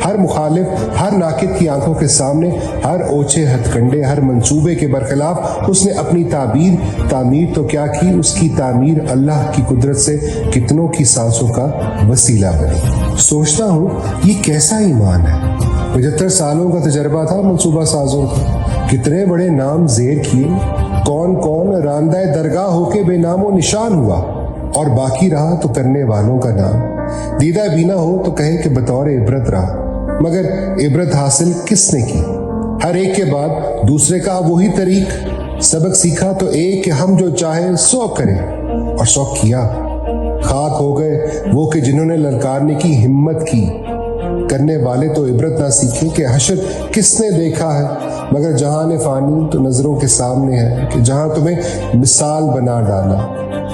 हर मुखालिफ, हर नाकिद की आंखों के सामने, हर ओछे हथकंडे, हर मंसूबे के बरखिलाफ उसने अपनी तामीर तो क्या की, उसकी तामीर अल्लाह की कुदरत से कितनों की सांसों का वसीला बनी। सोचता हूँ ये कैसा ईमान है। 75 सालों का तजर्बा था मंसूबा साजों का, कितने बड़े नाम ज़ेर किए, कौन कौन रांदाए दरगाह होके बेनामो निशान हुआ, और बाकी रहा तो करने वालों का नाम। दीदा बीना हो तो कहे कि बतौर इबरत रहा, मगर इबरत हासिल किसने की? हर एक के बाद दूसरे का वही तरीक। सबक सीखा तो एक कि हम जो चाहे सो करें, और सो किया। खाक हो गए वो कि जिन्होंने ललकारने की हिम्मत की। करने वाले तो इबरत ना सीखे कि हशर किसने देखा है, मगर जहान फानी तो नजरों के सामने है कि जहां तुम्हें मिसाल बना डाला।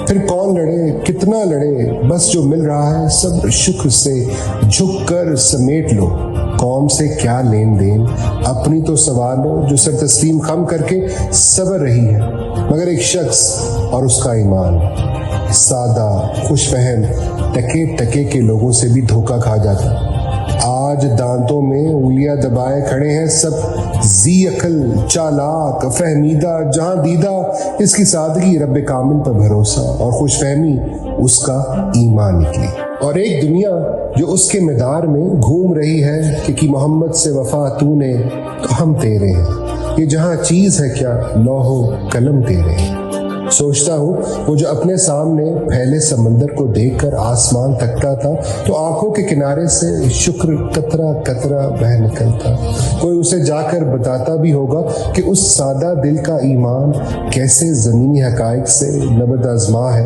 फिर कौन लड़े कितना लड़े, बस जो मिल रहा है सब शुक्र से झुक कर समेट लो। कौम से क्या लेन देन, अपनी तो सवालो जो सर तस्लीम खम करके सबर रही है, मगर एक शख्स और उसका ईमान सादा खुशफहम टके टके के लोगों से भी धोखा खा जाता। आज दांतों में उंगलियां दबाए खड़े हैं सब जी अकल चालाक फहमीदा जहां दीदा इसकी सादगी रब कामिल पर भरोसा और खुशफहमी उसका ईमान निकली। और एक दुनिया जो उसके मैदार में घूम रही है कि मोहम्मद से वफा तूने तो हम तेरे हैं, ये जहां चीज है क्या लौहो कलम तेरे हैं। सोचता हूँ वो जो अपने सामने फैले समंदर को देखकर आसमान तकता था तो आंखों के किनारे से शुक्र कतरा कतरा बह निकलता। कोई उसे जाकर बताता भी होगा कि उस सादा दिल का ईमान कैसे जमीनी हकाइक से नबद आजमा है।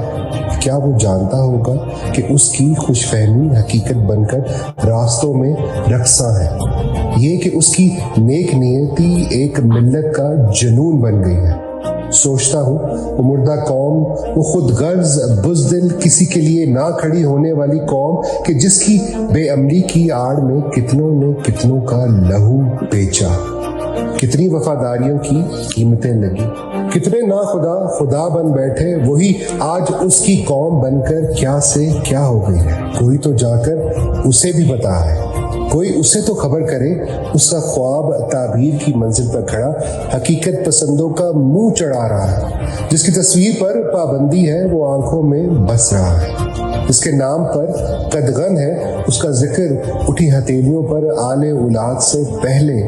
क्या वो जानता होगा कि उसकी खुशफहमी हकीकत बनकर रास्तों में रक्सा है, ये कि उसकी नेक नियति एक मिल्लत का जुनून बन गई है। सोचता हूँ वो मुर्दा कौम, वो खुद गर्ज बुज़दिल किसी के लिए ना खड़ी होने वाली कौम कि जिसकी बेअमली की आड़ में कितनों ने कितनों का लहू बेचा, कितनी वफादारियों की कीमतें लगी, कितने ना खुदा खुदा बन बैठे, वही आज उसकी कौम बनकर क्या से क्या हो गई है। कोई तो जाकर उसे भी बता है, कोई उसे तो खबर करे, उसका ख्वाब ताबीर की मंजिल पर खड़ा हकीकत पसंदों का मुंह चढ़ा रहा है, जिसकी तस्वीर पर पाबंदी है वो आंखों में बस रहा है, जिसके नाम पर कदगन है उसका जिक्र उठी हथेलियों पर आले उलाद से पहले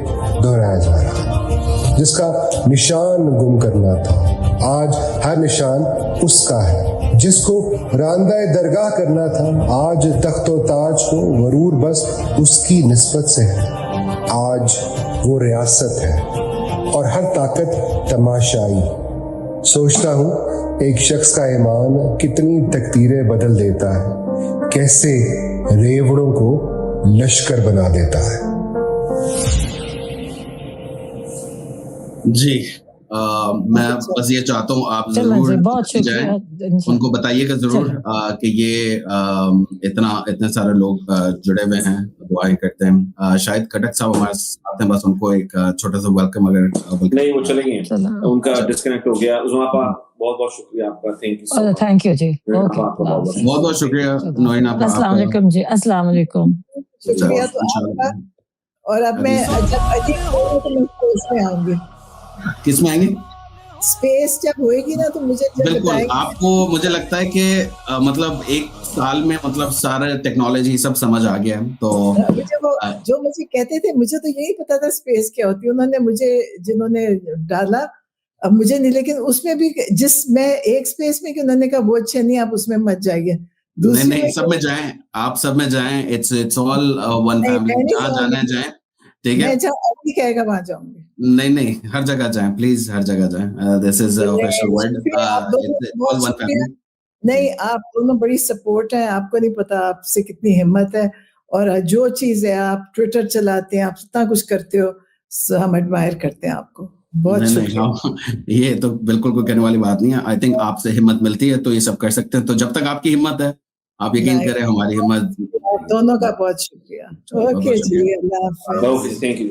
दोहराया जा रहा है, जिसका निशान गुम करना था आज हर निशान उसका है, जिसको रांदाए दरगाह करना था आज तख्तो ताज को वरूर बस उसकी निस्बत से है। आज वो रियासत है और हर ताकत तमाशाई। सोचता हूँ एक शख्स का ईमान कितनी तकदीरें बदल देता है, कैसे रेवड़ों को लश्कर बना देता है। जी मैं बस ये चाहता हूँ आप जरूर जाएं, उनको बताइएगा जरूर कि ये इतने सारे लोग जुड़े हुए हैं, दुआएं करते हैं। शायद खटक साहब हमारे साथ हैं, बस उनको एक छोटा सा वेलकम अगर नहीं वो चलेंगे, उनका डिस्कनेक्ट हो गया। बहुत बहुत शुक्रिया आपका, थैंक यू जी, बहुत बहुत शुक्रिया नोइन आपका। अस्सलाम वालेकुम जी, अस्सलाम वालेकुम। शुक्रिया तो आपका। और अब मैं जब अजीब में आऊंगी, किस में आएंगे? स्पेस जब होएगी ना तो मुझे बिल्कुल आपको, मुझे लगता है कि मतलब एक साल में मतलब सारा टेक्नोलॉजी सब समझ आ गया, तो जो मुझे कहते थे मुझे तो यही पता था स्पेस क्या होती है। उन्होंने मुझे जिन्होंने डाला, अब मुझे नहीं, लेकिन उसमें भी मैं एक स्पेस में कि उन्होंने कहा वो अच्छा नहीं, आप उसमें मत जाइए, नहीं सब में जाएं, आप सब में जाएं, इट्स ऑल वन फैमिली, जहाँ जाना है जाएं, ठीक है। मैं जहाँ अभी कहेगा वहां जाऊंगी। नहीं हर जगह जाएं, प्लीज हर जगह जाएं, this is official word, it's all one family. नहीं आप दोनों बड़ी सपोर्ट है, आपको नहीं पता आपसे कितनी हिम्मत है, और जो चीज है आप ट्विटर चलाते हैं, आप इतना कुछ करते हो, हम एडमायर करते हैं आपको, बहुत शुक्रिया। ये तो बिल्कुल कोई कहने वाली बात नहीं है। आई थिंक आपसे हिम्मत मिलती है तो ये सब कर सकते हैं, तो जब तक आपकी हिम्मत है आप यकीन करें हमारी हिम्मत। दोनों का बहुत शुक्रिया। ओके जी, अल्लाह हाफ़िज़। Thank you.